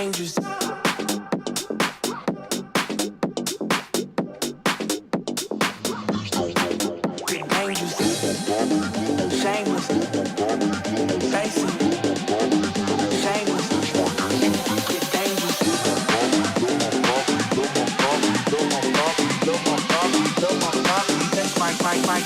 dangerous. Get dangerous. Shameless. Basic. Shameless. Get dangerous. That's my.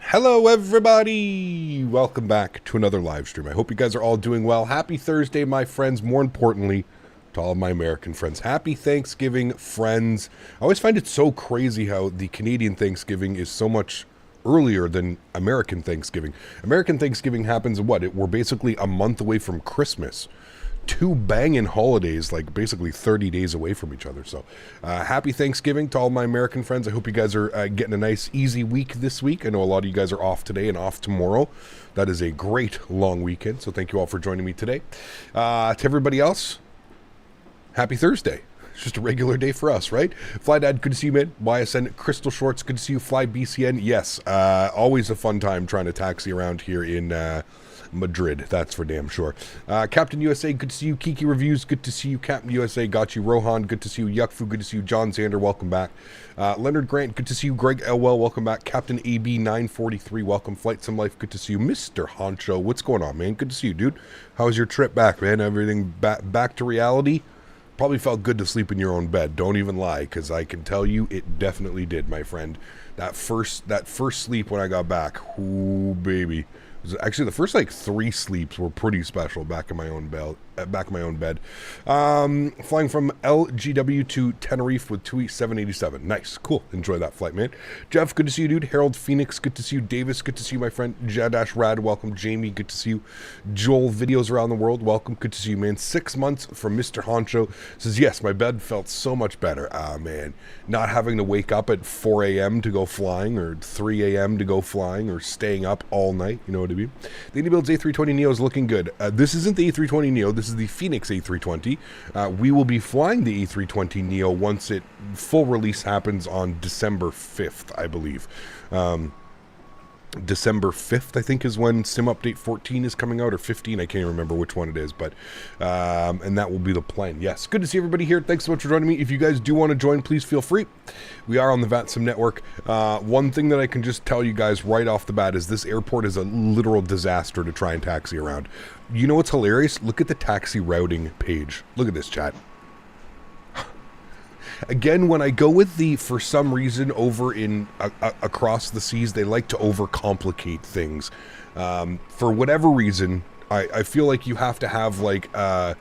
Hello everybody! Welcome back to another live stream. I hope you guys are all doing well. Happy Thursday, my friends. More importantly, to all of my American friends. Happy Thanksgiving, friends. I always find it so crazy how the Canadian Thanksgiving is so much earlier than American Thanksgiving. American Thanksgiving happens, we're basically a month away from Christmas. Two banging holidays, like basically 30 days away from each other. So happy Thanksgiving to all my American friends. I hope you guys are getting a nice easy week this week. I know a lot of you guys are off today and off tomorrow. That is a great long weekend, so thank you all for joining me today. To everybody else, happy Thursday. It's just a regular day for us, right? Fly Dad, good to see you, man. YSN, Crystal Shorts, good to see you. Fly BCN, yes. Always a fun time trying to taxi around here in Madrid, that's for damn sure. Captain USA, good to see you. Kiki Reviews, good to see you. Captain USA, got you. Rohan, good to see you. Yuckfu, good to see you. John Zander, welcome back. Leonard Grant, good to see you. Greg Elwell, welcome back. Captain AB 943, welcome. Flight Some Life, good to see you. Mr. Honcho, what's going on, man? Good to see you, dude. How was your trip back, man? Everything back to reality? Probably felt good to sleep in your own bed. Don't even lie, because I can tell you it definitely did, my friend. That first sleep when I got back, ooh, baby. Actually, the first like 3 sleeps were pretty special back in my own bed. Flying from LGW to Tenerife with TUI 787. Nice, cool. Enjoy that flight, man. Jeff, good to see you, dude. Harold Phoenix, good to see you. Davis, good to see you, my friend. Jadash Rad, welcome. Jamie, good to see you. Joel, videos around the world, welcome. Good to see you, man. 6 months from Mr. Honcho. Says, yes, my bed felt so much better. Ah, man. Not having to wake up at 4 a.m. to go flying or 3 a.m. to go flying or staying up all night. You know what I mean? The iniBuilds A320 Neo is looking good. This isn't the A320 Neo. This is the Phoenix A320. We will be flying the A320 Neo once full release happens on December 5th, I believe. December 5th, I think, is when Sim Update 14 is coming out, or 15. I can't even remember which one it is, but and that will be the plan. Yes, good to see everybody here. Thanks so much for joining me. If you guys do want to join, please feel free. We are on the VATSIM network. One thing that I can just tell you guys right off the bat is this airport is a literal disaster to try and taxi around. You know what's hilarious? Look at the taxi routing page. Look at this, chat. Again, when I go with for some reason, over in across the seas, they like to overcomplicate things. For whatever reason, I feel like you have to have like a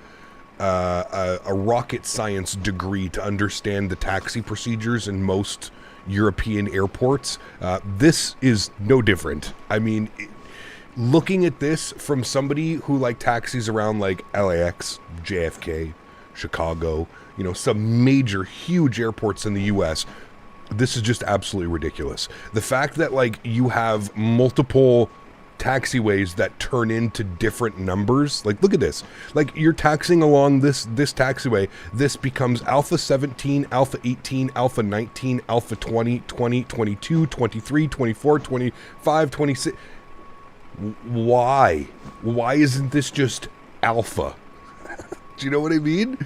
rocket science degree to understand the taxi procedures in most European airports. This is no different. I mean, looking at this from somebody who like taxis around like LAX, JFK, Chicago, you know, some major, huge airports in the U.S., This is just absolutely ridiculous. The fact that, like, you have multiple taxiways that turn into different numbers. Like, look at this. Like, you're taxiing along this taxiway. This becomes Alpha 17, Alpha 18, Alpha 19, Alpha 20, 20, 22, 23, 24, 25, 26. Why? Why isn't this just Alpha? Do you know what I mean?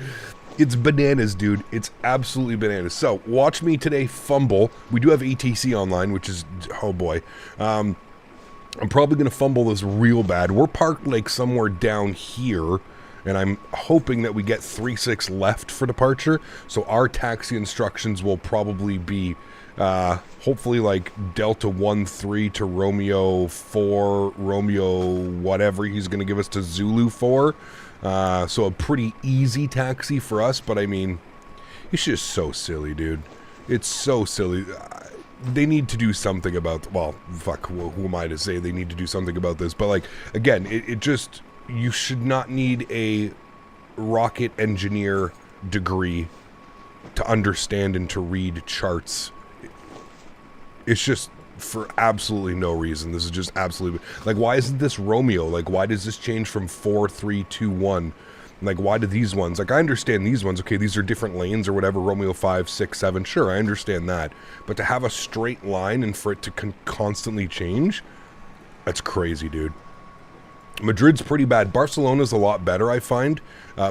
It's bananas, dude. It's absolutely bananas. So, watch me today fumble. We do have ATC online, which is, oh boy. I'm probably going to fumble this real bad. We're parked like somewhere down here, and I'm hoping that we get 3-6 left for departure. So our taxi instructions will probably be, hopefully like Delta 1-3 to Romeo 4, Romeo whatever he's going to give us to Zulu 4. So a pretty easy taxi for us, but I mean, it's just so silly, dude. It's so silly. They need to do something about, well, fuck, who am I to say they need to do something about this? But, like, again, it just, you should not need a rocket engineer degree to understand and to read charts. It's just for absolutely no reason. This is just absolutely, like, why isn't this Romeo? Like, why does this change from 4, 3, 2, 1? Like, why do these ones, like, I understand these ones, okay, these are different lanes or whatever, Romeo 5, 6, 7, sure, I understand that, but to have a straight line and for it to constantly change, that's crazy, dude. Madrid's pretty bad. Barcelona's a lot better, I find.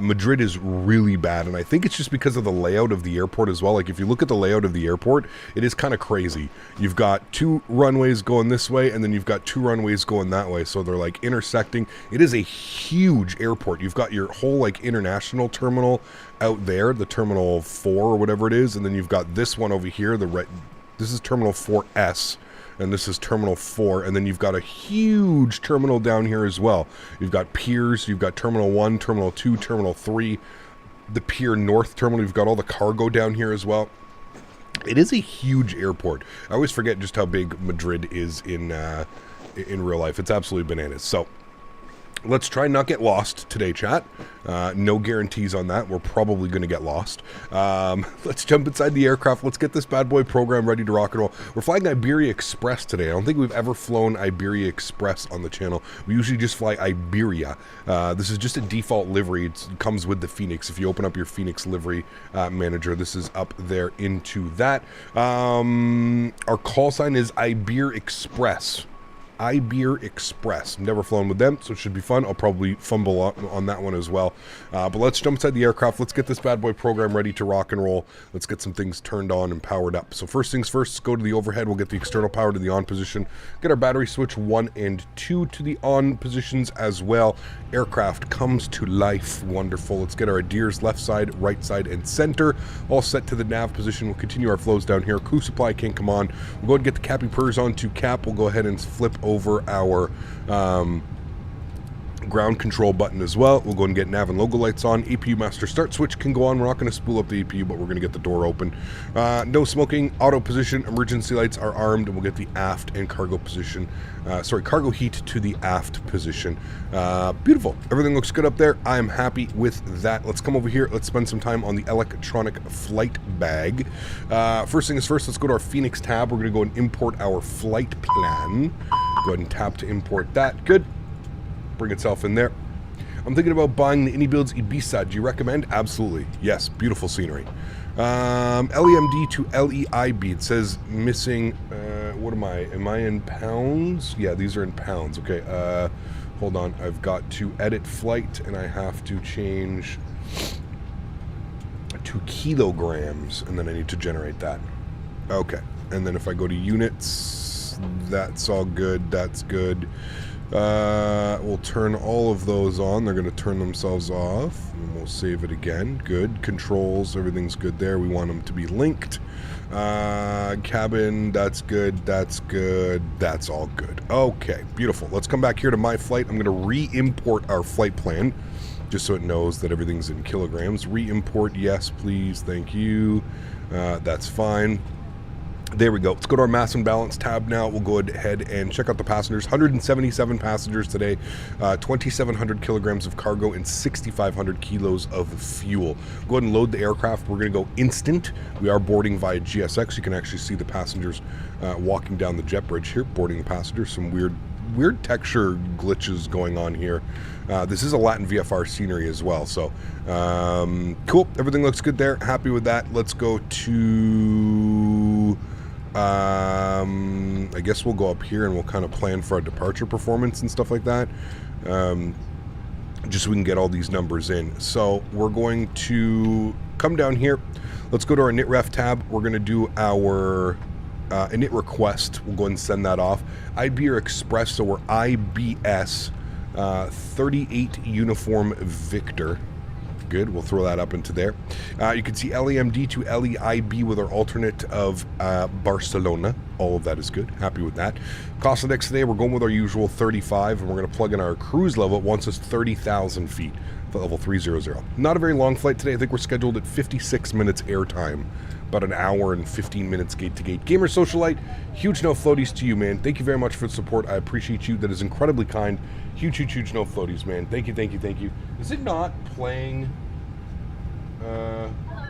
Madrid is really bad, and I think it's just because of the layout of the airport as well. Like, if you look at the layout of the airport, it is kind of crazy. You've got 2 runways going this way, and then you've got 2 runways going that way, so they're, like, intersecting. It is a huge airport. You've got your whole, like, international terminal out there, the Terminal 4 or whatever it is, and then you've got this one over here, this is Terminal 4S, and this is Terminal 4, and then you've got a huge terminal down here as well. You've got piers, you've got Terminal 1, Terminal 2, Terminal 3, the Pier North Terminal, you've got all the cargo down here as well. It is a huge airport. I always forget just how big Madrid is in real life. It's absolutely bananas. So, let's try and not get lost today, chat. No guarantees on that. We're probably going to get lost. Let's jump inside the aircraft. Let's get this bad boy program ready to rock and roll. We're flying Iberia Express today. I don't think we've ever flown Iberia Express on the channel. We usually just fly Iberia. This is just a default livery. It comes with the Phoenix. If you open up your Phoenix livery manager, this is up there into that. Our call sign is Iberia Express. Iberia Express. Never flown with them, so it should be fun. I'll probably fumble on that one as well. But let's jump inside the aircraft. Let's get this bad boy program ready to rock and roll. Let's get some things turned on and powered up. So first things first, let's go to the overhead. We'll get the external power to the on position. Get our battery switch 1 and 2 to the on positions as well. Aircraft comes to life. Wonderful. Let's get our adheres left side, right side, and center. All set to the nav position. We'll continue our flows down here. Crew supply can come on. We'll go ahead and get the cappy purrs on to cap. We'll go ahead and flip over our ground control button as well. We'll go and get nav and logo lights on. APU master start switch can go on. We're not going to spool up the APU, but we're going to get the door open. No smoking. Auto position. Emergency lights are armed, and we'll get the aft and cargo position. Cargo heat to the aft position. Beautiful. Everything looks good up there. I'm happy with that. Let's come over here. Let's spend some time on the electronic flight bag. First thing is first, let's go to our Phoenix tab. We're going to go and import our flight plan. Go ahead and tap to import that. Good. Bring itself in there. I'm thinking about buying the iniBuilds Ibiza. Do you recommend? Absolutely. Yes. Beautiful scenery. LEMD to LEIB. It says missing. What am I? Am I in pounds? Yeah, these are in pounds. Okay. Hold on. I've got to edit flight, and I have to change to kilograms, and then I need to generate that. Okay. And then if I go to units, that's all good. That's good. We'll turn all of those on. They're going to turn themselves off, and we'll save it again. Good. Controls, everything's good there. We want them to be linked. Cabin, that's good. That's good. That's all good. Okay, beautiful. Let's come back here to my flight. I'm going to re-import our flight plan, just so it knows that everything's in kilograms. Re-import, yes, please. Thank you. That's fine. There we go. Let's go to our mass and balance tab now. We'll go ahead and check out the passengers. 177 passengers today, 2,700 kilograms of cargo, and 6,500 kilos of fuel. Go ahead and load the aircraft. We're going to go instant. We are boarding via GSX. You can actually see the passengers walking down the jet bridge here, boarding the passengers. Some weird texture glitches going on here. This is a Latin VFR scenery as well, so cool. Everything looks good there. Happy with that. Let's go to I guess we'll go up here and we'll kind of plan for our departure performance and stuff like that, just so we can get all these numbers in. So we're going to come down here. Let's go to our init tab. We're going to do our init request. We'll go ahead and send that off. Iberia Express, so we're IBS 38 Uniform Victor. Good, we'll throw that up into there. You can see LEMD to LEIB with our alternate of Barcelona. All of that is good. Happy with that. Cost index today, we're going with our usual 35, and we're going to plug in our cruise level. It wants us 30,000 feet for level 300. Not a very long flight today. I think we're scheduled at 56 minutes airtime. About an hour and 15 minutes gate to gate. Gamer Socialite, huge no floaties to you, man. Thank you very much for the support. I appreciate you. That is incredibly kind. Huge no floaties, man. Thank you. Is it not playing?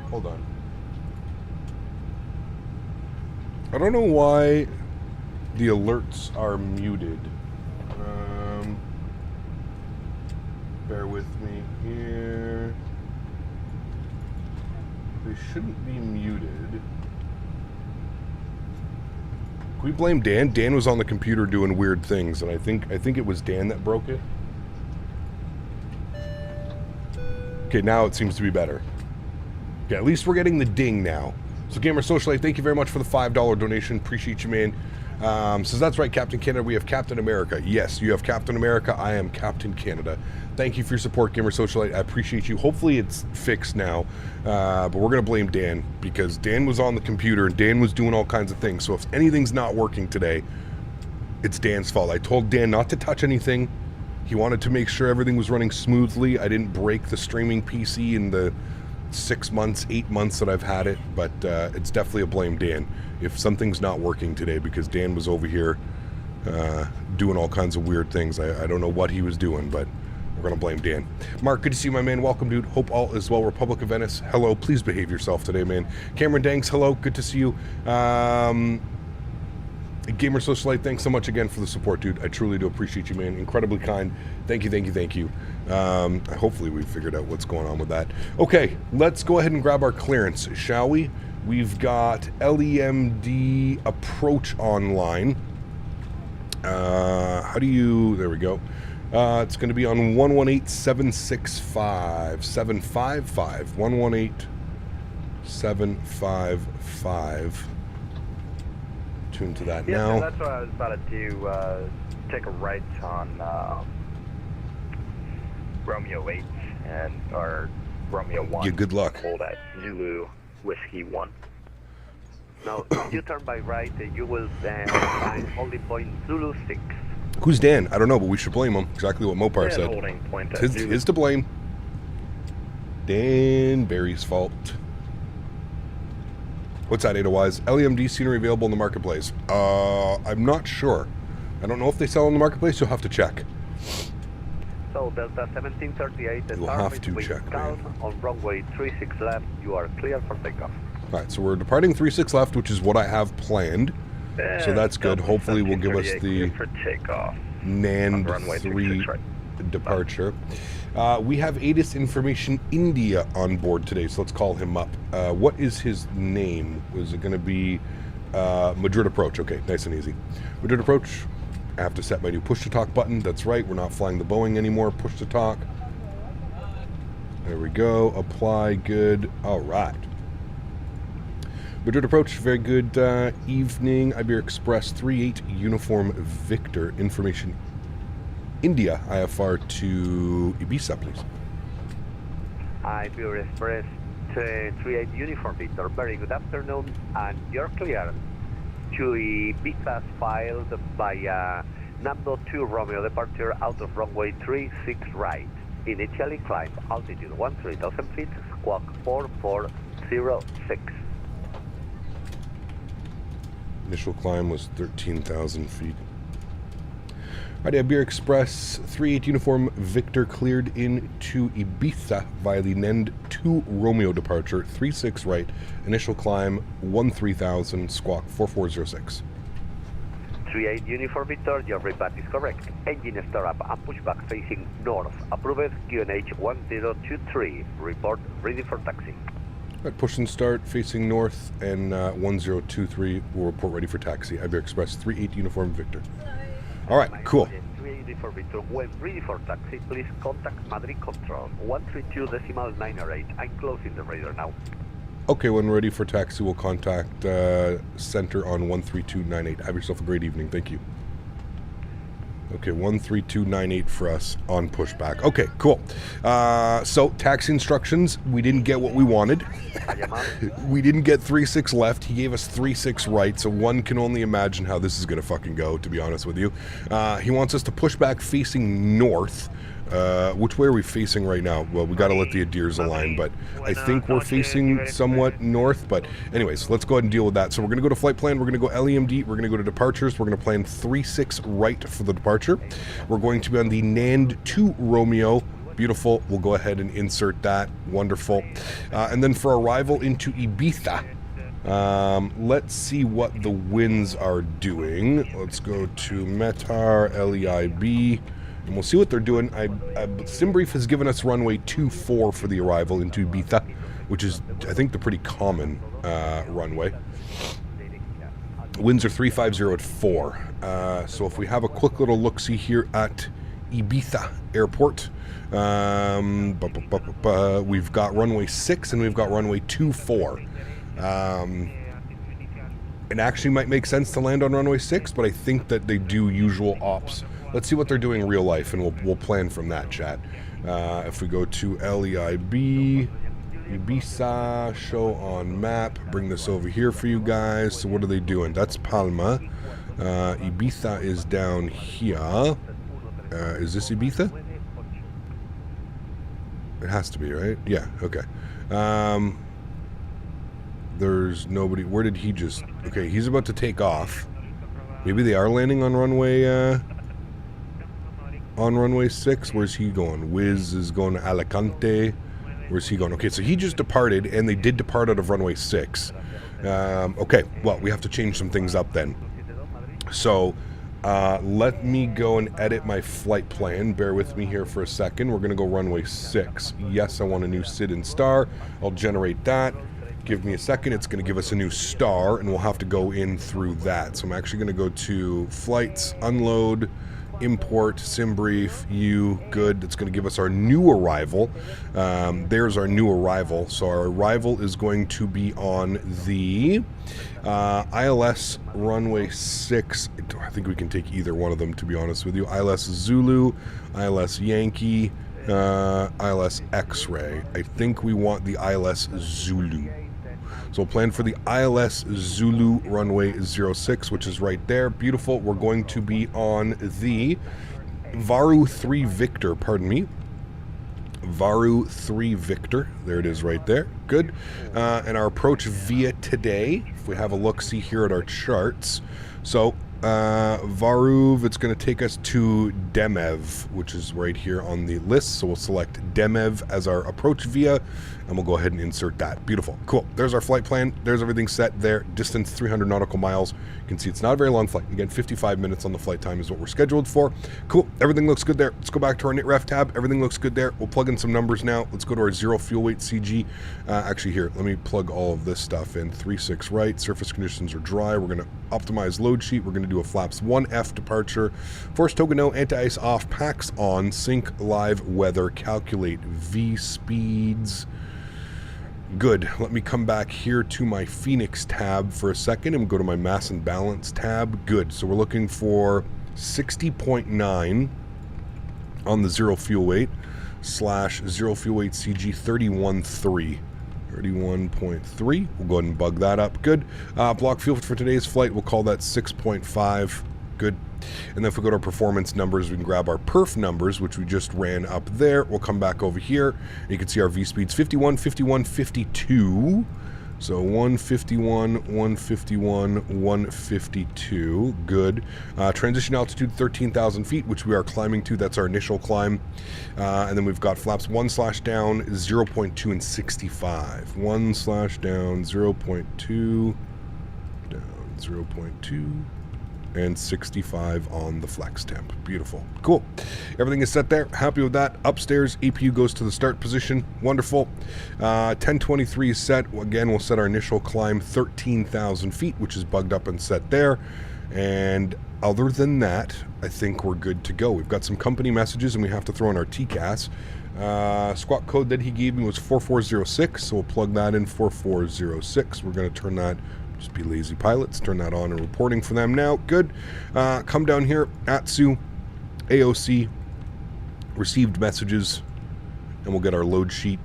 Hold on. I don't know why the alerts are muted. Bear with me here. They shouldn't be muted. Can we blame Dan? Dan was on the computer doing weird things, and I think it was Dan that broke it. Okay, now it seems to be better. Okay, at least we're getting the ding now. So Gamer Socialite, thank you very much for the $5 donation. Appreciate you, man. So that's right, Captain Canada. We have Captain America. Yes, you have Captain America. I am Captain Canada. Thank you for your support, Gamer Socialite. I appreciate you. Hopefully it's fixed now. But we're going to blame Dan because Dan was on the computer and Dan was doing all kinds of things. So if anything's not working today, it's Dan's fault. I told Dan not to touch anything. He wanted to make sure everything was running smoothly. I didn't break the streaming PC in the 6 months, 8 months that I've had it, but it's definitely a blame Dan if something's not working today because Dan was over here doing all kinds of weird things. I don't know what he was doing, but we're going to blame Dan. Mark, good to see you, my man. Welcome, dude. Hope all is well. Republic of Venice, hello. Please behave yourself today, man. Cameron Danks, hello. Good to see you. Gamer Socialite, thanks so much again for the support, dude. I truly do appreciate you, man. Incredibly kind. Thank you. Hopefully we've figured out what's going on with that. Okay, let's go ahead and grab our clearance, shall we? We've got LEMD approach online. How do you... There we go. It's going to be on 118765. 755. 118755. Tune to that now. Yeah, that's what I was about to do. Take a right on Romeo 8 or Romeo 1. Yeah, good luck. Hold at Zulu Whiskey 1. Now, you turn by right, you will then find holding point Zulu 6. Who's Dan? I don't know, but we should blame him. Exactly what Mopar said. Holding point at His to blame. Dan Barry's fault. What's that, Ada-wise? LEMD scenery available in the marketplace. I'm not sure. I don't know if they sell in the marketplace. You'll have to check. So Delta 1738. You'll have to check, Karl on runway 36 left. You are clear for takeoff. All right, so we're departing 36 left, which is what I have planned. So that's good. Hopefully we'll give us the NAND 3 right. Departure. We have ATIS Information India on board today, so let's call him up. What is his name? Was it going to be Madrid Approach? Okay, nice and easy. Madrid Approach. I have to set my new push-to-talk button. That's right, we're not flying the Boeing anymore. Push-to-talk. There we go. Apply. Good. All right. Madrid Approach, very good evening. Iberia Express 38 Uniform Victor. Information India, IFR to Ibiza, please. Iberia Express 38 Uniform Victor, very good afternoon, and you're clear to Ibiza filed by number 2 Romeo departure out of runway 36 right. Initially climb altitude 13,000 feet, squawk 4406. Initial climb was 13,000 feet. Alright, Iberia Express 38 Uniform Victor cleared into Ibiza via the NEND 2 Romeo departure, 36 right, initial climb 13,000, squawk 4406. 38 Uniform Victor, your report is correct. Engine startup and pushback facing north. Approved QNH 1023. Report ready for taxi. Right, push and start facing north, and 1023 will report ready for taxi. Iberia Express 38 Uniform Victor. All right, cool. 38 Uniform Victor, when ready for taxi, please contact Madrid Control 132.908. I'm closing the radar now. Okay, when ready for taxi, we'll contact center on 13298. Have yourself a great evening. Thank you. Okay, 13298 for us on pushback. Okay, cool. So, taxi instructions. We didn't get what we wanted. We didn't get 36 left. He gave us 36 right, so one can only imagine how this is going to fucking go, to be honest with you. He wants us to push back facing north. Which way are we facing right now? Well, we got to let the Adirs align, but I think we're facing somewhat north. But anyways, let's go ahead and deal with that. So we're going to go to flight plan. We're going to go LEMD. We're going to go to departures. We're going to plan 36 right for the departure. We're going to be on the NAND 2 Romeo. Beautiful. We'll go ahead and insert that. Wonderful. And then for arrival into Ibiza, let's see what the winds are doing. Let's go to METAR, LEIB. And we'll see what they're doing. SimBrief has given us runway 24 for the arrival into Ibiza, which is, I think, the pretty common runway. Winds are 350 at 4. So if we have a quick little look-see here at Ibiza Airport, we've got runway 6 and we've got runway 24. It actually might make sense to land on runway 6, but I think that they do usual ops. Let's see what they're doing in real life, and we'll plan from that, chat. If we go to LEIB, Ibiza, show on map, bring this over here for you guys. So what are they doing? That's Palma. Ibiza is down here. Is this Ibiza? It has to be, right? Yeah, okay. There's nobody. Where did he just... Okay, he's about to take off. Maybe they are landing on runway 6. Where's he going? Wiz is going to Alicante. Where's he going? Okay, so he just departed, and they did depart out of runway 6. Okay, well, we have to change some things up then. So, let me go and edit my flight plan. Bear with me here for a second. We're going to go runway 6. Yes, I want a new SID and star. I'll generate that. Give me a second. It's going to give us a new star, and we'll have to go in through that. So I'm actually going to go to flights, unload, import, SimBrief, good. That's going to give us our new arrival. There's our new arrival. So our arrival is going to be on the ILS runway 6. I think we can take either one of them, to be honest with you. ILS Zulu, ILS Yankee, ILS X-Ray. I think we want the ILS Zulu. So we'll plan for the ILS Zulu runway 06, which is right there. Beautiful. We're going to be on the Varu 3 Victor, pardon me. Varu 3 Victor. There it is right there. Good. And our approach via today, if we have a look-see here at our charts. So Varuv, it's going to take us to Demev, which is right here on the list. So we'll select Demev as our approach via, and we'll go ahead and insert that. Beautiful. Cool. There's our flight plan. There's everything set there. Distance 300 nautical miles. You can see it's not a very long flight. Again, 55 minutes on the flight time is what we're scheduled for. Cool. Everything looks good there. Let's go back to our NITREF tab. Everything looks good there. We'll plug in some numbers now. Let's go to our zero fuel weight CG. Actually, here, let me plug all of this stuff in. 36 right. Surface conditions are dry. We're going to optimize load sheet. We're going to do a flaps 1F departure. Force token no, anti-ice off, packs on, sync live weather, calculate V speeds. Good. Let me come back here to my Phoenix tab for a second and go to my mass and balance tab. Good. So we're looking for 60.9 on the zero fuel weight / zero fuel weight CG 31.3. 31.3. We'll go ahead and bug that up. Good. Block fuel for today's flight, we'll call that 6.5. Good. And then if we go to our performance numbers, we can grab our perf numbers, which we just ran up there. We'll come back over here. And you can see our V speeds 51, 51, 52. So 151, 151, 152. Good. Transition altitude 13,000 feet, which we are climbing to. That's our initial climb. And then we've got flaps 1/down, 0.2, and 65. 1/down, 0.2, down 0.2. And 65 on the flex temp. Beautiful. Cool. Everything is set there. Happy with that. Upstairs, APU goes to the start position. Wonderful. 1023 is set. Again, we'll set our initial climb 13,000 feet, which is bugged up and set there. And other than that, I think we're good to go. We've got some company messages, and we have to throw in our TCAS. Squawk code that he gave me was 4406, so we'll plug that in, 4406. We're going to turn that. Just be lazy pilots. Turn that on and reporting for them now. Good. Come down here. AlexSiu, AOC, received messages, and we'll get our load sheet.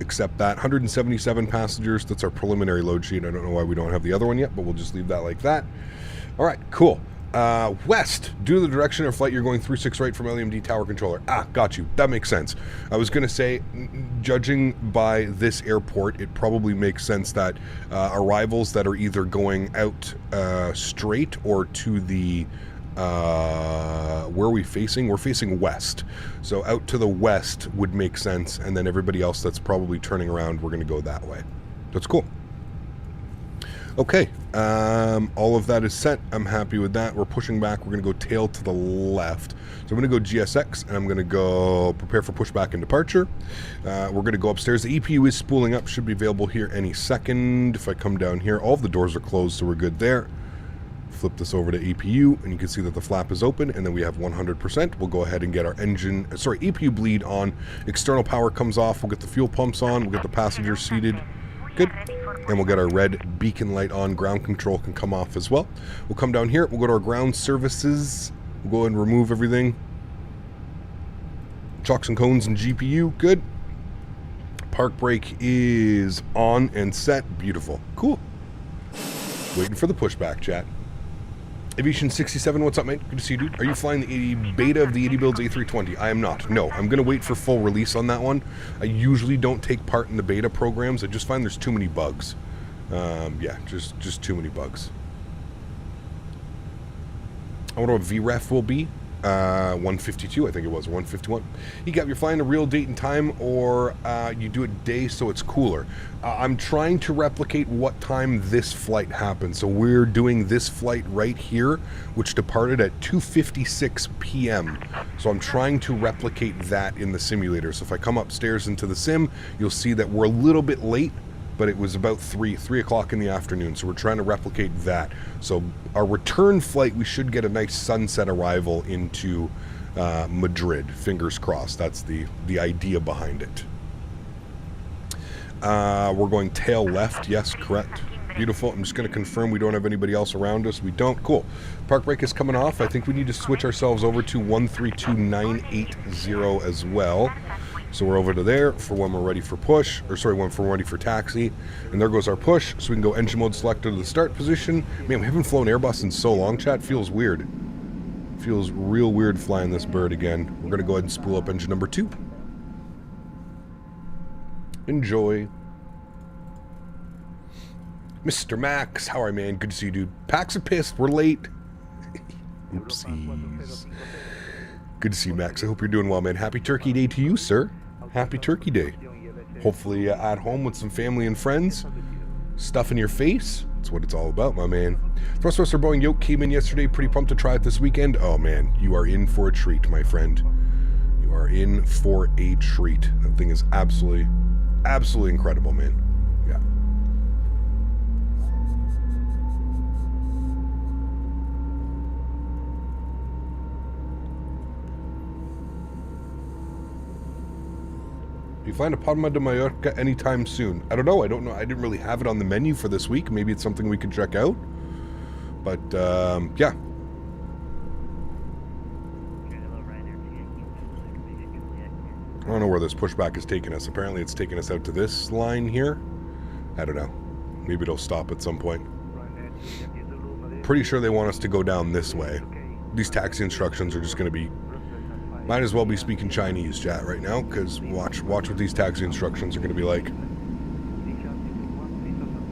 Accept that. 177 passengers. That's our preliminary load sheet. I don't know why we don't have the other one yet, but we'll just leave that like that. All right, cool. West, due to the direction of flight, you're going 36 right from LEMD tower controller. Got you. That makes sense. I was going to say, judging by this airport, it probably makes sense that arrivals that are either going out straight or to the, where are we facing? We're facing west. So out to the west would make sense, and then everybody else that's probably turning around, we're going to go that way. That's cool. Okay, all of that is set. I'm happy with that. We're pushing back. We're going to go tail to the left. So I'm going to go GSX, and I'm going to go prepare for pushback and departure. We're going to go upstairs. The EPU is spooling up. Should be available here any second. If I come down here, all of the doors are closed, so we're good there. Flip this over to EPU, and you can see that the flap is open, and then we have 100%. We'll go ahead and get our engine, EPU bleed on. External power comes off. We'll get the fuel pumps on. We'll get the passengers seated. Good. And we'll get our red beacon light on. Ground control can come off as well. We'll come down here. We'll go to our ground services. We'll go ahead and remove everything. Chocks and cones and GPU. Good. Park brake is on and set. Beautiful. Cool. Waiting for the pushback, chat. Aviation 67, what's up, mate? Good to see you, dude. Are you flying the beta of the iniBuilds A320? I am not. No, I'm going to wait for full release on that one. I usually don't take part in the beta programs. I just find there's too many bugs. Yeah, just too many bugs. I wonder what VREF will be. 152, I think it was, 151. You're flying a real date and time, or you do it day so it's cooler. I'm trying to replicate what time this flight happened. So we're doing this flight right here, which departed at 2:56 p.m. So I'm trying to replicate that in the simulator. So if I come upstairs into the sim, you'll see that we're a little bit late, but it was about 3 o'clock in the afternoon, so we're trying to replicate that. So our return flight, we should get a nice sunset arrival into Madrid. Fingers crossed. That's the idea behind it. We're going tail left. Yes, correct. Beautiful. I'm just going to confirm we don't have anybody else around us. We don't. Cool. Park brake is coming off. I think we need to switch ourselves over to 132980 as well. So we're over to there for when we're ready for push, or sorry, when we're ready for taxi. And there goes our push, so we can go engine mode selector to the start position. Man, we haven't flown Airbus in so long, chat. Feels weird. Feels real weird flying this bird again. We're going to go ahead and spool up engine number 2. Enjoy. Mr. Max, how are you, man? Good to see you, dude. Packs are pissed. We're late. Oopsies. Good to see you, Max. I hope you're doing well, man. Happy Turkey Day to you, sir. Happy Turkey Day. Hopefully at home with some family and friends. Stuff in your face. That's what it's all about, my man. Thrustmaster Boeing yoke came in yesterday. Pretty pumped to try it this weekend. Oh, man. You are in for a treat, my friend. You are in for a treat. That thing is absolutely incredible, man. Yeah. You find a Palma de Mallorca anytime soon? I don't know. I I didn't really have it on the menu for this week. Maybe it's something we could check out. But, yeah. I don't know where this pushback is taking us. Apparently it's taking us out to this line here. I don't know. Maybe it'll stop at some point. Pretty sure they want us to go down this way. These taxi instructions are just going to be... Might as well be speaking Chinese, chat, right now, because watch what these taxi instructions are going to be like.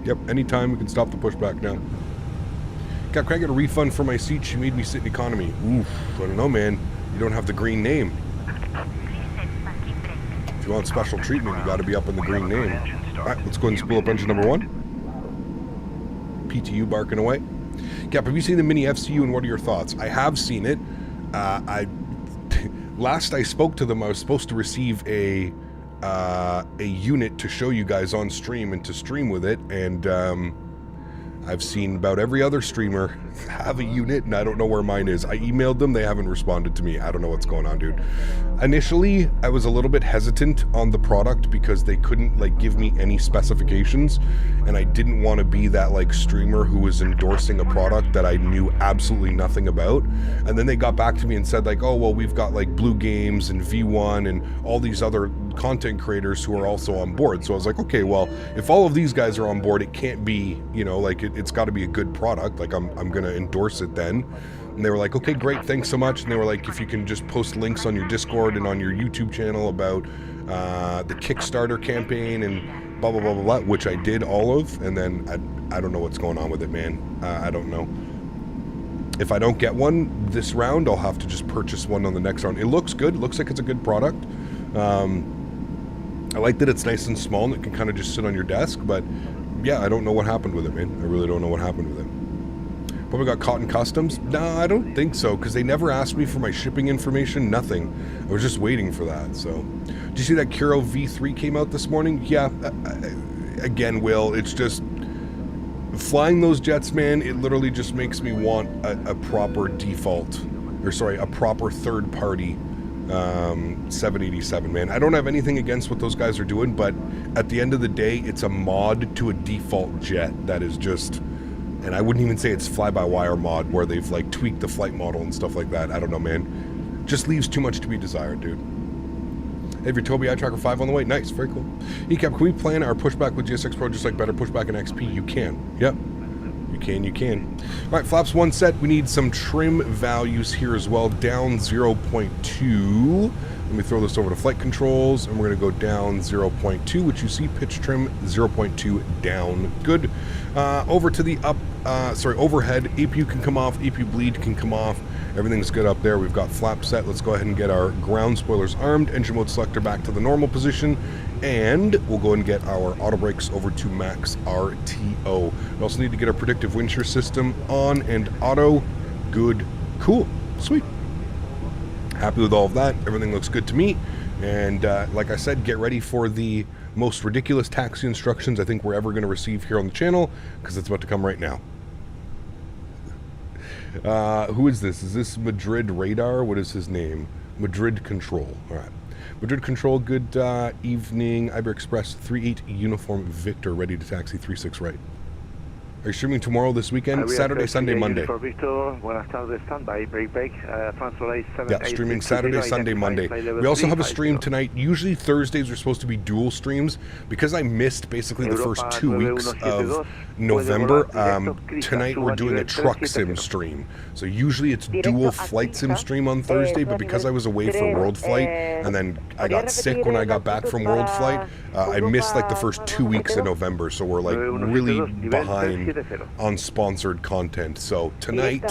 Yep, anytime we can stop the pushback now. Can I get a refund for my seat? She made me sit in economy. Oof, I don't know, man. You don't have the green name. If you want special treatment, you got to be up in the green name. All right, let's go ahead and spool up engine number 1. PTU barking away. Cap, have you seen the Mini FCU and what are your thoughts? I have seen it. Last I spoke to them, I was supposed to receive a unit to show you guys on stream and to stream with it, and I've seen about every other streamer have a unit, and I don't know where mine is. I emailed them, they haven't responded to me. I don't know what's going on, dude. Initially, I was a little bit hesitant on the product because they couldn't like give me any specifications, and I didn't want to be that like streamer who was endorsing a product that I knew absolutely nothing about. And then they got back to me and said like, oh, well, we've got like Blue Games and V1 and all these other content creators who are also on board. So I was like, okay, well, if all of these guys are on board, it can't be, you know, like it's got to be a good product. Like I'm going to endorse it then. And they were like, okay, great, thanks so much. And they were like, if you can just post links on your Discord and on your YouTube channel about the Kickstarter campaign and blah, blah, blah, blah, blah, which I did all of. And then I don't know what's going on with it, man. I don't know. If I don't get one this round, I'll have to just purchase one on the next round. It looks good. It looks like it's a good product. I like that it's nice and small and it can kind of just sit on your desk, but yeah, I don't know what happened with it, man. I really don't know what happened with it. Probably got caught in customs? No, I don't think so, because they never asked me for my shipping information, nothing. I was just waiting for that, so. Did you see that Kiro V3 came out this morning? Yeah, again, Will, it's just, flying those jets, man, it literally just makes me want a proper default, or sorry, a proper third-party 787, man. I don't have anything against what those guys are doing, but at the end of the day, it's a mod to a default jet that is just, and I wouldn't even say it's fly-by-wire mod where they've like tweaked the flight model and stuff like that. I don't know, man. Just leaves too much to be desired, dude. Hey, your Toby Eye Tracker 5 on the way. Nice, very cool. ECAP, can we plan our pushback with GSX Pro just like better pushback in XP? You can. Yep. You can. All right, flaps one set. We need some trim values here as well. Down 0.2. Let me throw this over to flight controls, and we're going to go down 0.2, which you see pitch trim 0.2 down. Good. Over to the overhead. APU can come off. APU bleed can come off. Everything's good up there. We've got flap set. Let's go ahead and get our ground spoilers armed. Engine mode selector back to the normal position. And we'll go and get our auto brakes over to max RTO. We also need to get our predictive wind shear system on and auto. Good. Cool. Sweet. Happy with all of that. Everything looks good to me. And like I said, get ready for the most ridiculous taxi instructions I think we're ever going to receive here on the channel, because it's about to come right now. Who is this? Is this Madrid Radar? What is his name? Madrid Control. All right. Madrid Control, good evening. Iberia Express 38 Uniform Victor, ready to taxi 36 right. Are you streaming tomorrow, this weekend? Saturday, Sunday, Monday. Yeah, streaming Saturday, Sunday, Monday. We also have a stream tonight. Usually Thursdays are supposed to be dual streams. Because I missed basically the first 2 weeks of November, tonight we're doing a truck sim stream. So usually it's dual flight sim stream on Thursday, but because I was away for World Flight, and then I got sick when I got back from World Flight, I missed like the first 2 weeks of November, so we're like really behind on sponsored content. So tonight,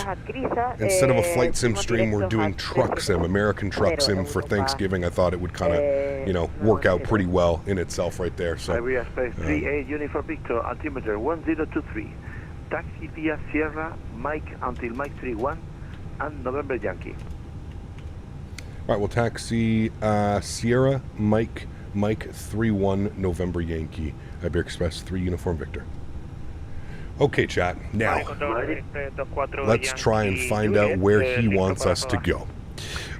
instead of a flight sim stream, we're doing truck sim, American truck sim for Thanksgiving. I thought it would kind of, you know, work out pretty well in itself right there. So Uniform Victor, altimeter 1023, taxi via Sierra, Mike until Mike 31 and November Yankee. All right, we'll taxi Sierra, Mike 31 November Yankee, Iberia Express 3 Uniform Victor. Okay, chat. Now, let's try and find out where he wants us to go.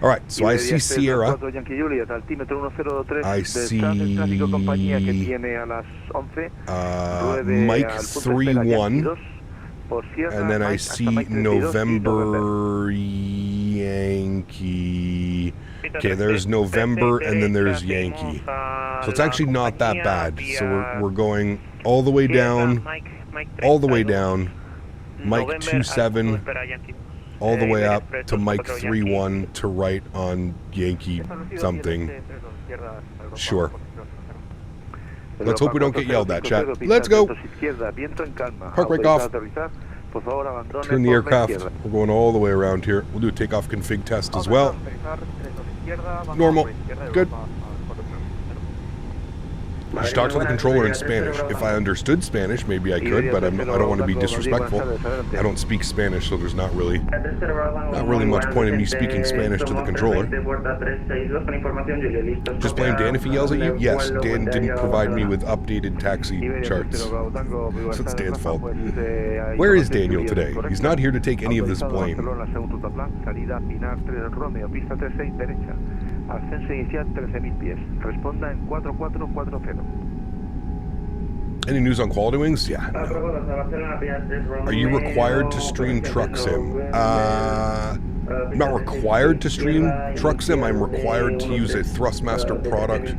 All right, so I see Sierra. I see Mike 31. And then I see November Yankee. Okay, there's November and then there's Yankee. So it's actually not that bad. So we're going all the way down. All the way down, Mike 27, all the way up to Mike 31 to right on Yankee something. Sure. Let's hope we don't get yelled at, chat. Let's go. Park right off. Turn the aircraft. We're going all the way around here. We'll do a takeoff config test as well. Normal. Good. I should talk to the controller in Spanish. If I understood Spanish, maybe I could, but I don't want to be disrespectful. I don't speak Spanish, so there's not really much point in me speaking Spanish to the controller. Just blame Dan if he yells at you? Yes, Dan didn't provide me with updated taxi charts. So it's Dan's fault. Where is Daniel today? He's not here to take any of this blame. Ascenso inicial 13,000 pies. Responda en 4440. Any news on Quality Wings? Yeah. No. Are you required to stream Truck Sim? I'm not required to stream Truck Sim. I'm required to use a Thrustmaster product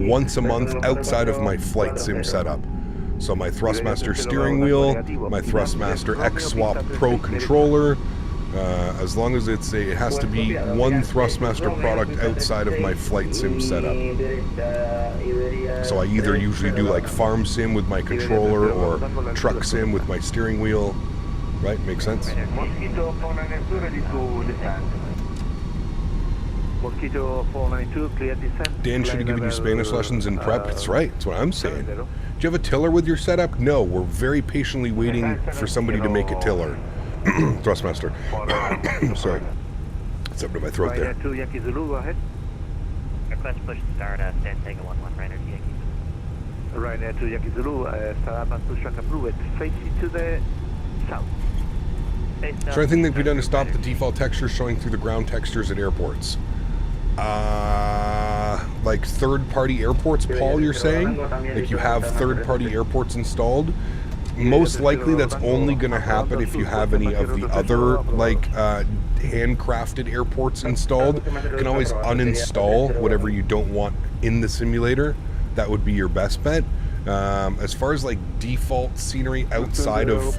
once a month outside of my Flight Sim setup. So my Thrustmaster steering wheel, my Thrustmaster X-Swap Pro controller, as long as it has to be one Thrustmaster product outside of my Flight Sim setup. So I either usually do like Farm Sim with my controller or Truck Sim with my steering wheel. Right? Makes sense? Dan should have given you Spanish lessons in prep. That's right. That's what I'm saying. Do you have a tiller with your setup? No. We're very patiently waiting for somebody to make a tiller. Thrustmaster. Sorry. Something in my throat there. Request push to start, stand Tango 11, Ryanair to Yankee. Ryanair to Yankee Zulu, start up push track approved, facing to the south. Is there anything that can be done to stop the default textures showing through the ground textures at airports? Like third-party airports, Paul, you're saying? Like you have third-party airports installed? Most likely that's only going to happen if you have any of the other like handcrafted airports installed. You can always uninstall whatever you don't want in the simulator. That would be your best bet. As far as like default scenery outside of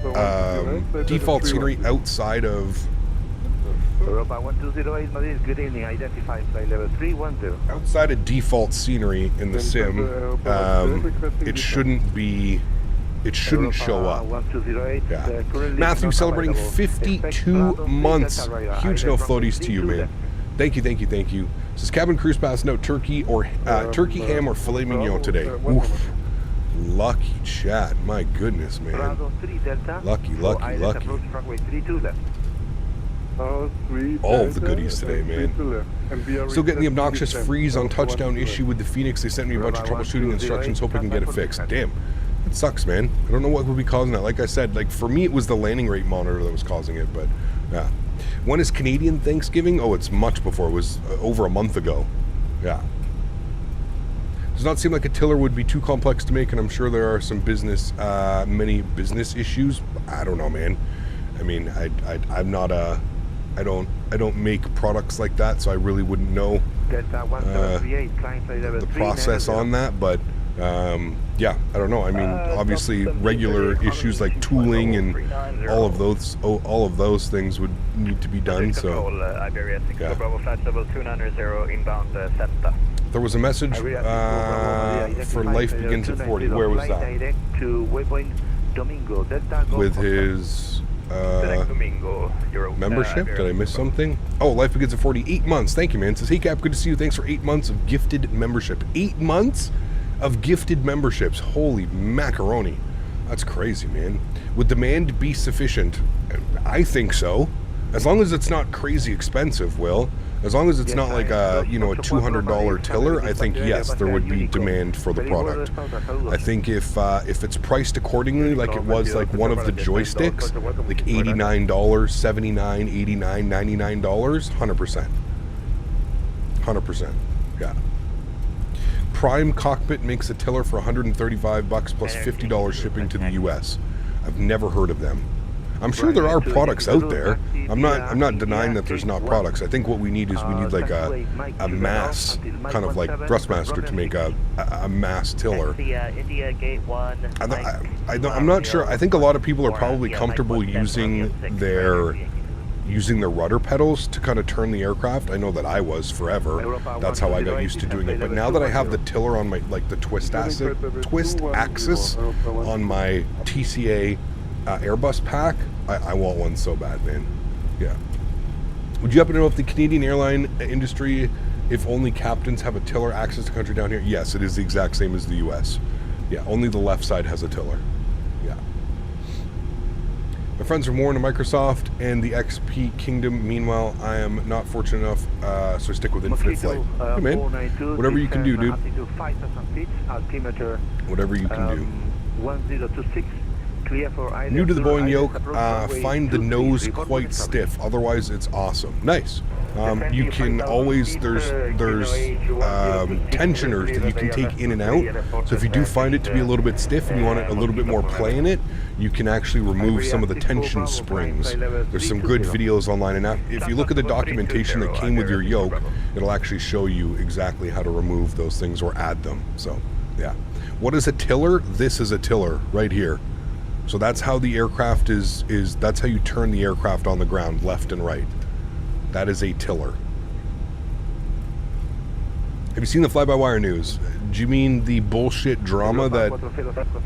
Europa 1208 Madrid, good evening, identify flight level 312. Outside of default scenery in the sim, it shouldn't show up. Yeah. Matthew celebrating 52 months. Huge no floaties to you, man. Thank you. This is cabin cruise pass, no turkey or turkey ham or filet mignon today. Oof. Lucky chat. My goodness, man. Lucky. All of the goodies today, man. Still getting the obnoxious freeze on touchdown issue with the Phoenix. They sent me a bunch of troubleshooting instructions. Hope I can get it fixed. Damn. It sucks, man. I don't know what would be causing that. Like I said, like for me it was the landing rate monitor that was causing it, but yeah. When is Canadian Thanksgiving? Oh, it's much before. It was over a month ago. Yeah. Does not seem like a tiller would be too complex to make, and I'm sure there are some many business issues. I don't know, man. I mean, I'm not a, I don't make products like that, so I really wouldn't know the process on that, but yeah, I don't know. I mean, obviously regular issues like tooling and all of those things would need to be done. So Iberia 6 Bravo flight level 290 inbound Senta. There was a message for Life Begins at 40. Where was that? With his membership? Did I miss something? Oh, Life Begins at 40. 8 months. Thank you, man. It says, hey Cap, good to see you. Thanks for 8 months of gifted membership. 8 months of gifted memberships. Holy macaroni. That's crazy, man. Would demand be sufficient? I think so. As long as it's not crazy expensive, Will. As long as it's not like a, you know, a $200 tiller, I think yes, there would be demand for the product. I think if it's priced accordingly, like it was like one of the joysticks, like $89, $79, $89, $99, 100%. 100%. Yeah. Prime Cockpit makes a tiller for $135 plus $50 shipping to the US. I've never heard of them. I'm sure there are products out there. I'm not denying that there's not products. I think what we need is like a mass kind of like Thrustmaster to make a mass tiller. India Gate 1. I'm not sure. I think a lot of people are probably comfortable using their using the rudder pedals to kind of turn the aircraft. I know that I was forever. That's how I got used to doing it. But now that I have the tiller on my, like the twist axis on my TCA Airbus pack, I want one so bad, man. Yeah. Would you happen to know if the Canadian airline industry, if only captains have a tiller access to country down here? Yes, it is the exact same as the US. Yeah, only the left side has a tiller. Yeah. My friends are more into Microsoft and the XP Kingdom. Meanwhile, I am not fortunate enough, so I stick with Infinite Flight. Hey man, whatever you can do, dude. Whatever you can do. 1026. Clear for New to the Boeing yoke, find the nose quite stiff, otherwise it's awesome. Nice. You can always, there's tensioners that you can take in and out, so if you do find it to be a little bit stiff and you want it a little bit more play in it, you can actually remove some of the tension springs. There's some good videos online, and if you look at the documentation that came with your yoke, it'll actually show you exactly how to remove those things or add them. So yeah. What is a tiller? This is a tiller right here. So that's how the aircraft is that's how you turn the aircraft on the ground, left and right. That is a tiller. Have you seen the fly-by-wire news? Do you mean the bullshit drama that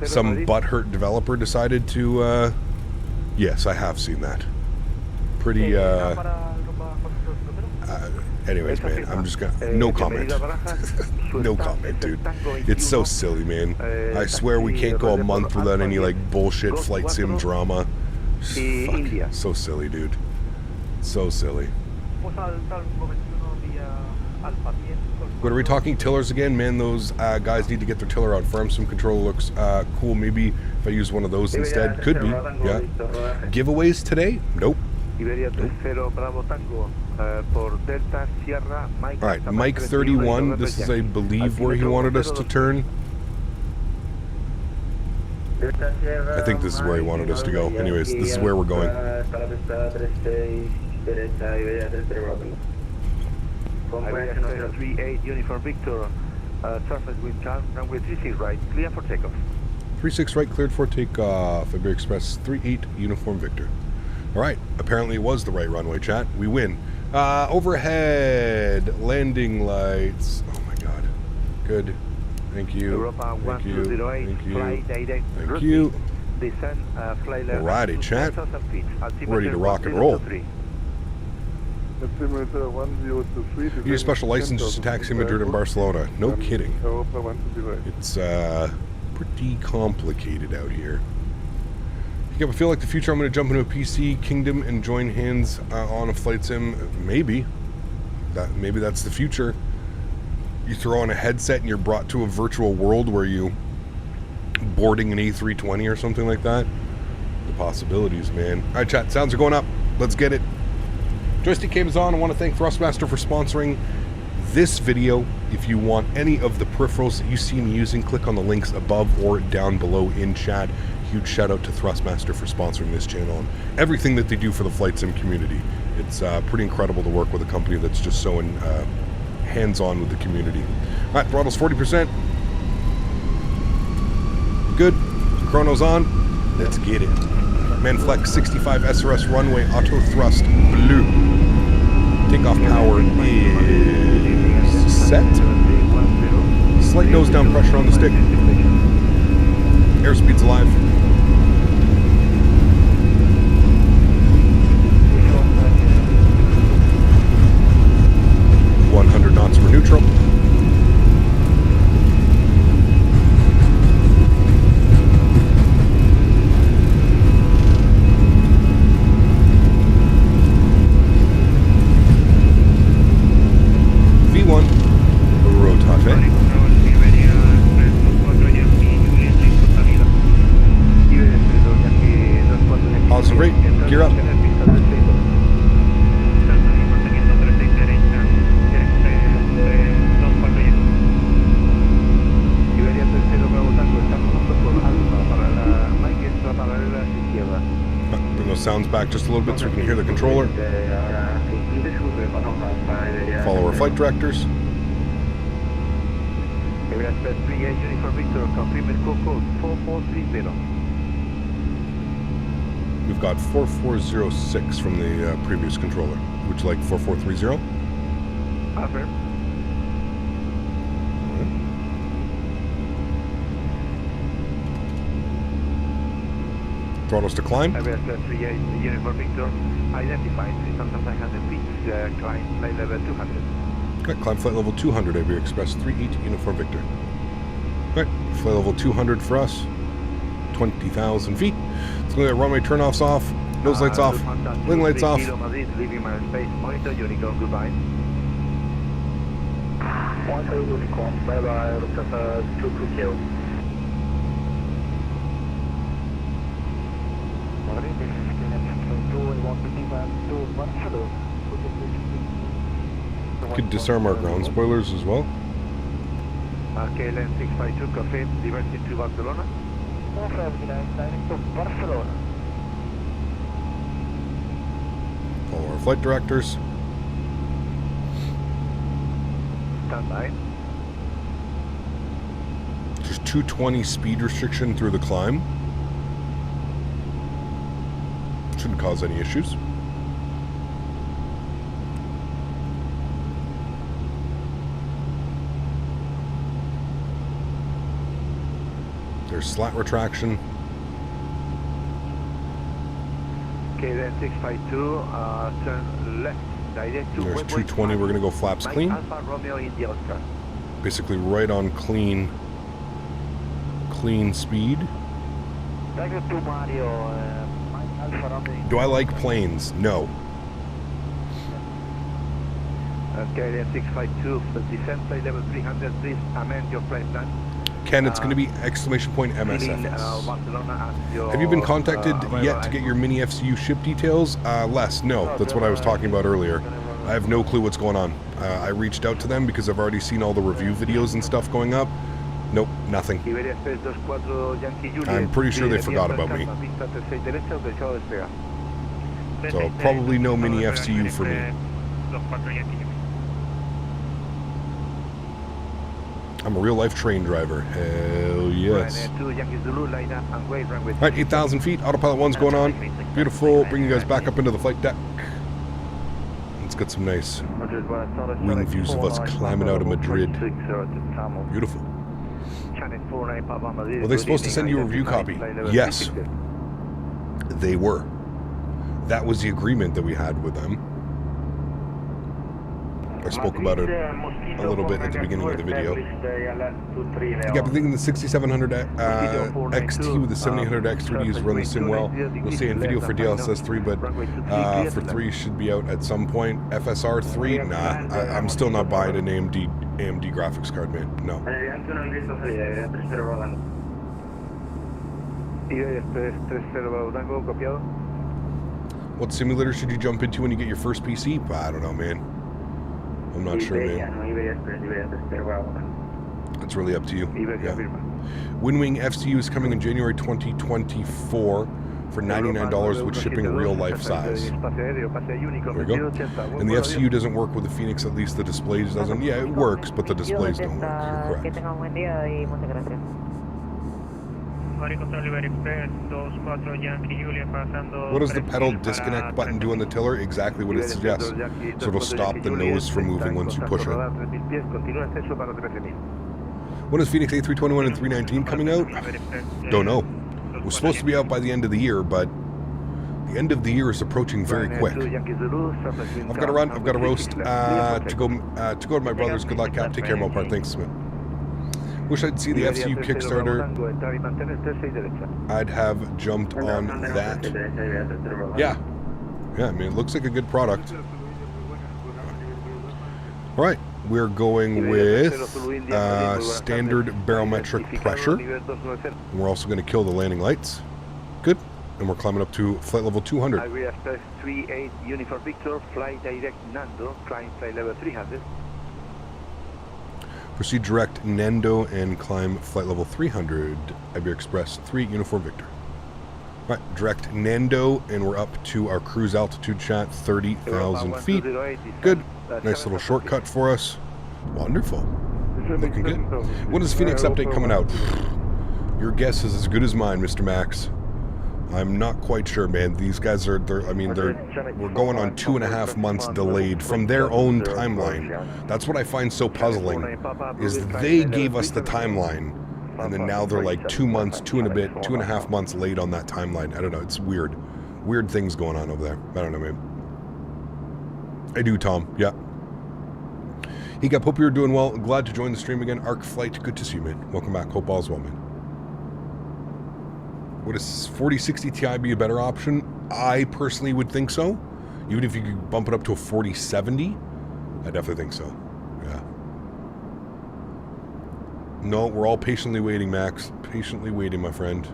some butthurt developer decided to, yes, I have seen that. Pretty, anyways, man, I'm just gonna, no comment. No comment, dude. It's so silly, man. I swear we can't go a month without any, like, bullshit flight sim drama. Fuck, so silly, dude. So silly. What are we talking? Tillers again? Man, those guys need to get their tiller out. Firm sim controller looks cool. Maybe if I use one of those instead. Could be, yeah. Giveaways today? Nope. Alright, Mike 31, this is, I believe, where he wanted us to turn. I think this is where he wanted us to go. Anyways, this is where we're going. Iberia 38 Uniform Victor, surface wind calm, runway 36 right, clear for takeoff. 36 right, cleared for takeoff. Iberia Express 38 Uniform Victor. Alright, apparently it was the right runway, chat. We win. Overhead landing lights. Oh my god. Good. Thank you. Thank you. Thank you. Thank you. Alrighty, chat. Ready to rock and roll. You need a special license to taxi Madrid and Barcelona. No kidding. It's pretty complicated out here. If I feel like the future, I'm going to jump into a PC Kingdom and join hands on a flight sim. Maybe that's the future. You throw on a headset and you're brought to a virtual world where you boarding an A320 or something like that. The possibilities, man. All right, chat. Sounds are going up. Let's get it. Joystick cam is on. I want to thank Thrustmaster for sponsoring this video. If you want any of the peripherals that you see me using, click on the links above or down below in chat. Huge shout out to Thrustmaster for sponsoring this channel and everything that they do for the flight sim community. It's pretty incredible to work with a company that's just so hands-on with the community. All right, throttle's 40%. Good. Chrono's on. Let's get it. Manflex 65 SRS runway auto thrust blue. Takeoff power is set. Slight nose down pressure on the stick. Airspeed's alive. Knots for neutral. V1 rotate. Positive rate. Gear up. Sounds back just a little bit so we can hear the controller. Follow our flight directors. We've got 4406 from the previous controller. Would you like 4430? Affirm. Throttles to climb. Airbus 38 Uniform Victor, identified 3,500 feet, climb flight level 200. Okay, climb flight level 200, Iberia Express 38 Uniform Victor. Alright, flight level 200 for us. 20,000 feet. Let's go at runway turnoffs off, nose lights off, wing lights off. Leaving my space, monitor Unicorn, goodbye. Unicorn, bye bye, Lufthansa 220. Could disarm our ground spoilers as well. KLM 652, confirm, diverted to Barcelona. Direct to Barcelona. Follow our flight directors. Stand by. There's 220 speed restriction through the climb. Shouldn't cause any issues. There's slat retraction. KLM 652, turn left, direct to There's 220, we're going to go flaps clean. Alpha Romeo India Oscar. Basically right on clean speed. Direct to Mario, Alpha Romeo. Do I like planes? No. KLM 652, descent flight level 300, please amend your flight plan. Ken, it's going to be exclamation point MSFS. Have you been contacted yet to get your mini FCU ship details? Les, no. That's what I was talking about earlier. I have no clue what's going on. I reached out to them because I've already seen all the review videos and stuff going up. Nope, nothing. I'm pretty sure they forgot about me. So probably no mini FCU for me. I'm a real-life train driver. Hell yes. Alright, 8,000 feet. Autopilot 1's going on. Beautiful. Bring you guys back up into the flight deck. Let's get some nice wing views of us climbing out of Madrid. Beautiful. Were they supposed to send you a review copy? Yes. They were. That was the agreement that we had with them. I spoke about it a little bit at the beginning of the video. You got me thinking the 6700 XT with the 7800 X3Ds run the sim well. You'll see in video for DLSS 3, but for 3 should be out at some point. FSR 3, nah. I'm still not buying an AMD graphics card, man. No. What simulator should you jump into when you get your first PC? I don't know, man. I'm not sure, man. It's really up to you. Yeah. Windwing FCU is coming in January 2024 for $99 with shipping real life size. There we go. And the FCU doesn't work with the Phoenix, at least the displays doesn't. Yeah, it works, but the displays don't work. You're correct. What does the pedal disconnect button do on the tiller? Exactly what it suggests. So it'll stop the nose from moving once you push it. When is Phoenix A321 and 319 coming out? Don't know. We're supposed to be out by the end of the year, but the end of the year is approaching very quick. I've got to run. I've got to roast to go to my brother's. Good luck, Cap. Take care, Mopar. Thanks, Smith. Wish I'd see the FCU Kickstarter. I'd have jumped on that. Yeah. Yeah, I mean, it looks like a good product. All right. We're going with standard barometric pressure. And we're also going to kill the landing lights. Good. And we're climbing up to flight level 200. Iberia Express 38 Uniform Victor, flight direct Nando, climb flight level 300. Proceed direct Nando and climb flight level 300. Iberia Express 3 Uniform Victor. All right, direct Nando, and we're up to our cruise altitude chat, 30,000 feet. Good. Nice little shortcut for us. Wonderful. Looking good. When is Phoenix update coming out? Your guess is as good as mine, Mr. Max. I'm not quite sure, man. These guys are, we're going on 2.5 months delayed from their own timeline. That's what I find so puzzling, is they gave us the timeline, and then now they're like 2 months, 2.5 months late on that timeline. I don't know, it's weird. Weird things going on over there. I don't know, man. I do, Tom, yeah. Hiccup, hope you're doing well. Glad to join the stream again. Flite, good to see you, man. Welcome back. Hope all's well, man. Would a 4060 Ti be a better option? I personally would think so. Even if you could bump it up to a 4070, I definitely think so. Yeah. No, we're all patiently waiting, Max. Patiently waiting, my friend.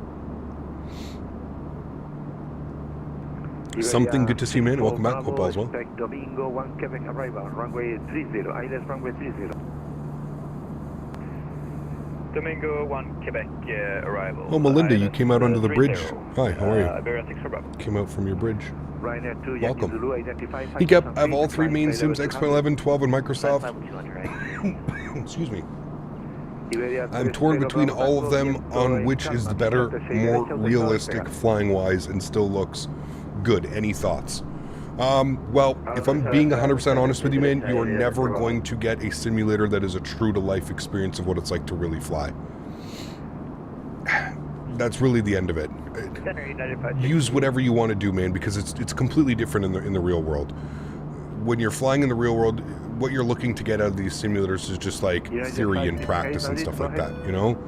Something good to see you, man. Welcome back. Hope all's well. Domingo 1 Quebec arrival, runway 30, ILS runway 30. Domingo 1 Quebec arrival. Oh, Melinda, you came out under the bridge. Hi, how are you? Iberia 6 for Bravo. Came out from your bridge. Ryanair 2, Welcome. Zulu, identify I have all three main sims, X.P 11, 12, and Microsoft. Excuse me. I'm torn between all of them on which is the better, more realistic flying-wise and still looks good. Any thoughts? Well, if I'm being 100% honest with you, man, you are never going to get a simulator that is a true-to-life experience of what it's like to really fly. That's really the end of it. Use whatever you want to do, man, because it's completely different in the real world. When you're flying in the real world, what you're looking to get out of these simulators is just like theory and practice and stuff like that, you know?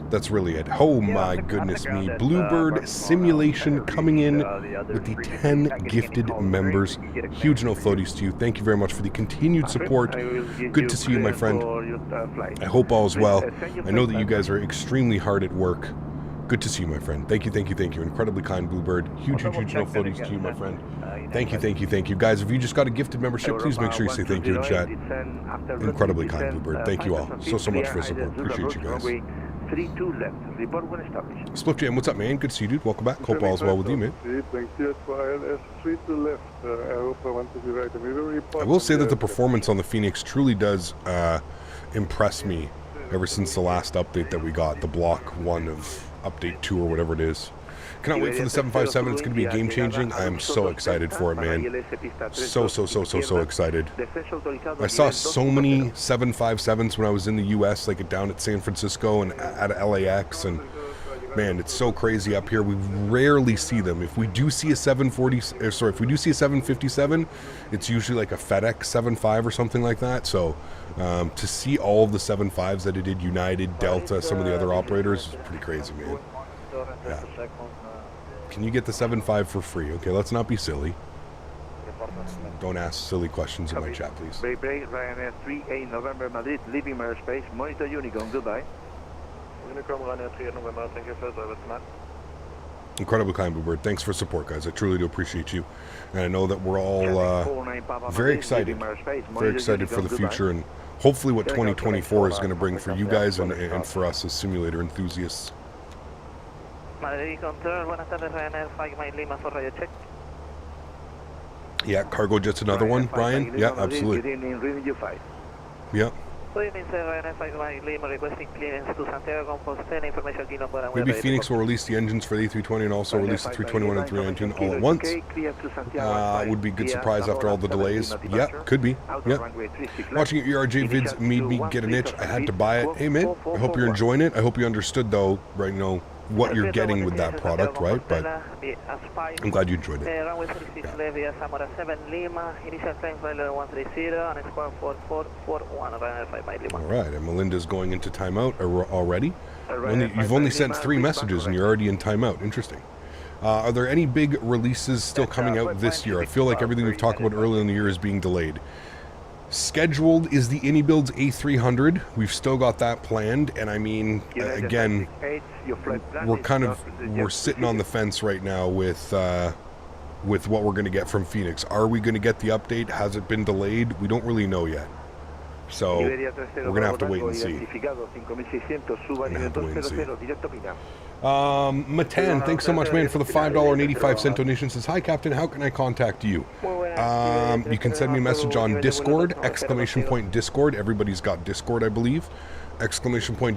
That's really it. Oh my goodness me. Bluebird Simulation coming in with the 10 gifted members. Huge no floaties to you. Thank you very much for the continued support. Good to see you, my friend. I hope all is well. I know that you guys are extremely hard at work. Good to see you, my friend. Thank you, thank you, thank you. Incredibly kind, Bluebird. Huge no floaties to you, my friend. Thank you, thank you, thank you. Guys, if you just got a gifted membership, please make sure you say thank you in chat. Incredibly kind, Bluebird. Thank you all so much for the support. Appreciate you guys. 32 left. Report when established. Split Jam, what's up, man? Good to see you, dude. Welcome back. Hope all's well with you, man. Thank you for ILS 32 left. I hope I want to be right. I will say that the performance on the Phoenix truly does impress me ever since the last update that we got, the block 1 of update 2 or whatever it is. Cannot wait for the 757. It's going to be game changing. I am so excited for it, man. So excited. I saw so many 757s when I was in the US, like down at San Francisco and at LAX, and man, it's so crazy up here. We rarely see them. If we do see a 757, it's usually like a FedEx 75 or something like that. So to see all of the 75s that it did, United, Delta, some of the other operators, is pretty crazy, man. Yeah. Can you get the 75 for free? Okay, let's not be silly. Don't ask silly questions in my chat, please. Ryanair 38 November Madrid, leaving airspace. Monitor Unicorn, goodbye. Unicorn Ryanair 38 November, thank you for the command. Incredibly kind, Bluebird. Thanks for support, guys. I truly do appreciate you. And I know that we're all very excited. Very excited for the future and hopefully what 2024 is going to bring for you guys and for us as simulator enthusiasts. Yeah, cargo jet's another one, Brian. Yeah, absolutely. Good evening, reading you 5. Yeah. Maybe Phoenix will release the engines for the A320 and also release the 321 and 319 all at once. Would be a good surprise after all the delays. Yeah, could be. Yeah. Watching your ERJ vids made me get an itch. I had to buy it. Hey, man, I hope you're enjoying it. I hope you understood, though, right, you know, what you're getting with that product, right? But I'm glad you enjoyed it. Yeah. All right, and Melinda's going into timeout already. You've only sent 3 messages and you're already in timeout. Interesting. Are there any big releases still coming out this year? I feel like everything we've talked about earlier in the year is being delayed. Scheduled is the iniBuilds A300. We've still got that planned, and I mean, again, we're sitting on the fence right now with what we're going to get from Phoenix. Are we going to get the update? Has it been delayed? We don't really know yet. So we're going to have to wait and see. Matan, thanks so much, man, for the $5.85 donation. Says, hi, Captain, how can I contact you? You can send me a message on Discord, !Discord. Everybody's got Discord, I believe.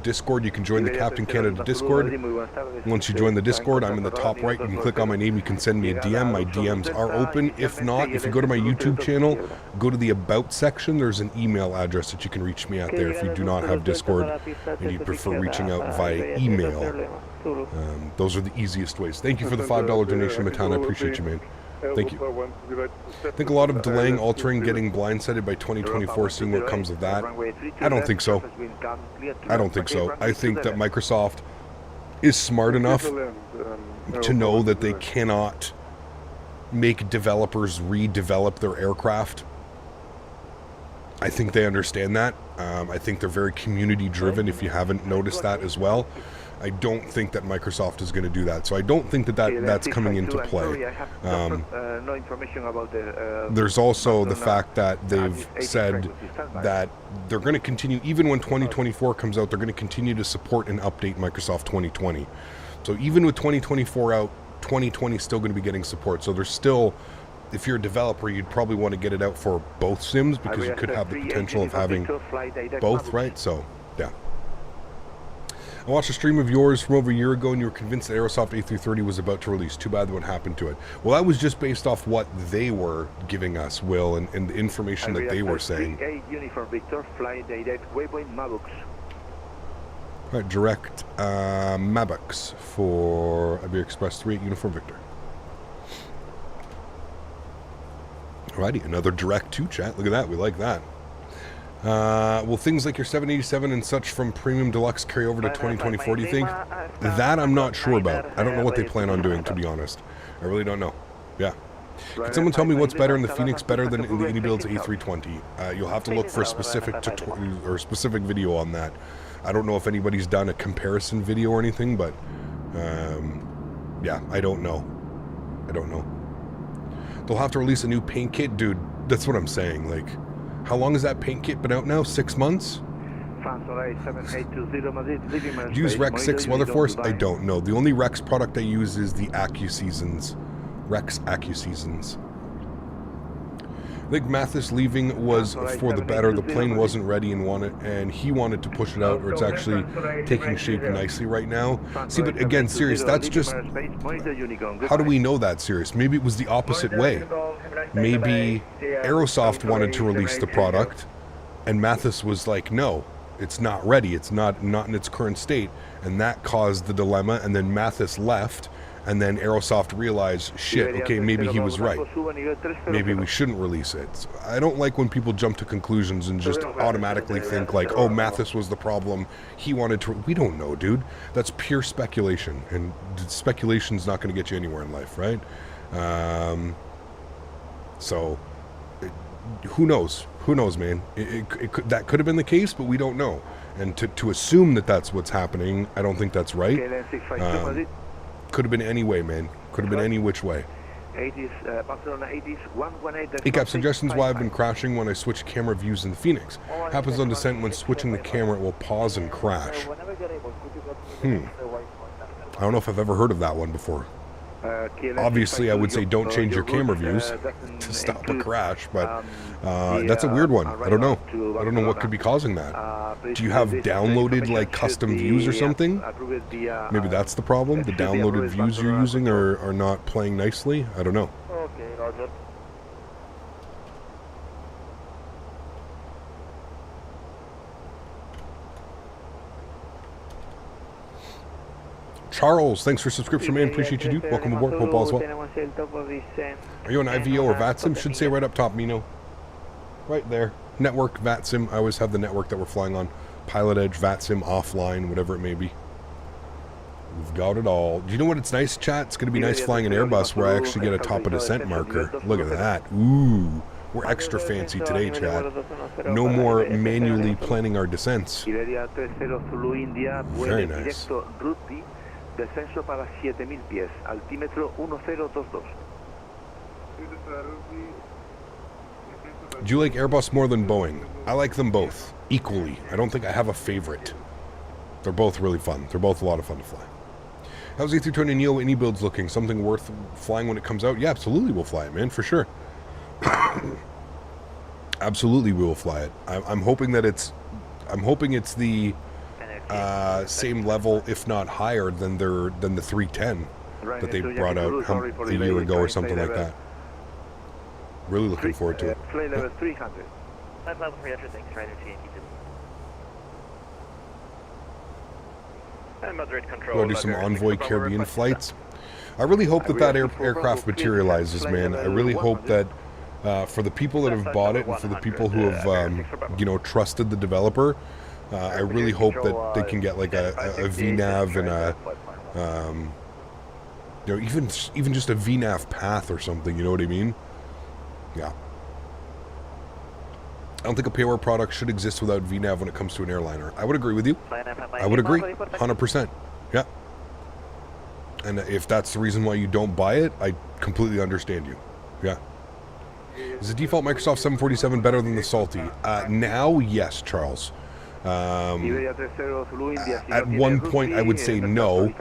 !Discord. You can join the Captain Canada Discord. Once you join the Discord, I'm in the top right. You can click on my name. You can send me a DM. My DMs are open. If not, if you go to my YouTube channel, go to the About section. There's an email address that you can reach me at there if you do not have Discord and you prefer reaching out via email. Those are the easiest ways. Thank you for the $5 donation, Mentha. I appreciate you, man. Thank you. I think a lot of delaying, altering, getting blindsided by 2024, seeing what comes of that. I don't think so. I don't think so. I think that Microsoft is smart enough to know that they cannot make developers redevelop their aircraft. I think they understand that. I think they're very community driven, if you haven't noticed that as well. I don't think that Microsoft is going to do that. So I don't think that, that's coming into play. There's also the fact that they've said that they're going to continue, even when 2024 comes out, they're going to continue to support and update Microsoft 2020. So even with 2024 out, 2020 is still going to be getting support. So there's still, if you're a developer, you'd probably want to get it out for both sims because you could have the potential of having both, right? So, yeah. I watched a stream of yours from over a year ago and you were convinced that Aerosoft A330 was about to release. Too bad what happened to it. Well, that was just based off what they were giving us, Will, and the information that they were saying. Alright, direct Mabucks for Iberia Express 38 Uniform Victor. Alrighty, another direct 2 chat. Look at that, we like that. Will things like your 787 and such from Premium Deluxe carry over to 2024, do you think? That I'm not sure about. I don't know what they plan on doing, to be honest. I really don't know. Yeah. Can someone tell me what's better in the Phoenix, better than in the iniBuilds A320? You'll have to look for a specific tutorial or specific video on that. I don't know if anybody's done a comparison video or anything, but yeah, I don't know. I don't know. They'll have to release a new paint kit, dude. That's what I'm saying. Like, how long has that paint kit been out now? 6 months? Do you use Rex 6 Weather Force? I don't know. The only Rex product I use is the AccuSeasons. Rex AccuSeasons. I think Mathis leaving was for the better. The plane wasn't ready and he wanted to push it out, or it's actually taking shape nicely right now. See, but again, serious, that's just, how do we know that, serious? Maybe it was the opposite way. Maybe Aerosoft wanted to release the product and Mathis was like, no, it's not ready. It's not in its current state. And that caused the dilemma. And then Mathis left. And then Aerosoft realized, shit, okay, maybe he was right. Maybe we shouldn't release it. So I don't like when people jump to conclusions and just automatically think like, oh, Mathis was the problem. He wanted to... We don't know, dude. That's pure speculation. And speculation's not going to get you anywhere in life, right? So, who knows? Who knows, man? That could have been the case, but we don't know. And to assume that that's what's happening, I don't think that's right. Could have been any way, man. Could have been any which way. ACAP suggestions why I've been crashing when I switch camera views in the Phoenix. Happens on descent when switching the camera, it will pause and crash. I don't know if I've ever heard of that one before. Obviously, I would say don't change your camera views to stop a crash, but that's a weird one. I don't know. I don't know what could be causing that. Do you have downloaded like custom views or something? Maybe that's the problem. The downloaded views you're using are not playing nicely. I don't know. Okay, Roger. Charles, thanks for subscription, man. Appreciate you, dude. Welcome aboard. Hope all's well. Are you an IVO or VATSIM? Should say right up top, Mino. Right there. Network, VATSIM. I always have the network that we're flying on. Pilot Edge, VATSIM, offline, whatever it may be. We've got it all. Do you know what it's nice, chat? It's going to be nice flying an Airbus where I actually get a top of descent marker. Look at that. Ooh. We're extra fancy today, chat. No more manually planning our descents. Very nice. Descenso para 7000 pies, altímetro 1022. Do you like Airbus more than Boeing? I like them both equally. I don't think I have a favorite. They're both really fun. They're both a lot of fun to fly. How's A320neo iniBuilds looking? Something worth flying when it comes out? Yeah, absolutely we'll fly it, man, for sure. Absolutely, we will fly it. I'm hoping that I'm hoping it's the same level, if not higher, than the 310 that they brought out a year ago or something like that. Really looking forward to it. Flight level 300. Flight level 300, thanks, Ryder TCA. And moderate control. Go do some Envoy Caribbean flights. I really hope that aircraft materializes, man. I really hope that for the people that have bought it and for the people who have, trusted the developer, I really hope that they can get like a VNAV and even just a VNAV path or something. You know what I mean? Yeah. I don't think a payware product should exist without VNAV when it comes to an airliner. I would agree with you. I would agree, 100%. Yeah. And if that's the reason why you don't buy it, I completely understand you. Yeah. Is the default Microsoft 747 better than the Salty? Now, yes, Charles. At one point, I would say no,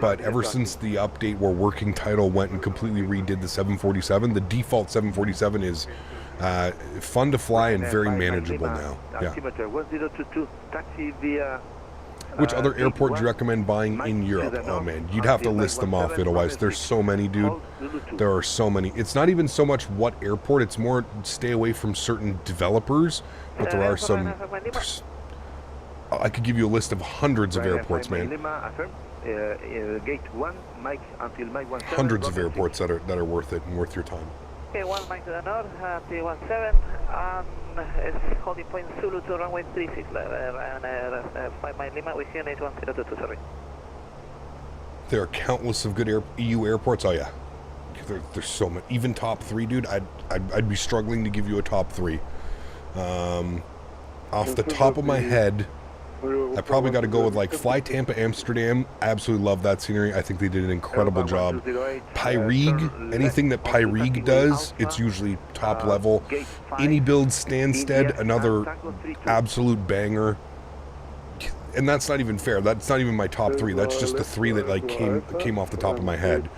but ever since the update where Working Title went and completely redid the 747, the default 747 is fun to fly and very manageable now. Yeah. Which other airport do you recommend buying in Europe? Oh man, you'd have to list them off otherwise. There's so many, dude. There are so many. It's not even so much what airport, it's more stay away from certain developers, but there are some. I could give you a list of hundreds of airports, man. Hundreds of airports that are worth it and worth your time. Okay, 1 Mike to the north, 317, it's holding point Zulu to runway 36, and 5 Mile Lima, we see an 81022, sorry. There are countless of good EU airports, oh yeah. There's so many, even top 3, dude, I'd be struggling to give you a top 3. Off the top of my head, I probably got to go with like Fly Tampa Amsterdam. Absolutely love that scenery. I think they did an incredible job. Pyrig, anything that Pyrig does, it's usually top level. iniBuilds Stansted, another absolute banger. And that's not even fair. That's not even my top 3. That's just the 3 that like came off the top of my head.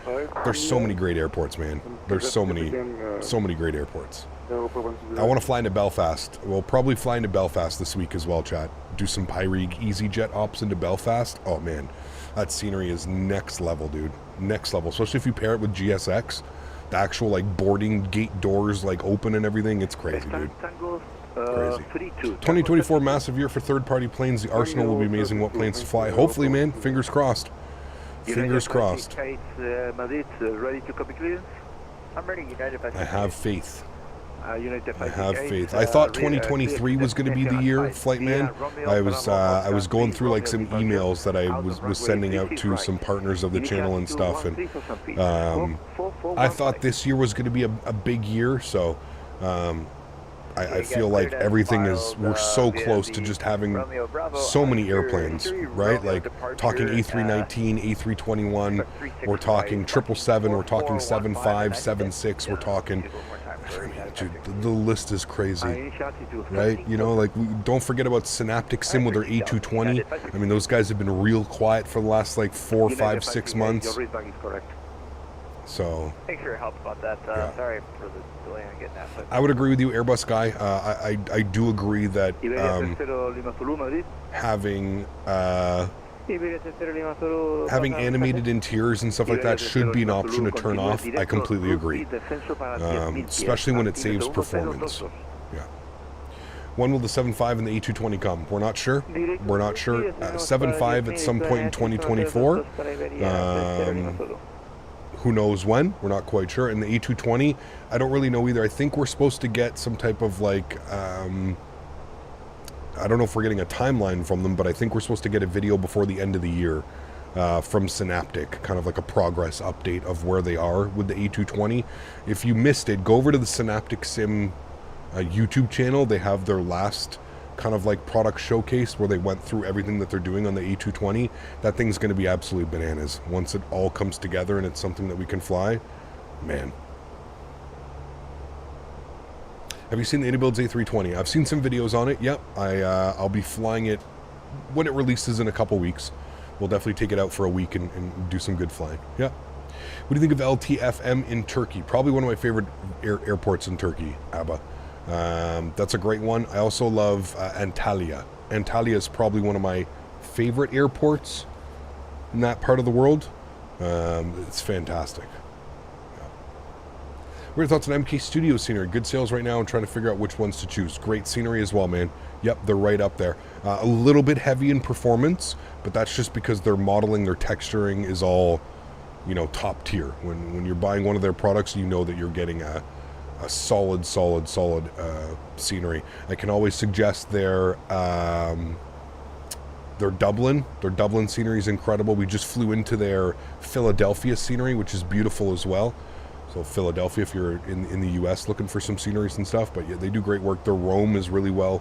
There's so many great airports, man. There's so many great airports. I want to fly into Belfast. We'll probably fly into Belfast this week as well, chat. Do some Pyrig EasyJet ops into Belfast. Oh man, that scenery is next level, dude. Next level. Especially if you pair it with GSX. The actual like boarding gate doors like open and everything. It's crazy, dude. Crazy. 2024 massive year for third-party planes. The arsenal will be amazing. What planes to fly? Hopefully, man. Fingers crossed. Fingers crossed. Ready to copy clearance? I'm ready, United. I have faith. I have faith. I thought 2023 was going to be the year, Flight Man. I was going through like some emails that I was sending out to some partners of the channel and stuff, and I thought this year was going to be a big year. So I feel like everything is, we're so close to just having so many airplanes, right? Like talking A319, A321, we're talking 777, we're talking 75, 76, we're talking. Dude, the list is crazy, right? You know, like, don't forget about Synaptic Sim with their A220. I mean, those guys have been real quiet for the last, like, 4, 5, 6 months. So, thanks for your help about that. Yeah. Sorry for the delay on getting that. But I would agree with you, Airbus guy. I do agree that having animated interiors and stuff like that should be an option to turn off. I completely agree, especially when it saves performance. Yeah. When will the 7.5 and the A220 come? We're not sure. We're not sure. 7.5 at some point in 2024. Who knows when? We're not quite sure. And the A220, I don't really know either. I think we're supposed to get some type of like I don't know if we're getting a timeline from them, but I think we're supposed to get a video before the end of the year from Synaptic, kind of like a progress update of where they are with the A220. If you missed it, go over to the Synaptic Sim YouTube channel. They have their last kind of like product showcase where they went through everything that they're doing on the A220. That thing's going to be absolutely bananas once it all comes together and it's something that we can fly. Man. Have you seen the iniBuilds A320? I've seen some videos on it. Yep, I'll be flying it when it releases in a couple weeks. We'll definitely take it out for a week and do some good flying. Yeah. What do you think of LTFM in Turkey? Probably one of my favorite airports in Turkey, Abba. That's a great one. I also love Antalya. Antalya is probably one of my favorite airports in that part of the world. It's fantastic. Yeah. What are your thoughts on MK Studio scenery? Good sales right now. I'm trying to figure out which ones to choose. Great scenery as well, man. Yep, they're right up there. A little bit heavy in performance, but that's just because their modeling, their texturing is all, you know, top tier. When you're buying one of their products, you know that you're getting a solid scenery. I can always suggest their Dublin scenery is incredible. We just flew into their Philadelphia scenery, which is beautiful as well. So Philadelphia, if you're in the US looking for some sceneries and stuff, but yeah, they do great work. Their Rome is really well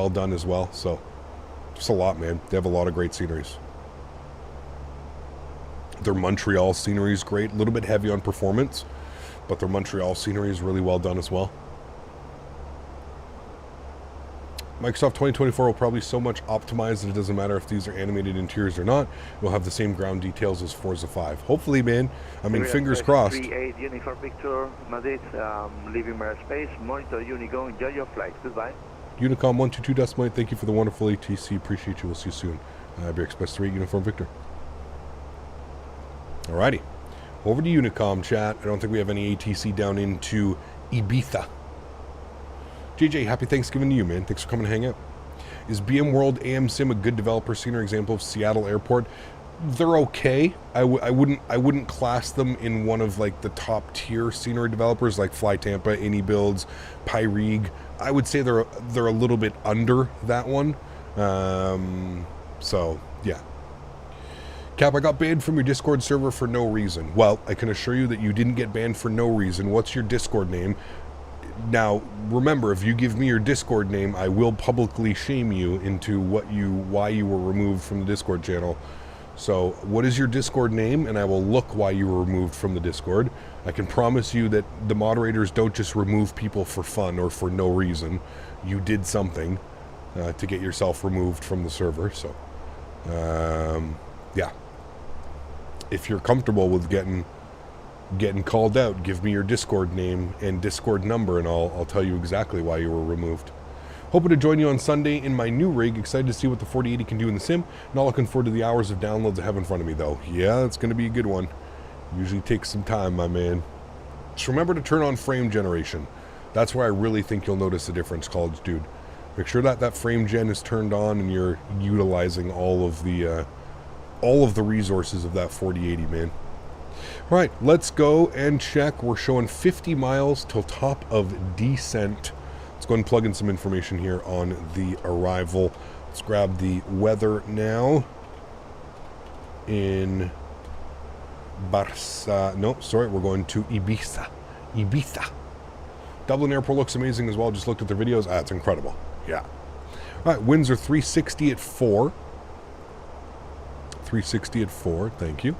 done as well. So just a lot, man. They have a lot of great sceneries. Their Montreal scenery is great. A little bit heavy on performance, but their Montreal scenery is really well done as well. Microsoft 2024 will probably so much optimized that it doesn't matter if these are animated interiors or not. We'll have the same ground details as Forza 5. Hopefully, man. I mean, fingers crossed. 38 Uniform Victor, Madrid, leaving my space. Monitor Unigo, enjoy your flight. Goodbye. Unicom 122 Decimite, thank you for the wonderful ATC. Appreciate you. We'll see you soon. Iberia Express 3 Uniform Victor. Alrighty. Over to Unicom, chat. I don't think we have any ATC down into Ibiza. JJ, happy Thanksgiving to you, man. Thanks for coming to hang out. Is BM World AM Sim a good developer scenery example of Seattle Airport? They're okay. I wouldn't class them in one of like the top tier scenery developers like Fly Tampa, iniBuilds, Pyrig. I would say they're a little bit under that one. So yeah. Cap, I got banned from your Discord server for no reason. Well, I can assure you that you didn't get banned for no reason. What's your Discord name? Now, remember, if you give me your Discord name, I will publicly shame you into why you were removed from the Discord channel. So, what is your Discord name? And I will look why you were removed from the Discord. I can promise you that the moderators don't just remove people for fun or for no reason. You did something to get yourself removed from the server. So, yeah. If you're comfortable with getting called out, give me your Discord name and Discord number, and I'll tell you exactly why you were removed. Hoping to join you on Sunday in my new rig. Excited to see what the 4080 can do in the sim. Not looking forward to the hours of downloads I have in front of me, though. Yeah, it's going to be a good one. Usually takes some time, my man. Just remember to turn on frame generation. That's where I really think you'll notice the difference, college dude. Make sure that frame gen is turned on and you're utilizing all of the resources of that 4080, man. All right, let's go and check. We're showing 50 miles till top of descent. Let's go and plug in some information here on the arrival. Let's grab the weather now in Barca. No, sorry, we're going to Ibiza. Ibiza. Dublin Airport looks amazing as well. Just looked at their videos. It's incredible. Yeah. All right, winds are 360 at 4. 360 at 4, thank you.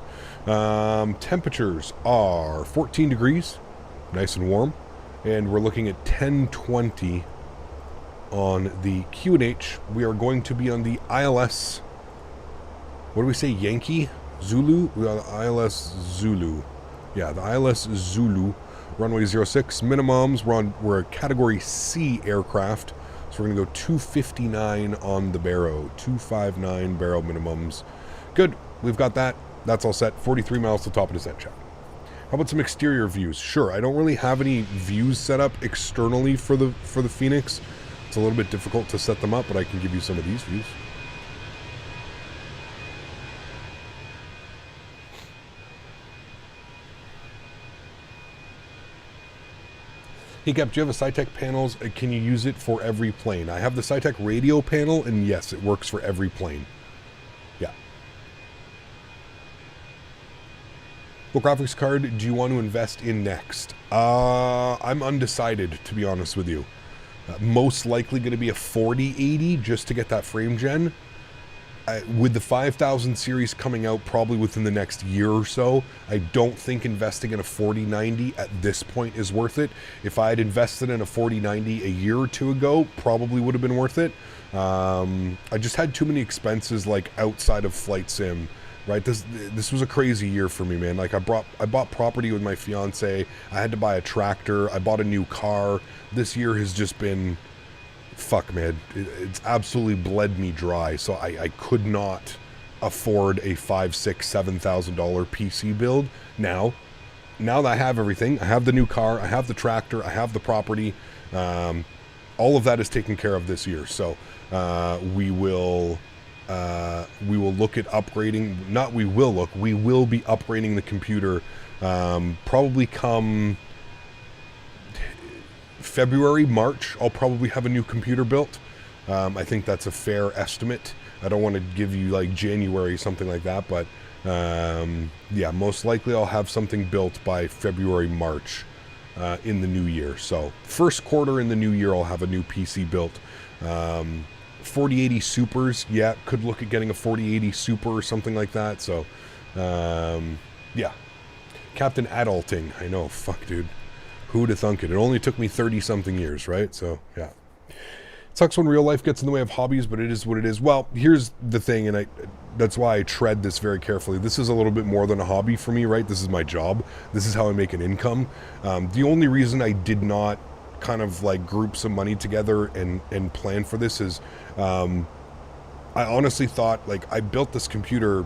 Temperatures are 14 degrees, nice and warm, and we're looking at 1020 on the QNH. We are going to be on the ILS, what do we say, Yankee? Zulu? We're on the ILS Zulu. Yeah, the ILS Zulu, runway 06, minimums, we're a Category C aircraft, so we're going to go 259 on the Barrow, 259 Barrow minimums. Good, we've got that. That's all set. 43 miles to the top of descent, chat. How about some exterior views? Sure, I don't really have any views set up externally for the Phoenix. It's a little bit difficult to set them up, but I can give you some of these views. Hey Cap, do you have a SciTech panels? Can you use it for every plane? I have the SciTech radio panel, and yes, it works for every plane. Yeah. What graphics card do you want to invest in next? I'm undecided, to be honest with you. Most likely going to be a 4080 just to get that frame gen. With the 5000 series coming out probably within the next year or so, I don't think investing in a 4090 at this point is worth it. If I had invested in a 4090 a year or two ago, probably would have been worth it. I just had too many expenses like outside of flight sim right? This was a crazy year for me, man. Like I bought property with my fiance. I had to buy a tractor. I bought a new car. This year has just been, fuck, man. It's absolutely bled me dry. So I could not afford a $5,000, $6,000, $7,000 PC build. Now that I have everything, I have the new car, I have the tractor, I have the property. All of that is taken care of this year. So we will look at upgrading. We will be upgrading the computer probably come February, March. I'll probably have a new computer built. I think that's a fair estimate. I don't want to give you like January, something like that, but yeah, most likely I'll have something built by February, March in the new year. So first quarter in the new year, I'll have a new PC built. 4080 Supers, yeah, could look at getting a 4080 Super or something like that. So yeah, Captain Adulting. I know, fuck, dude. Who'd have thunk it? It only took me 30 something years, right? So yeah. Sucks when real life gets in the way of hobbies, but it is what it is. Well, here's the thing, and that's why I tread this very carefully. This is a little bit more than a hobby for me, right? This is my job. This is how I make an income. The only reason I did not kind of like group some money together and plan for this is I honestly thought, like, I built this computer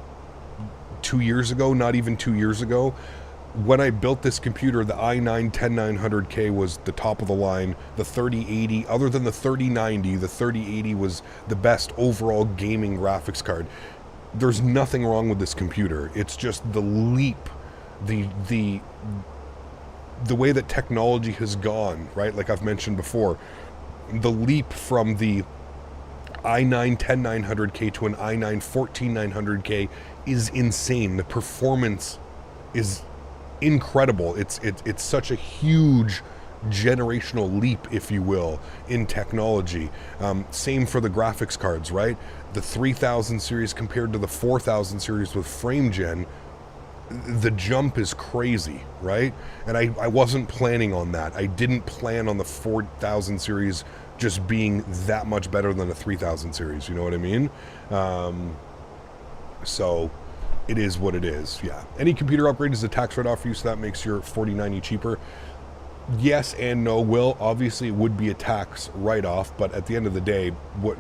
2 years ago, not even 2 years ago. When I built this computer, the i9-10900K was the top of the line. The 3080, other than the 3090, the 3080 was the best overall gaming graphics card. There's nothing wrong with this computer. It's just the leap, the way that technology has gone, right? Like I've mentioned before, the leap from the i9-10900K to an i9-14900K is insane. The performance is incredible. It's such a huge generational leap, if you will, in technology. Same for the graphics cards, right? The 3000 series compared to the 4000 series with frame gen, the jump is crazy, right? And I wasn't planning on that. I didn't plan on the 4000 series just being that much better than a 3000 series, you know what I mean? So it is what it is. Yeah. Any computer upgrade is a tax write-off for you, so that makes your 4090 cheaper. Yes and no, Will. Obviously, it would be a tax write-off, but at the end of the day, what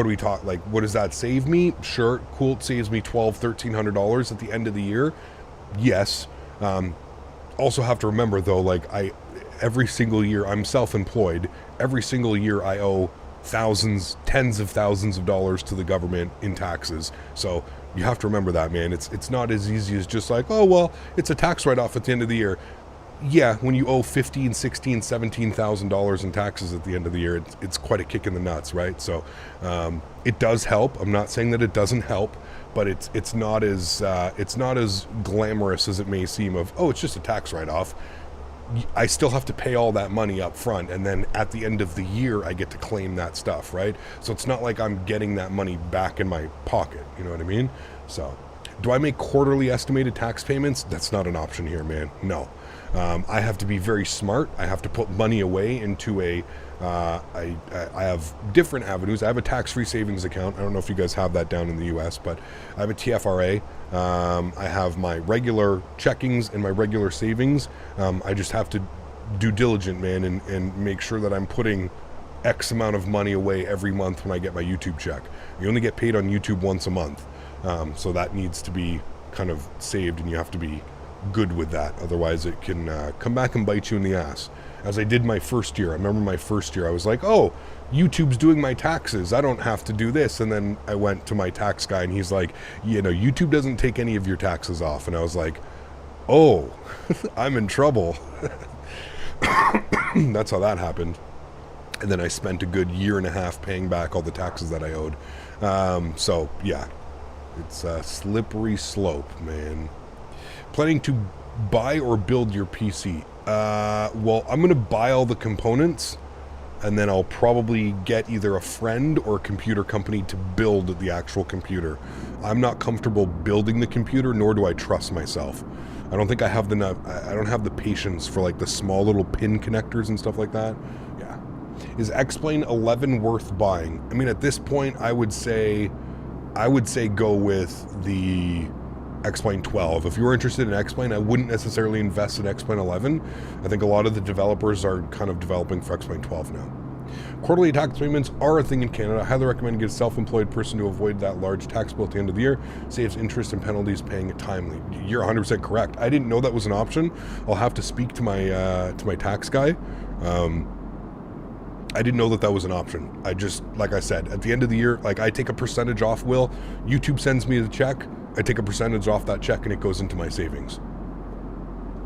do we talk? Like, what does that save me? Sure, cool. It saves me $1,200-$1,300 at the end of the year. Yes. Also have to remember though, like every single year I'm self-employed. Every single year I owe thousands, tens of thousands of dollars to the government in taxes. So you have to remember that, man. It's not as easy as just like, oh, well, it's a tax write-off at the end of the year. Yeah, when you owe $15,000, $16,000, $17,000 in taxes at the end of the year, it's quite a kick in the nuts, right? So it does help. I'm not saying that it doesn't help, but it's not as glamorous as it may seem of, oh, it's just a tax write-off. I still have to pay all that money up front, and then at the end of the year I get to claim that stuff, right? So it's not like I'm getting that money back in my pocket, you know what I mean? So do I make quarterly estimated tax payments? That's not an option here, man. No. I have to be very smart. I have to put money away into I have different avenues. I have a tax-free savings account. I don't know if you guys have that down in the US, but I have a TFRA. I have my regular checkings and my regular savings. I just have to do diligent, man, and make sure that I'm putting X amount of money away every month when I get my YouTube check. You only get paid on YouTube once a month. So that needs to be kind of saved, and you have to be good with that. Otherwise it can come back and bite you in the ass. As I did my first year. I remember my first year I was like, oh, YouTube's doing my taxes, I don't have to do this. And then I went to my tax guy and he's like, you know, YouTube doesn't take any of your taxes off. And I was like, oh, I'm in trouble. That's how that happened. And then I spent a good year and a half paying back all the taxes that I owed. So yeah, it's a slippery slope, man. Planning to buy or build your PC? Well, I'm going to buy all the components, and then I'll probably get either a friend or a computer company to build the actual computer. I'm not comfortable building the computer, nor do I trust myself. I don't think I have I don't have the patience for like the small little pin connectors and stuff like that. Yeah. Is X-Plane 11 worth buying? I mean, at this point, I would say I would say go with the X-Plane 12. If you were interested in X-Plane, I wouldn't necessarily invest in X-Plane 11. I think a lot of the developers are kind of developing for X-Plane 12 now. Quarterly tax payments are a thing in Canada. I highly recommend get a self-employed person to avoid that large tax bill at the end of the year. Saves interest and penalties paying it timely. You're 100% correct. I didn't know that was an option. I'll have to speak to my tax guy. I didn't know that was an option. I just, like I said, at the end of the year, like I take a percentage off, Will. YouTube sends me the check. I take a percentage off that check and it goes into my savings.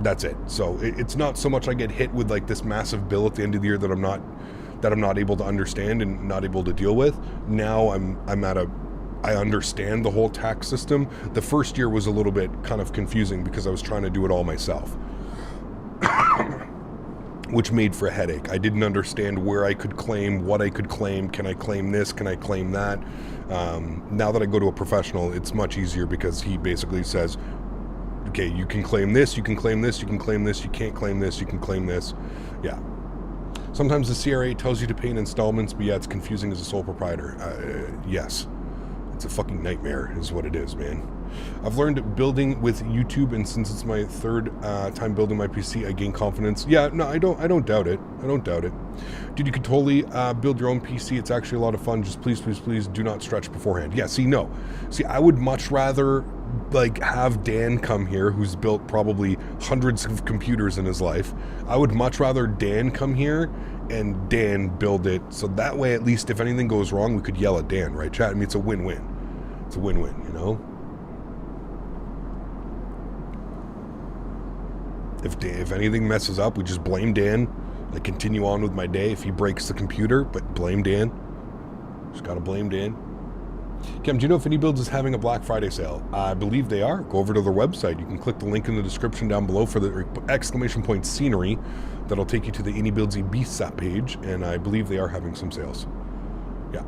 That's it. So it's not so much I get hit with like this massive bill at the end of the year that I'm not able to understand and not able to deal with. Now I understand the whole tax system. The first year was a little bit kind of confusing because I was trying to do it all myself. Which made for a headache. I didn't understand where I could claim, what I could claim. Can I claim this? Can I claim that? Now that I go to a professional, it's much easier because he basically says, okay, you can claim this, you can claim this, you can claim this, you can't claim this, you can claim this. Yeah. Sometimes the CRA tells you to pay in installments, but yeah, it's confusing as a sole proprietor. Yes. It's a fucking nightmare is what it is, man. I've learned building with YouTube, and since it's my third time building my PC, I gain confidence. Yeah, no, I don't doubt it. I don't doubt it. Dude, you could totally build your own PC. It's actually a lot of fun. Just please, please, please do not stretch beforehand. Yeah, see, I would much rather like have Dan come here, who's built probably hundreds of computers in his life. I would much rather Dan come here and Dan build it, so that way at least if anything goes wrong, we could yell at Dan, right, chat? I mean, it's a win-win. It's a win-win, you know? If anything messes up, we just blame Dan. I continue on with my day. If he breaks the computer, but blame Dan. Just gotta blame Dan. Kim, do you know if iniBuilds is having a Black Friday sale? I believe they are. Go over to their website. You can click the link in the description down below for the exclamation point scenery. That'll take you to the iniBuilds Ibiza page, and I believe they are having some sales. Yeah.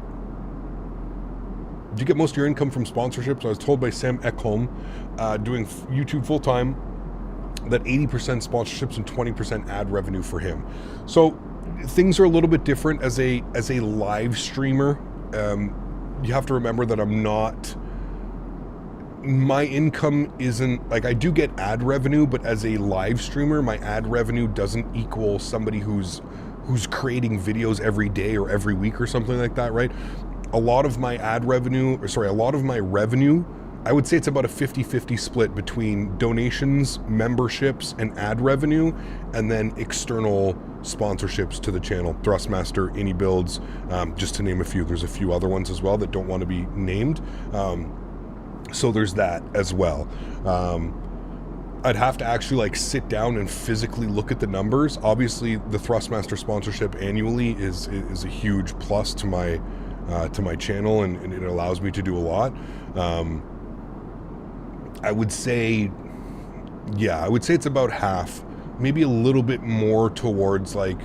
Do you get most of your income from sponsorships? I was told by Sam Ekholm, doing YouTube full-time, that 80% sponsorships and 20% ad revenue for him. So things are a little bit different as a live streamer. You have to remember that my income isn't, like, I do get ad revenue, but as a live streamer, my ad revenue doesn't equal somebody who's creating videos every day or every week or something like that, right? A lot of my revenue, I would say it's about a 50-50 split between donations, memberships, and ad revenue, and then external sponsorships to the channel. Thrustmaster, iniBuilds, just to name a few. There's a few other ones as well that don't want to be named. So there's that as well. I'd have to actually like sit down and physically look at the numbers. Obviously, the Thrustmaster sponsorship annually is a huge plus to my channel, and it allows me to do a lot. I would say it's about half, maybe a little bit more towards like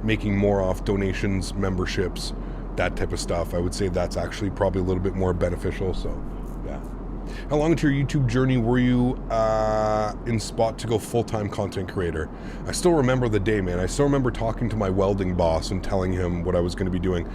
making more off donations, memberships, that type of stuff. I would say that's actually probably a little bit more beneficial. So, yeah. How long into your YouTube journey were you in spot to go full-time content creator? I still remember the day, man. I still remember talking to my welding boss and telling him what I was going to be doing.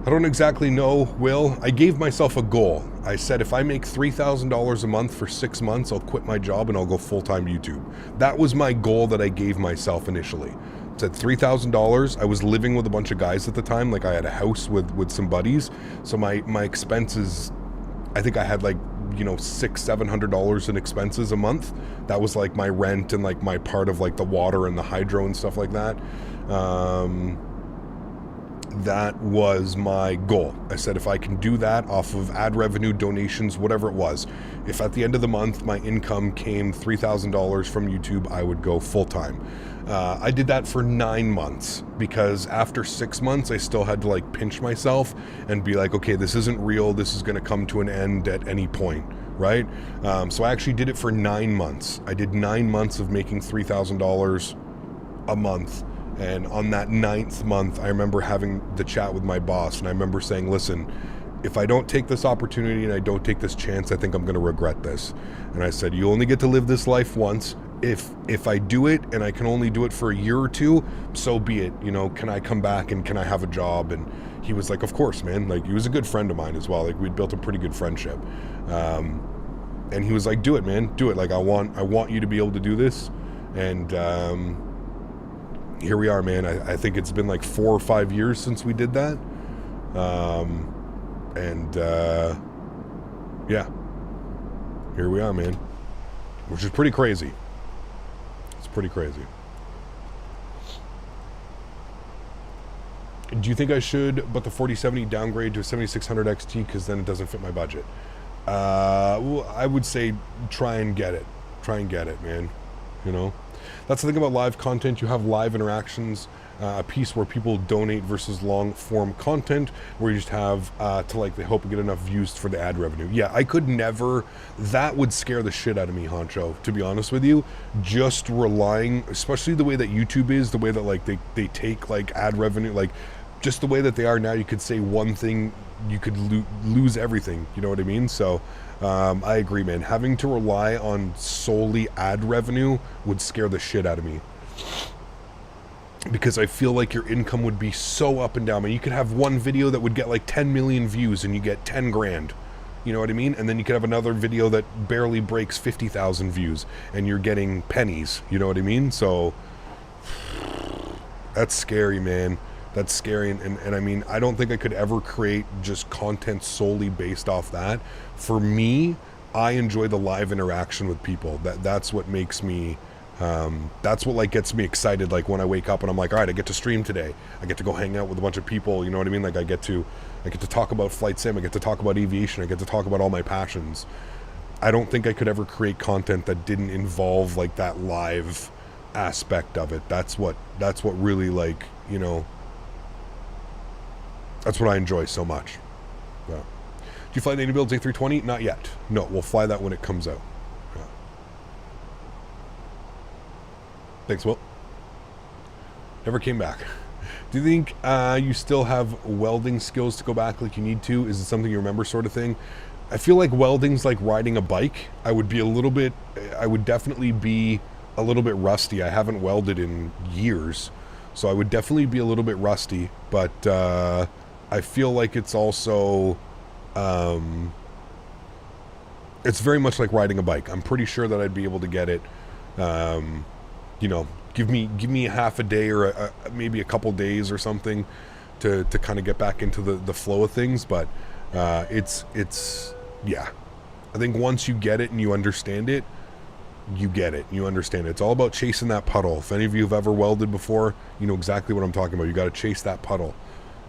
I don't exactly know, Will. I gave myself a goal. I said if I make $3,000 a month for 6 months, I'll quit my job and I'll go full-time YouTube. That was my goal that I gave myself initially. I said $3,000. I was living with a bunch of guys at the time. Like, I had a house with some buddies. So my expenses, I think I had like, you know, $600-700 in expenses a month. That was like my rent and like my part of like the water and the hydro and stuff like that. That was my goal. I said if I can do that off of ad revenue, donations, whatever it was, if at the end of the month my income came $3,000 from YouTube, I would go full-time. I did that for 9 months because after 6 months I still had to like pinch myself and be like, okay, this isn't real. This is going to come to an end at any point, right? So I actually did it for 9 months. I did 9 months of making $3,000 a month. And on that 9th month, I remember having the chat with my boss, and I remember saying, listen, if I don't take this opportunity and I don't take this chance, I think I'm going to regret this. And I said, you only get to live this life once. if I do it and I can only do it for a year or two, so be it. You know, can I come back and can I have a job? And he was like, of course, man. Like, he was a good friend of mine as well. Like, we'd built a pretty good friendship. And he was like, do it, man. Do it. Like, I want you to be able to do this. And here we are, man. I think it's been like 4 or 5 years since we did that. Yeah. Here we are, man. Which is pretty crazy. It's pretty crazy. Do you think I should, but the 4070 downgrade to a 7600 XT because then it doesn't fit my budget? Well, I would say try and get it. Try and get it, man. You know? That's the thing about live content. You have live interactions, a piece where people donate versus long form content where you just have to, like, they hope to get enough views for the ad revenue. Yeah, I could never, that would scare the shit out of me, Honcho, to be honest with you. Just relying, especially the way that YouTube is, the way that, like, they take, like, ad revenue, like, just the way that they are now, you could say one thing, you could lose everything, you know what I mean? So I agree, man. Having to rely on solely ad revenue would scare the shit out of me, because I feel like your income would be so up and down. I mean, you could have one video that would get like 10 million views and you get 10 grand, you know what I mean? And then you could have another video that barely breaks 50,000 views and you're getting pennies, you know what I mean? So that's scary, man. That's scary, and I mean, I don't think I could ever create just content solely based off that. For me, I enjoy the live interaction with people. That's what makes me, that's what, like, gets me excited. Like, when I wake up and I'm like, all right, I get to stream today. I get to go hang out with a bunch of people, you know what I mean? Like, I get to talk about flight sim, I get to talk about aviation, I get to talk about all my passions. I don't think I could ever create content that didn't involve, like, that live aspect of it. That's what really, like, you know, that's what I enjoy so much. Yeah. Do you fly the iniBuilds A320? Not yet. No, we'll fly that when it comes out. Yeah. Thanks, Will. Never came back. Do you think you still have welding skills to go back like you need to? Is it something you remember, sort of thing? I feel like welding's like riding a bike. I would definitely be a little bit rusty. I haven't welded in years, so I would definitely be a little bit rusty, but I feel like it's also, it's very much like riding a bike. I'm pretty sure that I'd be able to get it, you know, give me half a day or maybe a couple days or something to kind of get back into the flow of things. But it's yeah, I think once you get it and you understand it, you get it, you understand it. It's all about chasing that puddle. If any of you have ever welded before, you know exactly what I'm talking about. You got to chase that puddle.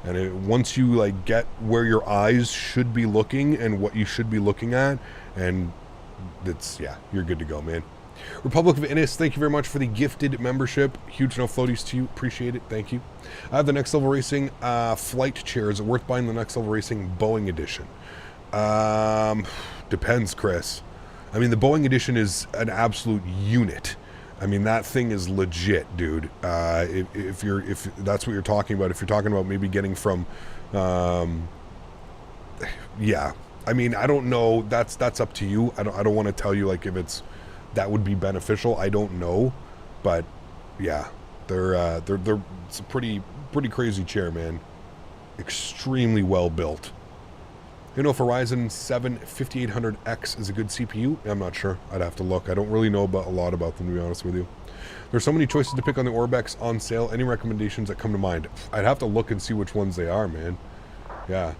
And once you, like, get where your eyes should be looking and what you should be looking at, and it's, yeah, you're good to go, man. Republic of Innis, thank you very much for the gifted membership. Huge no floaties to you. Appreciate it. Thank you. I have the Next Level Racing flight chair. Is it worth buying the Next Level Racing Boeing edition? Depends, Chris. I mean, the Boeing edition is an absolute unit. I mean, that thing is legit, dude. If that's what you're talking about, if you're talking about maybe getting from, yeah. I mean, I don't know. That's up to you. I don't want to tell you, like, if that would be beneficial. I don't know, but yeah, they're it's a pretty crazy chair, man. Extremely well built. You know if a Ryzen 7 5800X is a good CPU? I'm not sure. I'd have to look. I don't really know a lot about them, to be honest with you. There's so many choices to pick on the Orbex on sale. Any recommendations that come to mind? I'd have to look and see which ones they are, man. Yeah.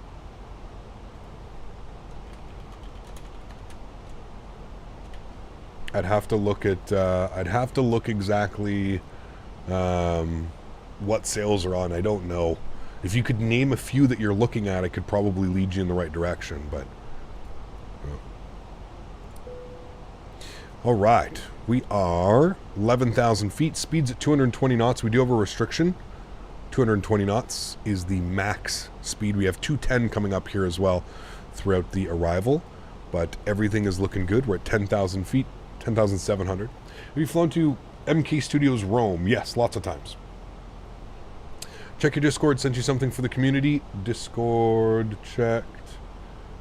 I'd have to look at, I'd have to look exactly what sales are on. I don't know. If you could name a few that you're looking at, I could probably lead you in the right direction, but... All right. We are 11,000 feet. Speed's at 220 knots. We do have a restriction. 220 knots is the max speed. We have 210 coming up here as well throughout the arrival, but everything is looking good. We're at 10,000 feet, 10,700. Have you flown to MK Studios Rome? Yes, lots of times. Check your Discord, sent you something for the community. Discord checked.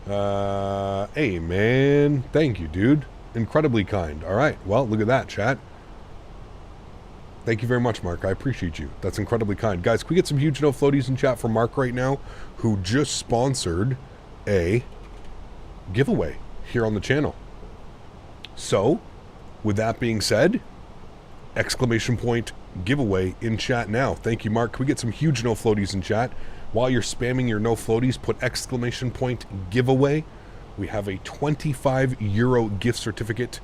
Hey, man. Thank you, dude. Incredibly kind. All right. Well, look at that, chat. Thank you very much, Mark. I appreciate you. That's incredibly kind. Guys, can we get some huge no floaties in chat for Mark right now, who just sponsored a giveaway here on the channel. So, with that being said, exclamation point giveaway in chat now. Thank you, Mark. Can we get some huge no floaties in chat? While you're spamming your no floaties, put exclamation point giveaway. We have a €25 gift certificate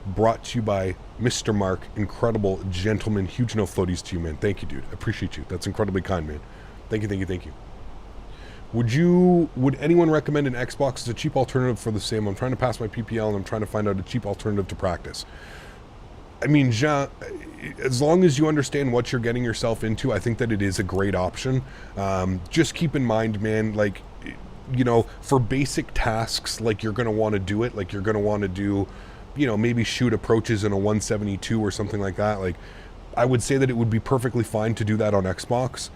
brought to you by Mr. Mark. Incredible gentleman. Huge no floaties to you, man. Thank you, dude. I appreciate you. That's incredibly kind, man. Thank you, thank you, thank you. Would anyone recommend an Xbox as a cheap alternative for the same? I'm trying to pass my PPL and I'm trying to find out a cheap alternative to practice. I mean, Jean, as long as you understand what you're getting yourself into, I think that it is a great option. Just keep in mind, man, like, you know, for basic tasks, like you're going to want to do it, like you're going to want to do, you know, maybe shoot approaches in a 172 or something like that. Like, I would say that it would be perfectly fine to do that on Xbox.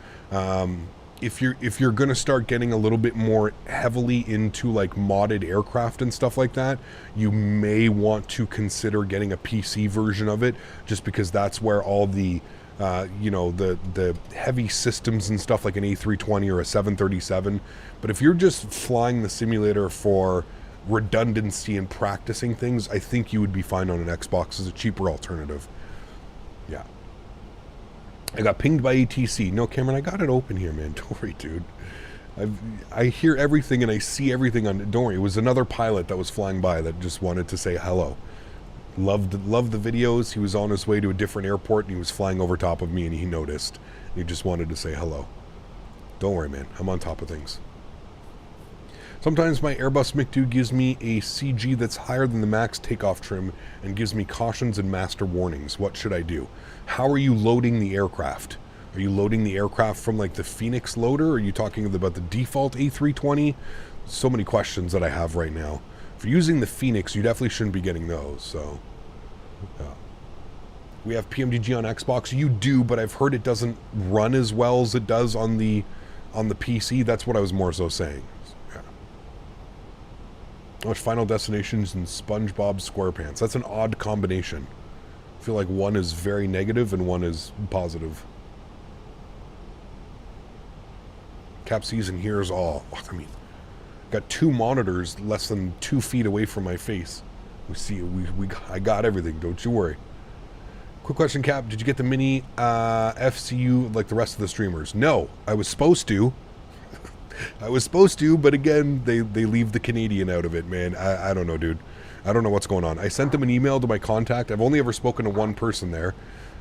If you're going to start getting a little bit more heavily into like modded aircraft and stuff like that, you may want to consider getting a PC version of it, just because that's where all the you know, the heavy systems and stuff like an A320 or a 737. But if you're just flying the simulator for redundancy and practicing things, I think you would be fine on an Xbox as a cheaper alternative. Yeah. I got pinged by ATC. No, Cameron, I got it open here, man. Don't worry, dude. I hear everything and I see everything on. Don't worry. It was another pilot that was flying by that just wanted to say hello. Loved the videos. He was on his way to a different airport and he was flying over top of me and he noticed. He just wanted to say hello. Don't worry, man. I'm on top of things. Sometimes my Airbus McDo gives me a CG that's higher than the max takeoff trim and gives me cautions and master warnings. What should I do? How are you loading the aircraft? Are you loading the aircraft from like the Phoenix loader? Are you talking about the default A320? So many questions that I have right now. If you're using the Phoenix, you definitely shouldn't be getting those. So, we have PMDG on Xbox. You do, but I've heard it doesn't run as well as it does on the PC. That's what I was more so saying. Watch Final Destinations and SpongeBob SquarePants. That's an odd combination. I feel like one is very negative and one is positive. Cap season here's all. I mean, got two monitors less than 2 feet away from my face. I got everything. Don't you worry. Quick question, Cap. Did you get the mini FCU like the rest of the streamers? No, I was supposed to. But again, they leave the Canadian out of it, man. I don't know, dude. I don't know what's going on. I sent them an email to my contact. I've only ever spoken to one person there.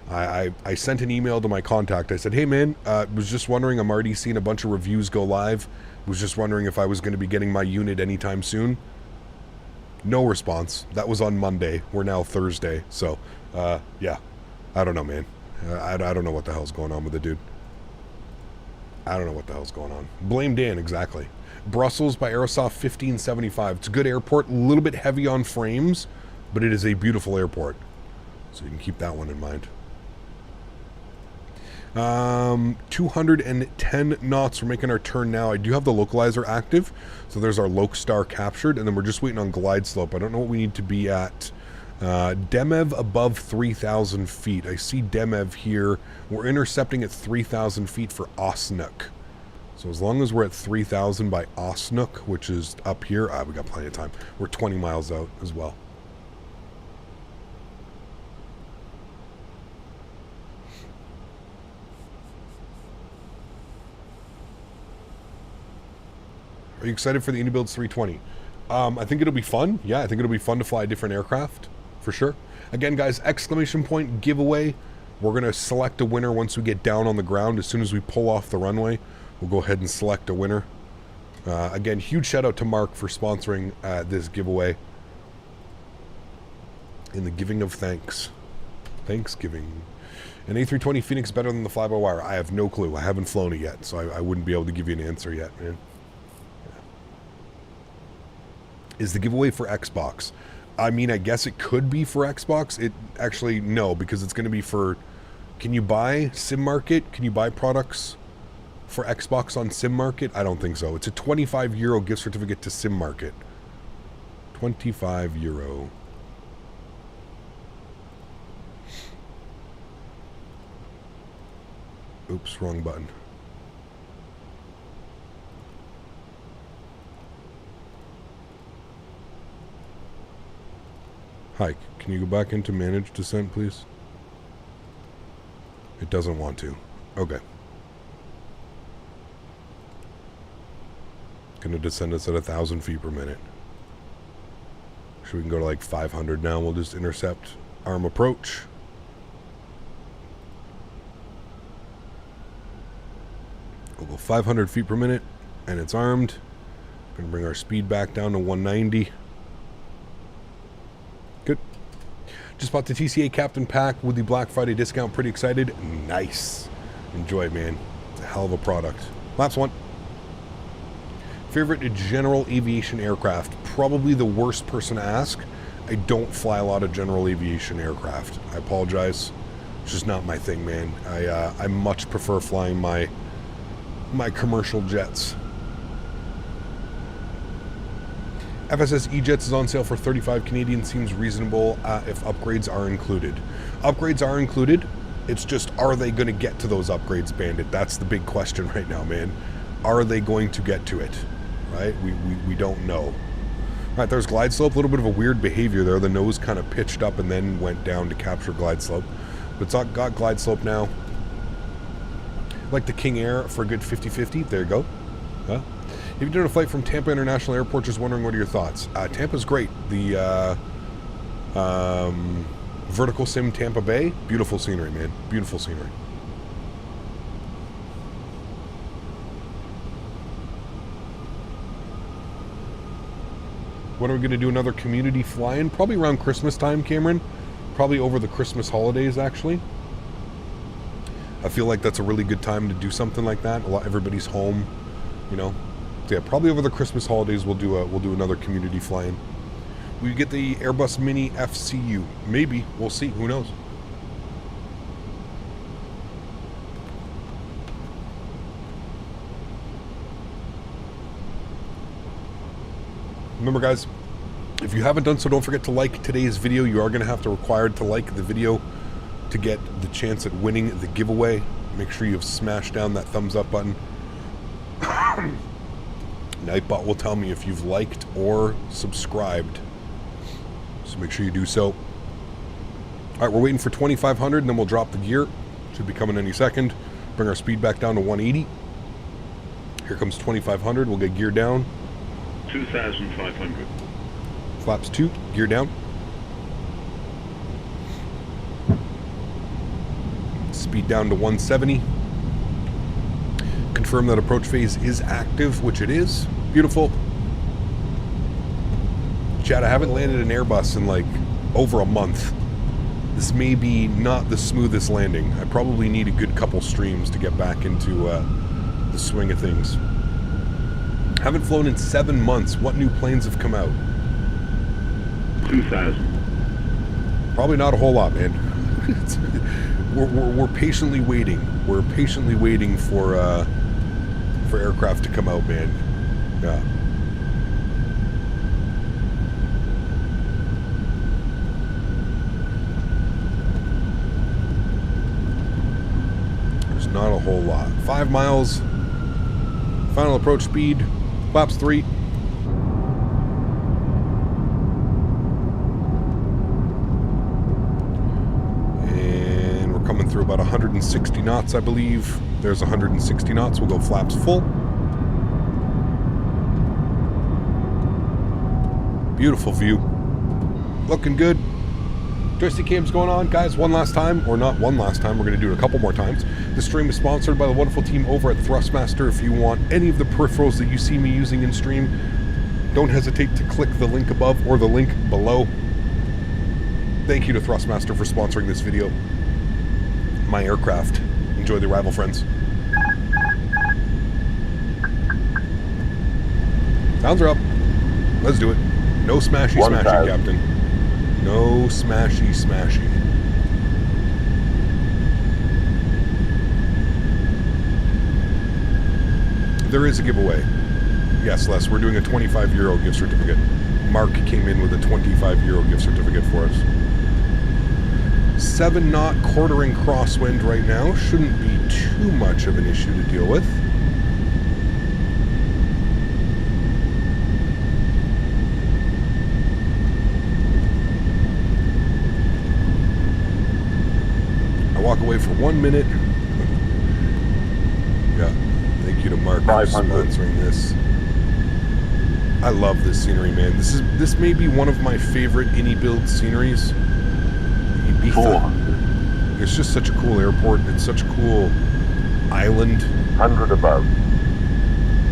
I sent an email to my contact. I said, hey, man, was just wondering, I'm already seeing a bunch of reviews go live. Was just wondering if I was going to be getting my unit anytime soon. No response. That was on Monday. We're now Thursday. So, yeah. I don't know, man. I don't know what the hell's going on with the dude. I don't know what the hell's going on. Blame Dan, exactly. Brussels by Aerosoft 1575. It's a good airport, a little bit heavy on frames, but it is a beautiful airport. So you can keep that one in mind. 210 knots. We're making our turn now. I do have the localizer active. So there's our Lokestar captured, and then we're just waiting on glide slope. I don't know what we need to be at. Demev above 3,000 feet. I see Demev here. We're intercepting at 3,000 feet for Osnook. So as long as we're at 3,000 by Osnook, which is up here, we got plenty of time. We're 20 miles out as well. Are you excited for the iniBuilds 320? I think it'll be fun. Yeah, I think it'll be fun to fly a different aircraft. For sure. Again, guys, exclamation point giveaway. We're going to select a winner once we get down on the ground. As soon as we pull off the runway, we'll go ahead and select a winner. Again, huge shout out to Mark for sponsoring this giveaway. In the giving of thanks. Thanksgiving. An A320 Phoenix better than the fly-by-wire? I have no clue. I haven't flown it yet, so I wouldn't be able to give you an answer yet, man. Yeah. Is the giveaway for Xbox? I mean, I guess it could be for Xbox. It actually, no, because it's going to be for... Can you buy Sim Market? Can you buy products for Xbox on Sim Market? I don't think so. It's a €25 gift certificate to Sim Market. €25. Oops, wrong button. Hi, can you go back into manage descent, please? It doesn't want to. Okay. Gonna descend us at 1,000 feet per minute. So we can go to like 500 now. We'll just intercept arm approach. We'll go 500 feet per minute, and it's armed. Gonna bring our speed back down to 190. Good. Just bought the TCA Captain Pack with the Black Friday discount. Pretty excited. Nice. Enjoy, man. It's a hell of a product. Last one. Favorite general aviation aircraft? Probably the worst person to ask. I don't fly a lot of general aviation aircraft. I apologize. It's just not my thing, man. I much prefer flying my commercial jets. FSS E-Jets is on sale for 35 Canadian. Seems reasonable if upgrades are included. Upgrades are included. It's just, are they going to get to those upgrades, Bandit? That's the big question right now, man. Are they going to get to it? Right? We don't know. All right, there's glide slope. A little bit of a weird behavior there. The nose kind of pitched up and then went down to capture glide slope. But it's got glide slope now. Like the King Air for a good 50-50. There you go. Huh? If you're doing a flight from Tampa International Airport, just wondering what are your thoughts? Tampa's great. The vertical sim Tampa Bay, beautiful scenery, man. Beautiful scenery. When are we going to do another community fly-in? Probably around Christmas time, Cameron. Probably over the Christmas holidays, actually. I feel like that's a really good time to do something like that. Everybody's home, you know. So yeah, probably over the Christmas holidays we'll do another community fly-in. We get the Airbus Mini FCU. Maybe. We'll see. Who knows? Remember, guys, if you haven't done so, don't forget to like today's video. You are going to have to required to like the video to get the chance at winning the giveaway. Make sure you've smashed down that thumbs up button. Nightbot will tell me if you've liked or subscribed. So make sure you do so. All right, we're waiting for 2,500 and then we'll drop the gear. Should be coming any second. Bring our speed back down to 180. Here comes 2,500. We'll get gear down. 2,500. Flaps 2, gear down. Speed down to 170. Confirm that approach phase is active, which it is. Beautiful. Chad, I haven't landed an Airbus in like over a month. This may be not the smoothest landing. I probably need a good couple streams to get back into the swing of things. Haven't flown in 7 months. What new planes have come out? 2,000. Probably not a whole lot, man. We're patiently waiting. We're patiently waiting for aircraft to come out, man. Yeah. There's not a whole lot. 5 miles. Final approach speed. Flaps 3. And we're coming through about 160 knots, I believe. There's 160 knots. We'll go flaps full. Beautiful view. Looking good. Joystick cam's going on. Guys, one last time, or not one last time, we're going to do it a couple more times. The stream is sponsored by the wonderful team over at Thrustmaster. If you want any of the peripherals that you see me using in stream, don't hesitate to click the link above or the link below. Thank you to Thrustmaster for sponsoring this video. My aircraft. Enjoy the arrival, friends. Sounds are up. Let's do it. No smashy smashy, Captain. No smashy smashy. There is a giveaway. Yes, Les, we're doing a 25-euro gift certificate. Mark came in with a 25-euro gift certificate for us. 7-knot quartering crosswind right now. Shouldn't be too much of an issue to deal with. I walk away for 1 minute. Yeah, thank you to Mark for sponsoring this. I love this scenery, man. This may be one of my favorite iniBuilds sceneries. Ibiza. 400. It's just such a cool airport. It's such a cool island. 100 above.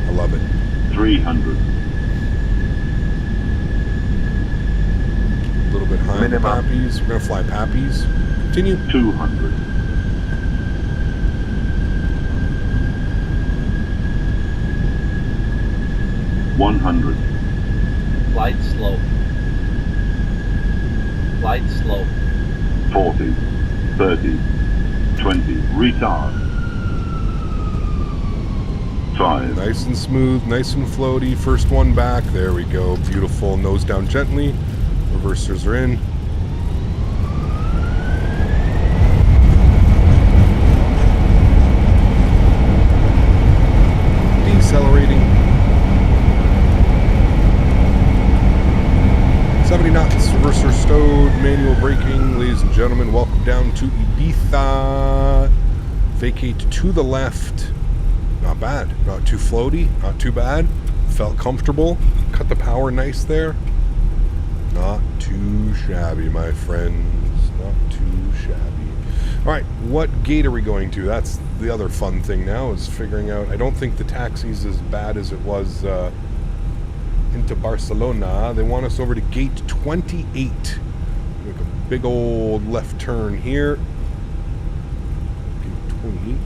I love it. 300. A little bit high on the Minimum. Pappies. We're going to fly Pappies. Continue. 200. 100. Flight slow. Flight slow. 40. 30. 20. Retard. 5. Nice and smooth, nice and floaty. First one back. There we go. Beautiful. Nose down gently. Reversers are in. Decelerating. 70 knots. Reverser stowed. Manual braking. Ladies and gentlemen, welcome down to Ibiza. Vacate to the left. Not bad. Not too floaty. Not too bad. Felt comfortable. Cut the power nice there. Not too shabby, my friends. Not too shabby. All right, what gate are we going to? That's the other fun thing now, is figuring out. I don't think the taxi's as bad as it was into Barcelona. They want us over to gate 28. Make a big old left turn here. Gate 28.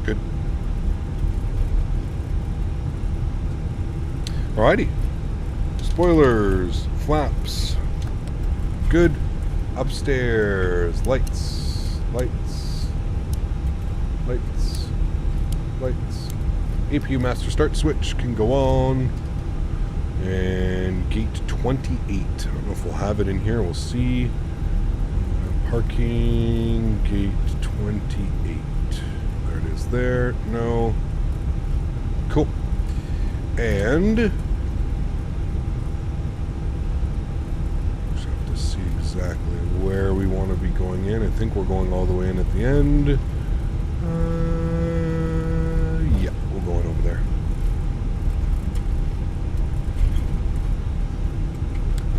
Good. Alrighty. Spoilers, flaps. Good. Upstairs. Lights. Lights. Lights. Lights. APU master start switch can go on. And gate 28. I don't know if we'll have it in here. We'll see. Parking. Gate 28. There it is there. No. Cool. And just have to see exactly where we want to be going in. I think we're going all the way in at the end. Yeah, we're going over there.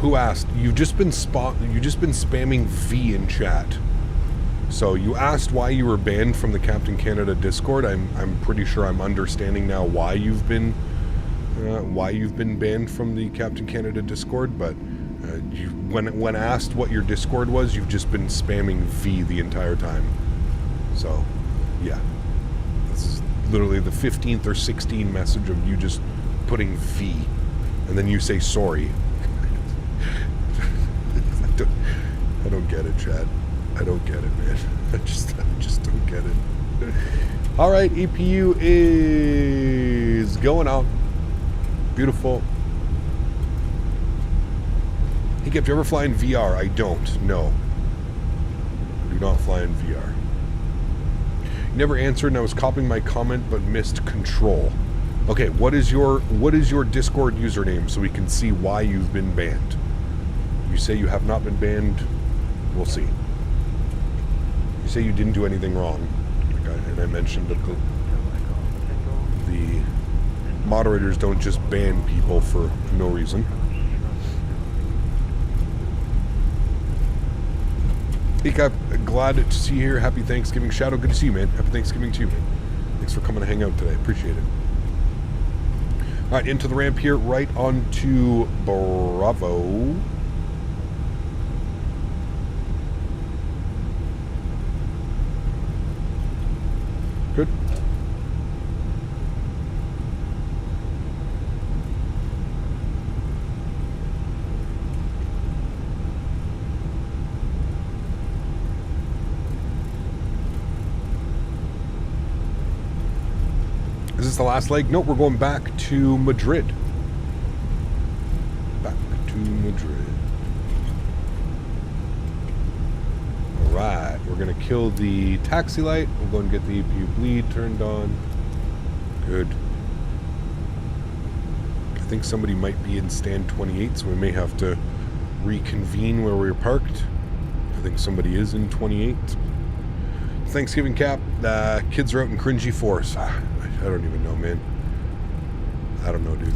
Who asked? You've just been spamming V in chat. So you asked why you were banned from the Captain Canada Discord. I'm pretty sure I'm understanding now why you've been banned from the Captain Canada Discord. But when asked what your Discord was, you've just been spamming V the entire time. So yeah, this is literally the 15th or 16th message of you just putting V, and then you say sorry. I don't get it, Chad. I don't get it, man. I just don't get it. All right, EPU is going out. Beautiful. Hey, Kev, do you ever fly in VR? I don't. No. I do not fly in VR. You never answered, and I was copying my comment, but missed control. Okay, what is your Discord username so we can see why you've been banned? You say you have not been banned. We'll see. You say you didn't do anything wrong, and I mentioned that the moderators don't just ban people for no reason. Hey, Cap, glad to see you here. Happy Thanksgiving. Shadow, good to see you, man. Happy Thanksgiving to you, man. Thanks for coming to hang out today. Appreciate it. All right, into the ramp here, right onto Bravo. Good. Is this the last leg? Nope, we're going back to Madrid. to Madrid. Alright, we're going to kill the taxi light. We'll go and get the APU bleed turned on. Good. I think somebody might be in stand 28, so we may have to reconvene where we were parked. I think somebody is in 28. Thanksgiving cap. Kids are out in cringy force. I don't even know, man. I don't know, dude.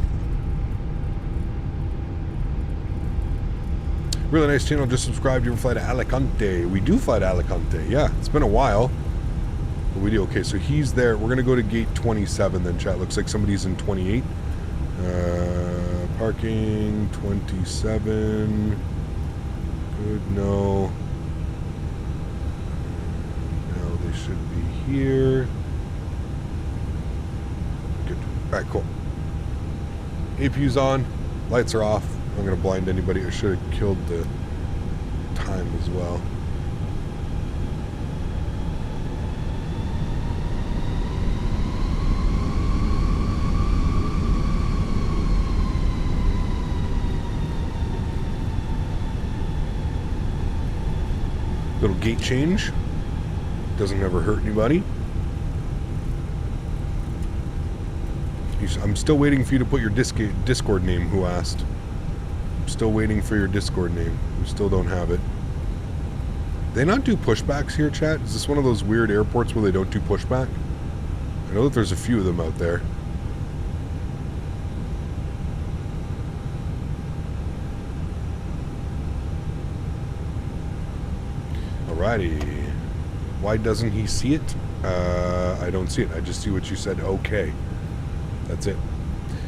Really nice channel. Just subscribed. You ever fly to Alicante? We do fly to Alicante. Yeah, it's been a while. But we do. Okay, so he's there. We're going to go to gate 27 then, chat. Looks like somebody's in 28. Parking 27. Good, no. No, they should be here. Good. Alright, cool. APU's on. Lights are off. I'm going to blind anybody. I should have killed the time as well. Little gate change. Doesn't ever hurt anybody. I'm still waiting for you to put your Discord name, who asked. I'm still waiting for your Discord name. We still don't have it. They not do pushbacks here, chat? Is this one of those weird airports where they don't do pushback? I know that there's a few of them out there. Alrighty. Why doesn't he see it? I don't see it. I just see what you said. Okay. That's it.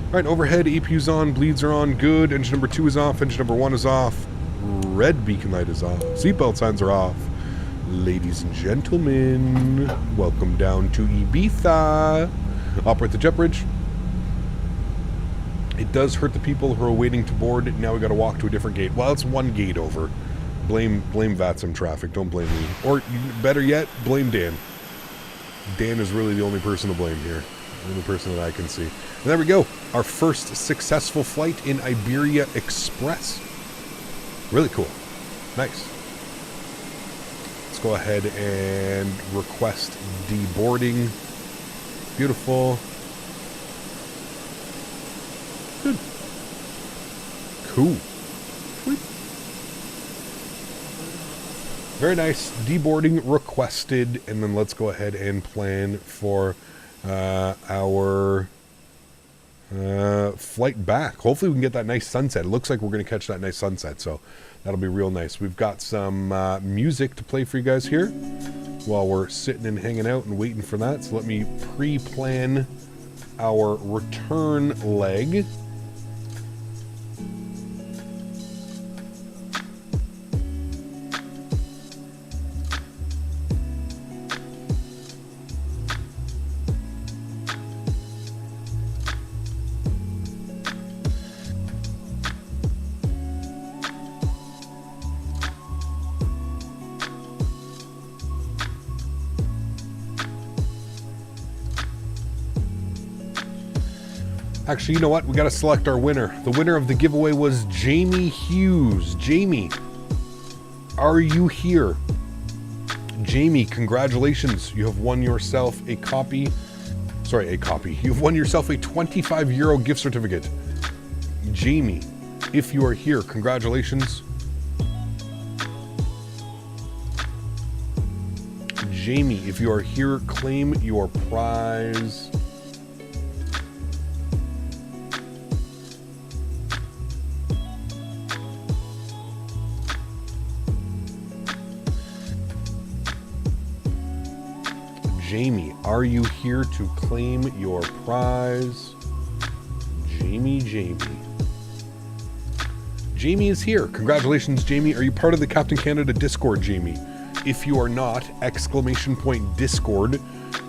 Alright, overhead, APU's on, bleeds are on, good. Engine number 2 is off, engine number 1 is off. Red beacon light is off. Seatbelt signs are off. Ladies and gentlemen, welcome down to Ibiza. Operate the jet bridge. It does hurt the people who are waiting to board. Now we got to walk to a different gate. Well, it's one gate over. Blame VATSIM traffic. Don't blame me. Or better yet, blame Dan. Dan is really the only person to blame here. The only person that I can see. And there we go. Our first successful flight in Iberia Express. Really cool. Nice. Let's go ahead and request deboarding. Beautiful. Good. Cool. Sweet. Very nice. Deboarding requested. And then let's go ahead and plan for our flight back. Hopefully we can get that nice sunset. It looks like we're going to catch that nice sunset, so that'll be real nice. We've got some music to play for you guys here while we're sitting and hanging out and waiting for that. So let me pre-plan our return leg. Actually, you know what? We got to select our winner. The winner of the giveaway was Jamie Hughes. Jamie, are you here? Jamie, congratulations. You have won yourself a copy. Sorry, a copy. You've won yourself a €25 gift certificate. Jamie, if you are here, congratulations. Jamie, if you are here, claim your prize. Jamie, are you here to claim your prize? Jamie. Jamie is here. Congratulations, Jamie. Are you part of the Captain Canada Discord, Jamie? If you are not, !Discord.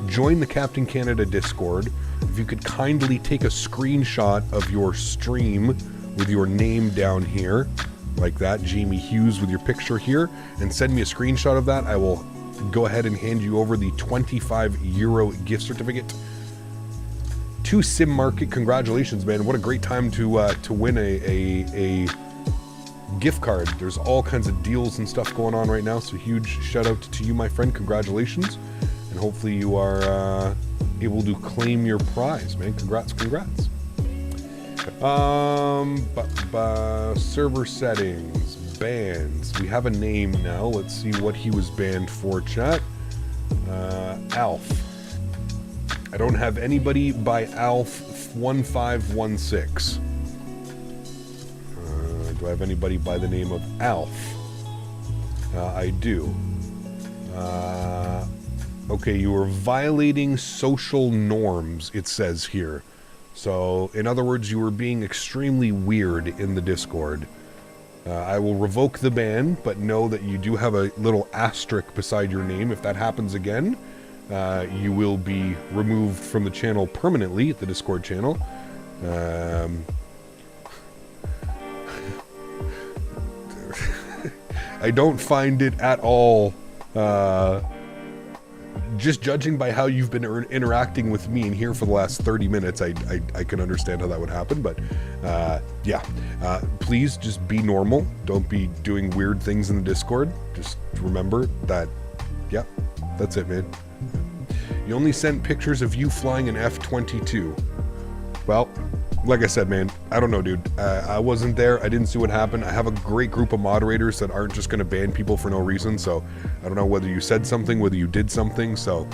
Join the Captain Canada Discord. If you could kindly take a screenshot of your stream with your name down here, like that, Jamie Hughes with your picture here, and send me a screenshot of that, I will go ahead and hand you over the €25 gift certificate to Sim Market. Congratulations, man. What a great time to win a gift card. There's all kinds of deals and stuff going on right now, so huge shout out to you, my friend. Congratulations, and hopefully you are able to claim your prize, man. Congrats. Server settings, bans. We have a name now. Let's see what he was banned for, chat. Alf. I don't have anybody by Alf 1516. Do I have anybody by the name of Alf? I do. Okay, you are violating social norms, it says here. So, in other words, you were being extremely weird in the Discord. I will revoke the ban, but know that you do have a little asterisk beside your name. If that happens again, you will be removed from the channel permanently, the Discord channel. I don't find it at all, just judging by how you've been interacting with me in here for the last 30 minutes, I can understand how that would happen, but yeah, please just be normal. Don't be doing weird things in the Discord. Just remember that, yeah, that's it, man. You only sent pictures of you flying an F-22. Well, like I said, man, I don't know, dude. I wasn't there. I didn't see what happened. I have a great group of moderators that aren't just going to ban people for no reason, so I don't know whether you said something, whether you did something, so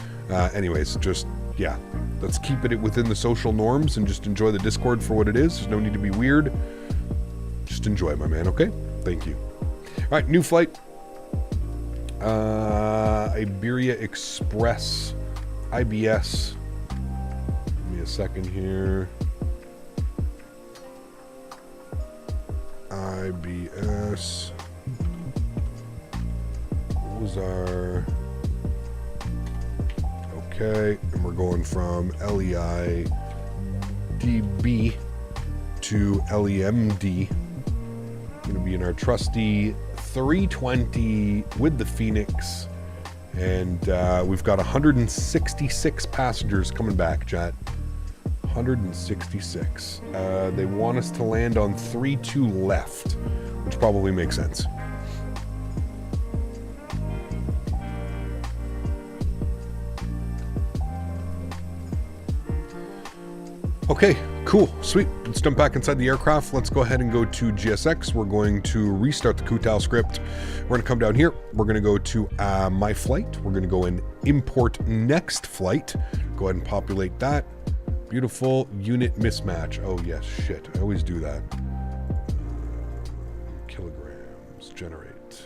anyways, just, yeah, let's keep it within the social norms and just enjoy the Discord for what it is. There's no need to be weird. Just enjoy, my man, okay? Thank you. All right, new flight. Iberia Express, IBS. Give me a second here. IBS. What was our... Okay, and we're going from LEIB to LEMD. Going to be in our trusty 320 with the Phoenix. And we've got 166 passengers coming back, chat. 166. They want us to land on 3-2 left, which probably makes sense. Okay, cool, sweet. Let's jump back inside the aircraft. Let's go ahead and go to GSX. We're going to restart the Kutal script. We're going to come down here. We're going to go to my flight. We're going to go and import next flight. Go ahead and populate that. Beautiful unit mismatch. Oh yes, shit. I always do that. Kilograms. Generate.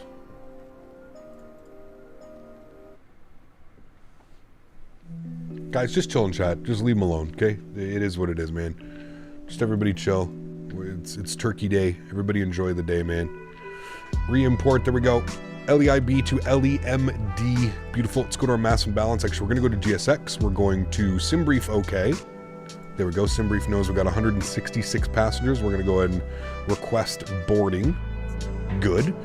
Guys, just chill and chat. Just leave them alone, okay? It is what it is, man. Just everybody chill. It's Turkey Day. Everybody enjoy the day, man. Re-import. There we go. LEIB to LEMD. Beautiful. Let's go to our mass and balance. Actually, we're going to go to GSX. We're going to SimBrief OK. There we go. SimBrief knows we've got 166 passengers. We're going to go ahead and request boarding. Good.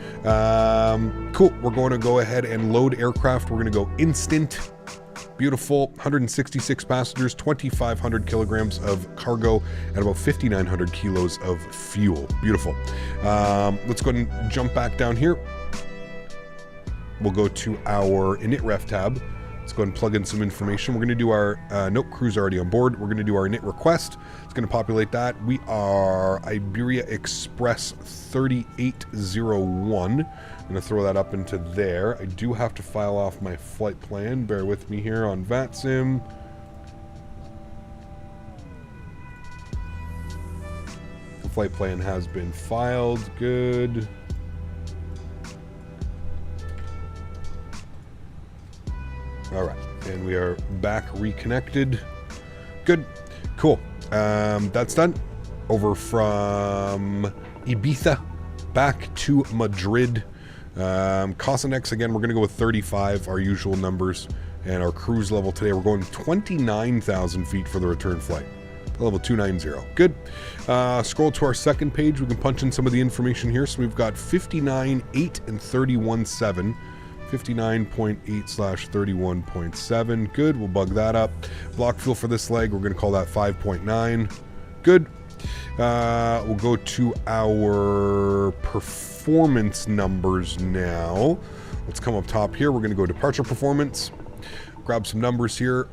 Cool. We're going to go ahead and load aircraft. We're going to go instant. Beautiful. 166 passengers, 2,500 kilograms of cargo, and about 5,900 kilos of fuel. Beautiful. Let's go ahead and jump back down here. We'll go to our initRef tab. Let's go ahead and plug in some information. We're going to do our, nope, crew's already on board. We're going to do our init request. It's going to populate that. We are Iberia Express 3801. I'm going to throw that up into there. I do have to file off my flight plan. Bear with me here on VATSIM. The flight plan has been filed. Good. All right, and we are back reconnected. Good, cool. That's done. Over from Ibiza back to Madrid. Cosanex, again, we're going to go with 35, our usual numbers. And our cruise level today, we're going 29,000 feet for the return flight. Level 290. Good. Scroll to our second page. We can punch in some of the information here. So we've got 59.8 and 31.7. 59.8/31.7. Good. We'll bug that up. Block fuel for this leg, we're going to call that 5.9. Good. We'll go to our performance numbers now. Let's come up top here. We're going to go departure performance. Grab some numbers here.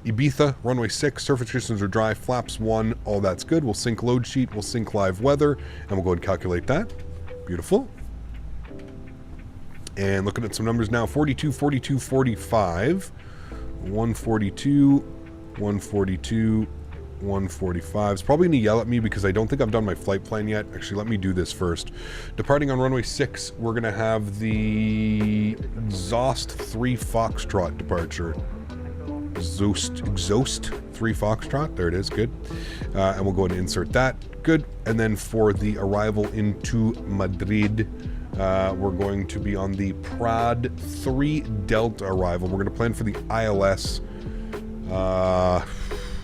Ibiza, runway 6, surface conditions are dry, flaps 1, all that's good. We'll sync load sheet, we'll sync live weather, and we'll go ahead and calculate that. Beautiful. And looking at some numbers now, 42, 42, 45, 142, 142, 145. It's probably going to yell at me because I don't think I've done my flight plan yet. Actually, let me do this first. Departing on runway 6, we're going to have the Zost 3 Foxtrot departure. Exhaust 3 Foxtrot. There it is. Good. And we'll go ahead and insert that. Good. And then for the arrival into Madrid, we're going to be on the Prad 3 Delta arrival. We're going to plan for the ILS. I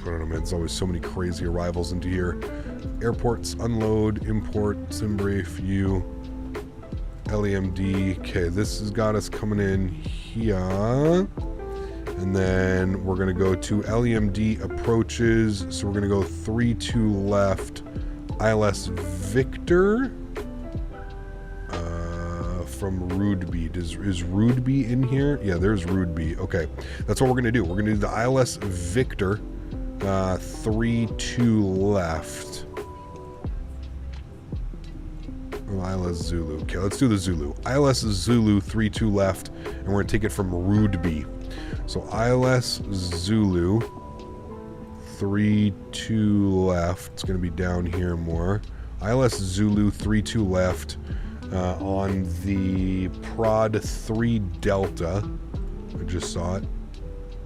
don't know, man. There's always so many crazy arrivals into here. Airports, unload, import, SimBrief, U, LEMD. Okay, this has got us coming in here. And then we're going to go to LEMD approaches. So we're going to go 3-2 left. ILS Victor. From Rudeby. Is Rudeby in here? Yeah, there's Rudeby. Okay, that's what we're going to do. We're going to do the ILS Victor. 3-2 left. Oh, ILS Zulu. Okay, let's do the Zulu. ILS Zulu 3-2 left, and we're going to take it from Rudeby. So ILS Zulu 3-2 left. It's going to be down here more. ILS Zulu 3-2 left on the Prod 3 Delta. I just saw it.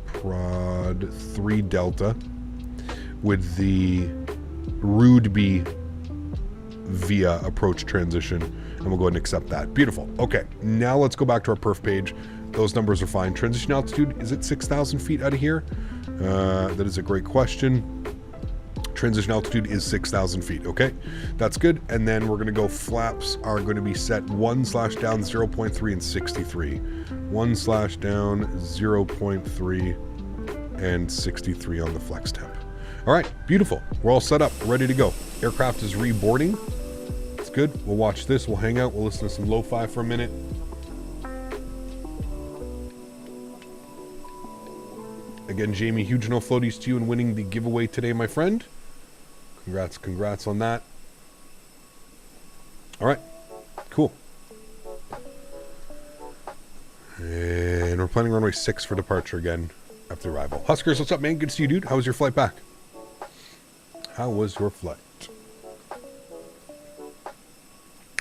Prod 3 Delta with the Rudeby via approach transition, and we'll go ahead and accept that. Beautiful. Okay, now let's go back to our perf page. Those numbers are fine. Transition altitude, is it 6,000 feet out of here? That is a great question. Transition altitude is 6,000 feet. Okay, that's good. And then we're going to go flaps are going to be set 1/down 0.3 and 63. 1/down 0.3 and 63 on the flex temp. All right, beautiful. We're all set up, ready to go. Aircraft is reboarding. It's good. We'll watch this. We'll hang out. We'll listen to some lo-fi for a minute. Again, Jamie, huge no floaties to you in winning the giveaway today, my friend. Congrats on that. All right, cool. And we're planning runway 6 for departure again after arrival. Huskers, what's up, man? Good to see you, dude. How was your flight back? How was your flight?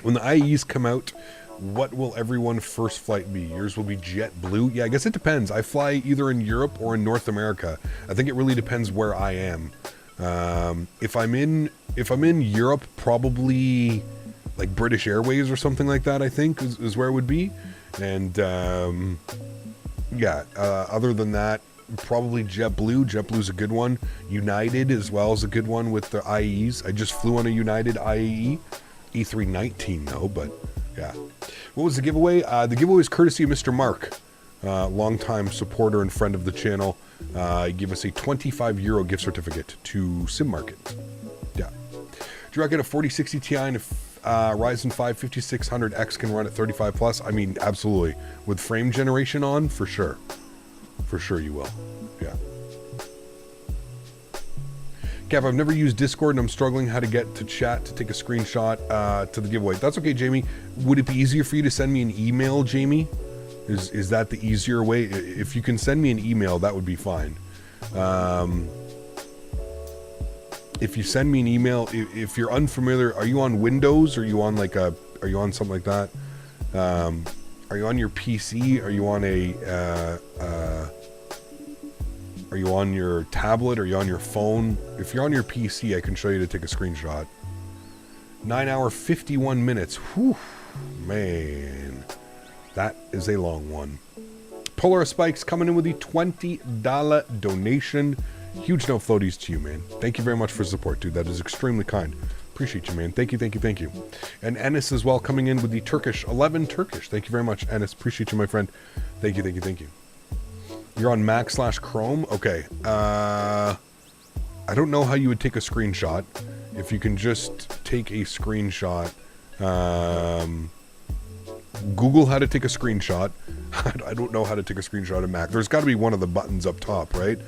When the IEs come out, what will everyone's first flight be? Yours will be JetBlue? Yeah, I guess it depends. I fly either in Europe or in North America. I think it really depends where I am. If I'm in Europe, probably like British Airways or something like that, I think is where it would be. And other than that, probably JetBlue. JetBlue's a good one. United as well is a good one with the IEs. I just flew on a United IE, E319 though, but yeah. What was the giveaway? The giveaway is courtesy of Mr. Mark, longtime supporter and friend of the channel. He gave us a €25 gift certificate to Sim Market. Yeah. Do you reckon a 4060 Ti and a Ryzen 5 5600X can run at 35 plus? I mean, absolutely. With frame generation on, for sure. For sure you will. Yeah. Cap, I've never used Discord and I'm struggling how to get to chat to take a screenshot to the giveaway. That's okay, Jamie. Would it be easier for you to send me an email, Jamie? Is that the easier way? If you can send me an email, that would be fine. If you send me an email, if you're unfamiliar, are you on Windows? Are you on are you on something like that? Are you on your PC? Are you on are you on your tablet? Are you on your phone? If you're on your PC, I can show you to take a screenshot. 9 hour, 51 minutes. Whew, man. That is a long one. Polar Spikes coming in with the $20 donation. Huge no floaties to you, man. Thank you very much for support, dude. That is extremely kind. Appreciate you, man. Thank you. And Enis as well coming in with the Turkish 11 Turkish. Thank you very much, Enis. Appreciate you, my friend. Thank you. You're on Mac/Chrome? Okay. I don't know how you would take a screenshot. If you can just take a screenshot, Google how to take a screenshot. I don't know how to take a screenshot of Mac. There's got to be one of the buttons up top, right,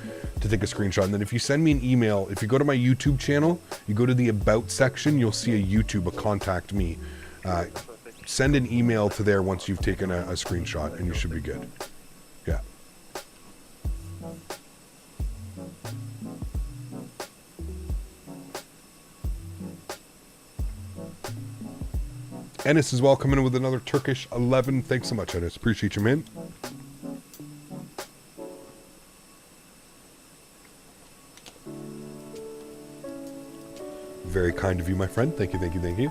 to take a screenshot. And then if you send me an email, if you go to my YouTube channel, you go to the About section, you'll see a YouTube, a Contact Me. Send an email to there once you've taken a screenshot, and you should be good. Yeah. Ennis as well, coming in with another Turkish 11. Thanks so much, Ennis. Appreciate you, man. Very kind of you, my friend. Thank you, thank you, thank you.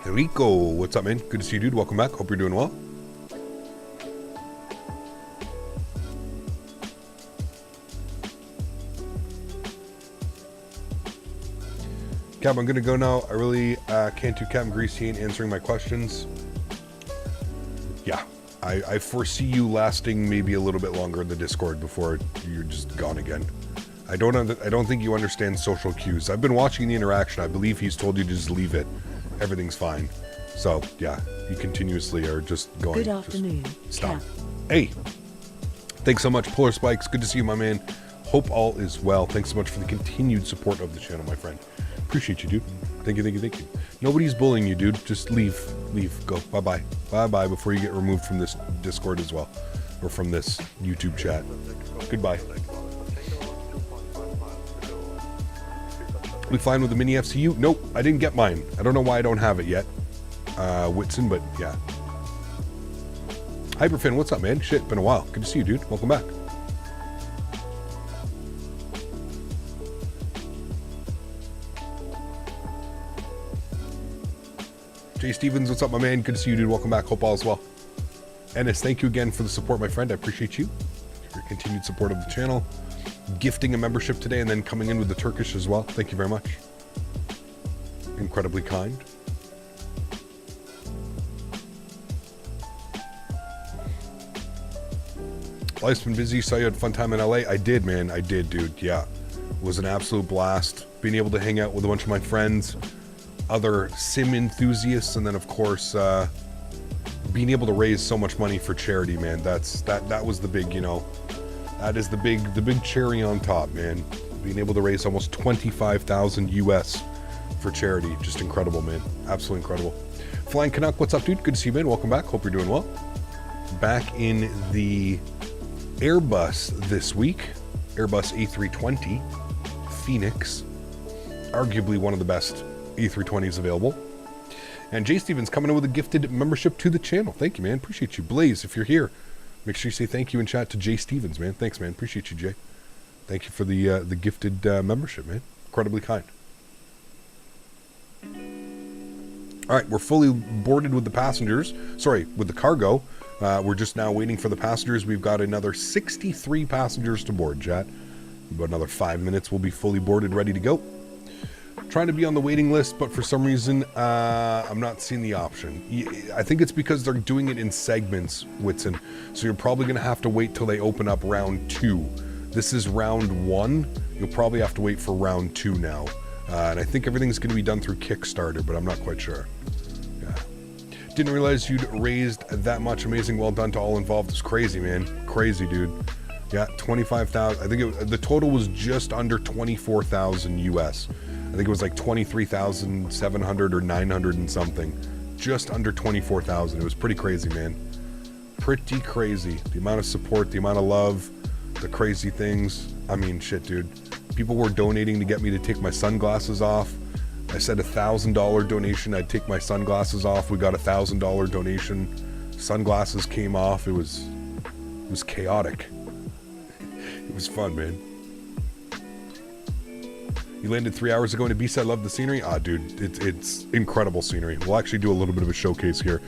Rico, what's up, man? Good to see you, dude. Welcome back. Hope you're doing well. Cap, I'm going to go now. I really can't do Captain Greasy ain't answering my questions. Yeah, I foresee you lasting maybe a little bit longer in the Discord before you're just gone again. I don't think you understand social cues. I've been watching the interaction. I believe he's told you to just leave it. Everything's fine. So, yeah, you continuously are just going. Good afternoon. Stop. Cap. Hey, thanks so much, Polar Spikes. Good to see you, my man. Hope all is well. Thanks so much for the continued support of the channel, my friend. Appreciate you, dude. Thank you, thank you, thank you. Nobody's bullying you, dude. Just leave. Leave. Go. Bye-bye. Bye-bye before you get removed from this Discord as well. Or from this YouTube chat. Goodbye. We flying with the mini FCU? Nope, I didn't get mine. I don't know why I don't have it yet. Whitson, but yeah. Hyperfin, what's up, man? Shit, been a while. Good to see you, dude. Welcome back. Jay Stevens, what's up, my man? Good to see you, dude. Welcome back. Hope all is well. Ennis, thank you again for the support, my friend. I appreciate you. Your continued support of the channel. Gifting a membership today and then coming in with the Turkish as well. Thank you very much. Incredibly kind. Life's been busy. Saw you had a fun time in LA. I did, man. I did, dude. Yeah. It was an absolute blast. Being able to hang out with a bunch of my friends, other sim enthusiasts, and then of course being able to raise so much money for charity, man. That was the big, you know, that is the big cherry on top, man. Being able to raise almost 25,000 US for charity. Just incredible, man. Absolutely incredible. Flying Canuck, what's up, dude? Good to see you, man. Welcome back. Hope you're doing well. Back in the Airbus this week. Airbus A320 Phoenix. Arguably one of the best A320s available. And Jay Stevens coming in with a gifted membership to the channel. Thank you, man. Appreciate you. Blaze, if you're here, make sure you say thank you in chat to Jay Stevens, man. Thanks, man. Appreciate you, Jay. Thank you for the gifted membership, man. Incredibly kind. All right, we're fully boarded with the passengers. Sorry, with the cargo. We're just now waiting for the passengers. We've got another 63 passengers to board, chat. About another 5 minutes, we'll be fully boarded, ready to go. Trying to be on the waiting list, but for some reason, I'm not seeing the option. I think it's because they're doing it in segments, Whitson. So you're probably going to have to wait till they open up round 2. This is round 1. You'll probably have to wait for round 2 now. And I think everything's going to be done through Kickstarter, but I'm not quite sure. Yeah. Didn't realize you'd raised that much. Amazing. Well done to all involved. It's crazy, man. Crazy, dude. Yeah, 25,000. I think the total was just under 24,000 US. I think it was like 23,700 or 900 and something. Just under 24,000. It was pretty crazy, man. Pretty crazy. The amount of support, the amount of love, the crazy things. I mean, shit, dude. People were donating to get me to take my sunglasses off. I said $1,000 donation, I'd take my sunglasses off. We got $1,000 donation. Sunglasses came off. It was chaotic. It was fun, man. You landed 3 hours ago in Ibiza. I love the scenery. Ah, dude, it's incredible scenery. We'll actually do a little bit of a showcase here.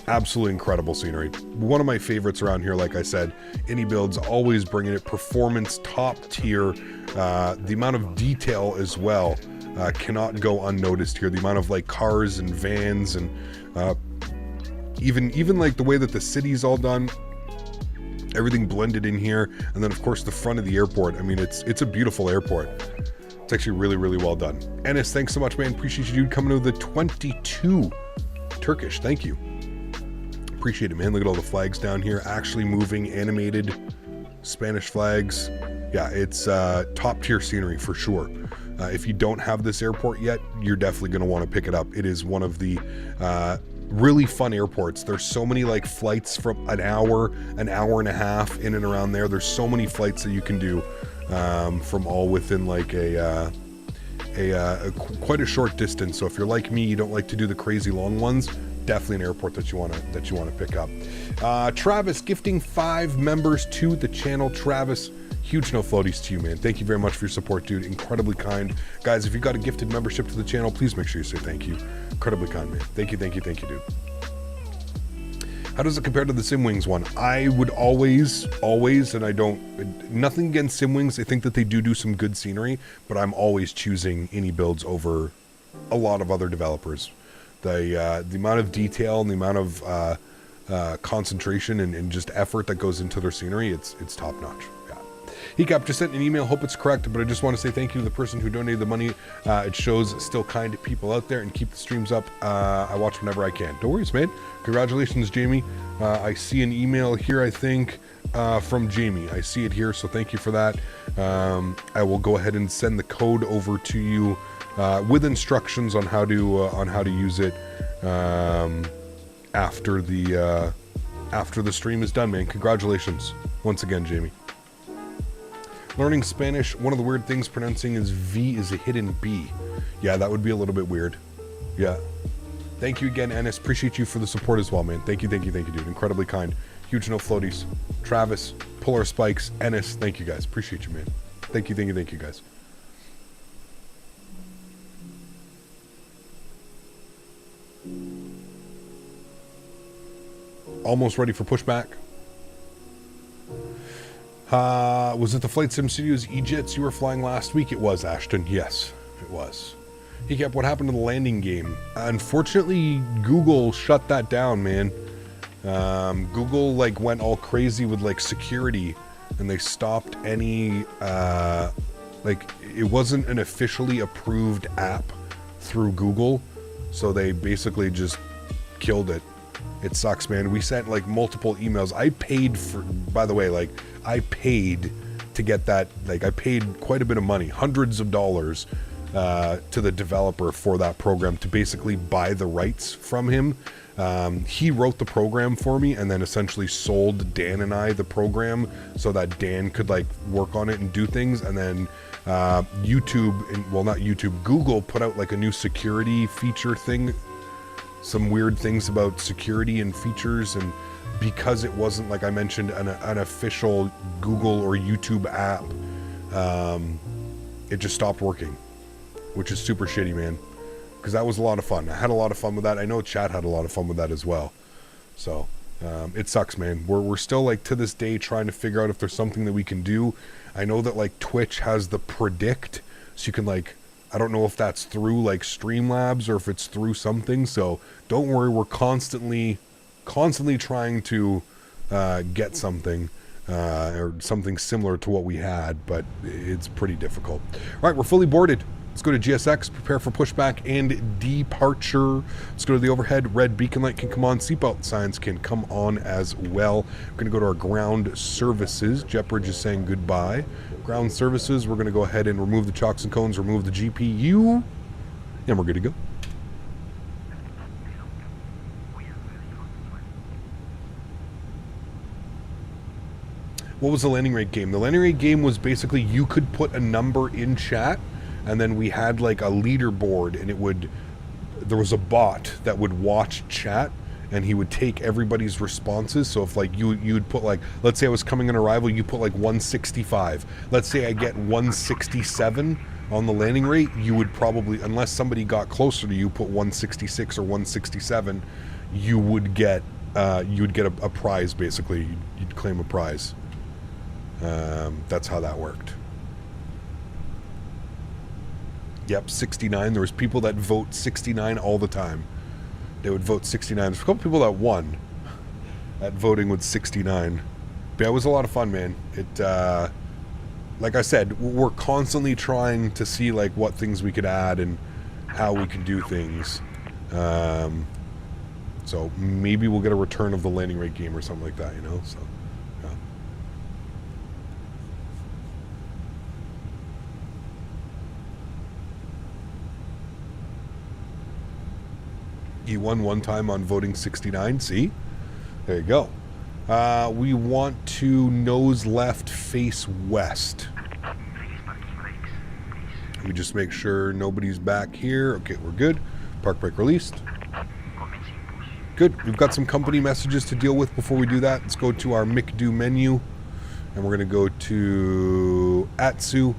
Absolutely incredible scenery. One of my favorites around here, like I said, iniBuilds, always bringing it. Performance, top tier. The amount of detail as well cannot go unnoticed here. The amount of like cars and vans and Even like the way that the city's all done, everything blended in here, and then of course the front of the airport. I mean, it's a beautiful airport. It's actually really, really well done. Enis, thanks so much, man. Appreciate you, dude, coming to the 22 Turkish. Thank you. Appreciate it, man. Look at all the flags down here, actually moving, animated Spanish flags. Yeah, it's top tier scenery for sure. If you don't have this airport yet, you're definitely going to want to pick it up. It is one of the really fun airports. There's so many like flights from an hour and a half in and around there. There's so many flights that you can do from all within like quite a short distance. So if you're like me, you don't like to do the crazy long ones, definitely an airport that you want to pick up. Travis gifting 5 members to the channel. Travis, huge no floaties to you, man. Thank you very much for your support, dude. Incredibly kind. Guys, if you got a gifted membership to the channel, please make sure you say thank you. Incredibly kind, man. Thank you, dude. How does it compare to the Simwings one? I would always, and I don't, nothing against Simwings. I think that they do some good scenery, but I'm always choosing iniBuilds over a lot of other developers. The amount of detail and the amount of concentration and just effort that goes into their scenery, it's top notch. Hecap just sent an email, hope it's correct, but I just want to say thank you to the person who donated the money. It shows still kind people out there, and keep the streams up. I watch whenever I can. No worries, man. Congratulations, Jamie. I see an email here, I think, from Jamie. I see it here, so thank you for that. I will go ahead and send the code over to you with instructions on how to use it after the stream is done, man. Congratulations once again, Jamie. Learning Spanish, one of the weird things pronouncing is V is a hidden B. Yeah, that would be a little bit weird. Yeah. Thank you again, Ennis. Appreciate you for the support as well, man. Thank you, dude. Incredibly kind. Huge no floaties. Travis, Polar Spikes, Ennis. Thank you, guys. Appreciate you, man. Thank you, guys. Almost ready for pushback. Was it the Flight Sim Studios E-Jets you were flying last week? It was, Ashton. Yes, it was. He kept, what happened to the landing game? Unfortunately, Google shut that down, man. Google like went all crazy with like security, and they stopped any like it wasn't an officially approved app through Google, so they basically just killed it. It sucks, man. We sent like multiple emails. I paid for, by the way, like I paid to get that, like I paid quite a bit of money, hundreds of dollars to the developer for that program to basically buy the rights from him. He wrote the program for me and then essentially sold Dan and I the program so that Dan could like work on it and do things. And then Google put out like a new security feature thing, some weird things about security and features, and because it wasn't, like I mentioned, an official Google or YouTube app, it just stopped working, which is super shitty, man, because that was a lot of fun. I had a lot of fun with that. I know Chad had a lot of fun with that as well. So it sucks, man. We're still like to this day trying to figure out if there's something that we can do. I know that like Twitch has the predict, so you can like, I don't know if that's through like Streamlabs or if it's through something. So don't worry, we're constantly trying to get something or something similar to what we had, but it's pretty difficult. All right, we're fully boarded. Let's go to GSX, prepare for pushback and departure. Let's go to the overhead. Red beacon light can come on. Seatbelt signs can come on as well. We're going to go to our ground services. JetBridge is saying goodbye. Ground services, we're going to go ahead and remove the chocks and cones, remove the GPU, and we're good to go. What was the landing rate game? The landing rate game was basically you could put a number in chat, and then we had like a leaderboard, and there was a bot that would watch chat, and he would take everybody's responses. So if like you'd put like, let's say I was coming on arrival, you put like 165. Let's say I get 167 on the landing rate, you would probably, unless somebody got closer to you, put 166 or 167, you would get a prize basically. You'd claim a prize. That's how that worked. Yep, 69. There was people that vote 69 all the time. they would vote 69. There's a couple people that won at voting with 69. But yeah, it was a lot of fun, man. It, like I said, we're constantly trying to see like what things we could add and how we can do things. So maybe we'll get a return of the landing rate game or something like that, you know? So, yeah. He won one time on voting 69. See? There you go. We want to nose left, face west. Let me just make sure nobody's back here. Okay, we're good. Park brake released. Good. We've got some company messages to deal with before we do that. Let's go to our McDo menu. And we're going to go to AtSiu.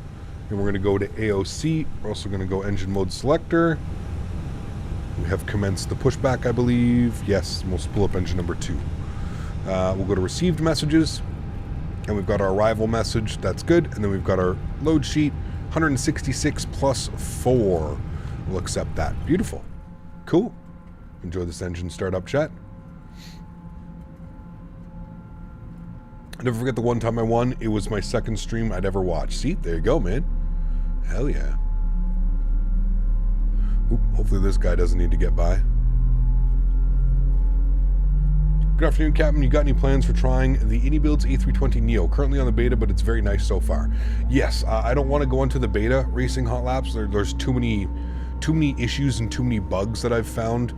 And we're going to go to AOC. We're also going to go engine mode selector. We have commenced the pushback, I believe. Yes, we'll spool up engine number 2. We'll go to received messages. And we've got our arrival message. That's good. And then we've got our load sheet. 166 plus 4. We'll accept that. Beautiful. Cool. Enjoy this engine startup chat. Never forget the one time I won. It was my second stream I'd ever watched. See? There you go, man. Hell yeah. Oop, hopefully this guy doesn't need to get by. Good afternoon, Captain. You got any plans for trying the iniBuilds A320neo? Currently on the beta, but it's very nice so far. Yes, I don't want to go into the beta racing hot laps. There's too many issues and too many bugs that I've found,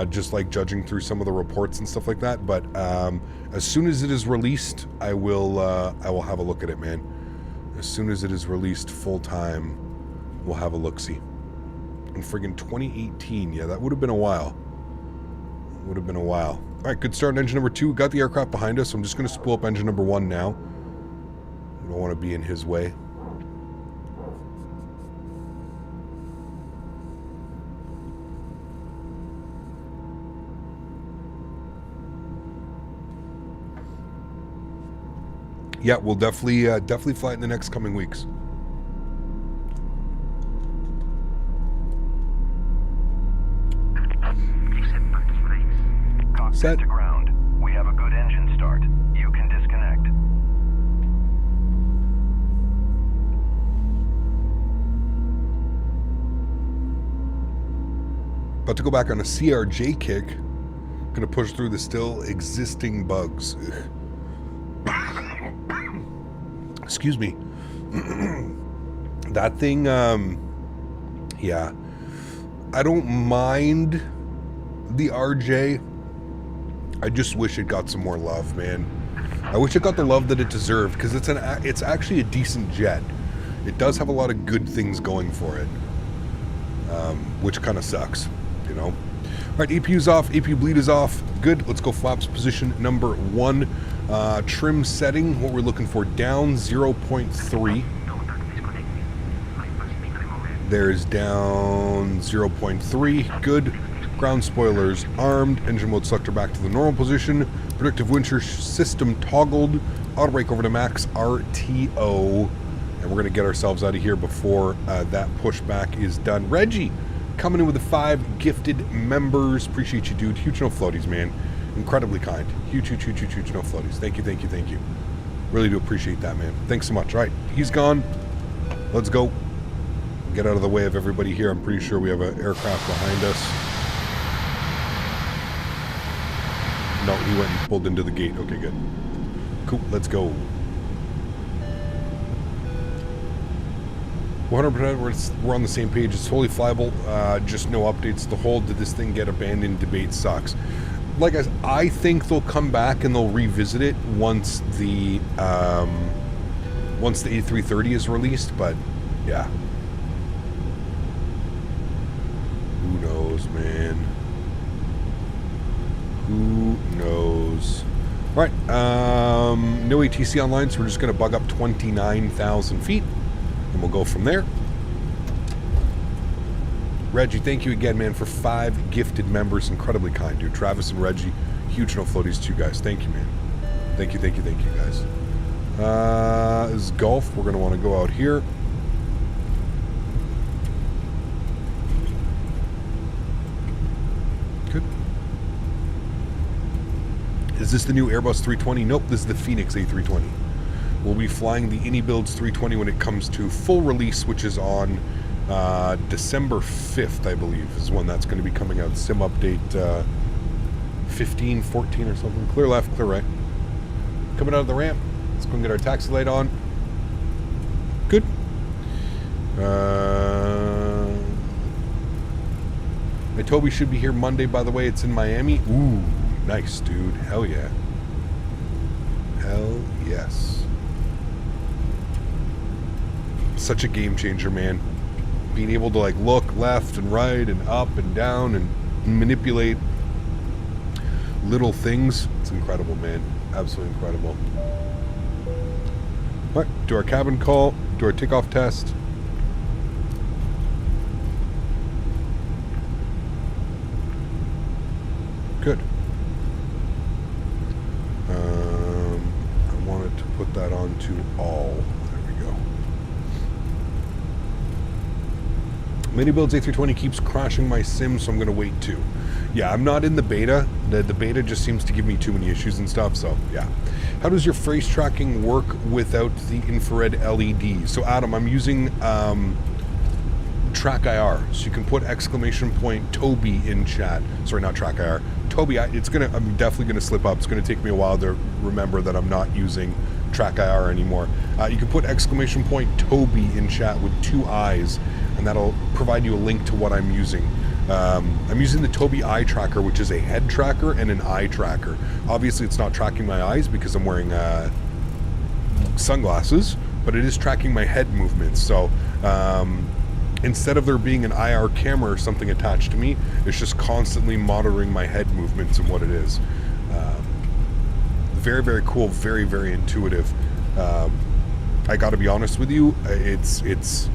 just like judging through some of the reports and stuff like that. But as soon as it is released, I will have a look at it, man. As soon as it is released full time, we'll have a look-see. In friggin' 2018, yeah, that would have been a while. Would have been a while. All right, good start on engine number 2. Got the aircraft behind us, so I'm just going to spool up engine number 1 now. We don't want to be in his way. Yeah, we'll definitely fly it in the next coming weeks. Set. To ground. We have a good engine start. You can disconnect. About to go back on a CRJ kick. Gonna push through the still existing bugs. Excuse me. That thing, yeah. I don't mind the RJ. I just wish it got some more love, man. I wish it got the love that it deserved, because it's actually a decent jet. It does have a lot of good things going for it, which kind of sucks, you know. All right, EPU's off, EPU bleed is off. Good. Let's go flaps position number 1. Trim setting, what we're looking for, down 0.3. There's down 0.3. Good. Ground spoilers armed. Engine mode selector back to the normal position. Predictive wind shear system toggled. Auto brake over to max RTO. And we're going to get ourselves out of here before that pushback is done. Reggie, coming in with the 5 gifted members. Appreciate you, dude. Huge no floaties, man. Incredibly kind. Huge no floaties. Thank you. Really do appreciate that, man. Thanks so much. All right, he's gone. Let's go. Get out of the way of everybody here. I'm pretty sure we have an aircraft behind us. No, he went and pulled into the gate. Okay, good. Cool, let's go. 100% we're on the same page. It's totally flyable. Just no updates to hold. Did this thing get abandoned? Debate sucks. Like I think they'll come back and they'll revisit it once the A330 is released. But yeah, who knows, man? Who knows? All right, no ATC online, so we're just going to bug up 29,000 feet, and we'll go from there. Reggie, thank you again, man, for 5 gifted members. Incredibly kind, dude. Travis and Reggie, huge no floaties to you guys. Thank you, man. Thank you, guys. This is Gulf. We're going to want to go out here. Good. Is this the new Airbus 320? Nope, this is the Phoenix A320. We'll be flying the iniBuilds 320 when it comes to full release, which is on December 5th, I believe, is when that's going to be coming out. Sim update 15, 14 or something. Clear left, clear right. Coming out of the ramp. Let's go and get our taxi light on. Good. My Toby should be here Monday, by the way. It's in Miami. Ooh, nice, dude. Hell yeah. Hell yes. Such a game changer, man. Being able to like look left and right and up and down and manipulate little things. It's incredible, man. Absolutely incredible. All right, do our cabin call, do our takeoff test. Good. I wanted to put that on to all. There we go. iniBuilds A320 keeps crashing my sim, so I'm going to wait too. Yeah, I'm not in the beta. The beta just seems to give me too many issues and stuff, so yeah. How does your face tracking work without the infrared LED? So Adam, I'm using Track IR, so you can put ! Toby in chat. Sorry, not Track IR. Toby, I'm definitely gonna slip up. It's gonna take me a while to remember that I'm not using Track IR anymore. You can put ! Toby in chat with 2 eyes, and that'll provide you a link to what I'm using. I'm using the Toby eye tracker, which is a head tracker and an eye tracker. Obviously, it's not tracking my eyes because I'm wearing sunglasses, but it is tracking my head movements. So instead of there being an IR camera or something attached to me, it's just constantly monitoring my head movements and what it is. Very, very cool. Very, very intuitive. I got to be honest with you, it's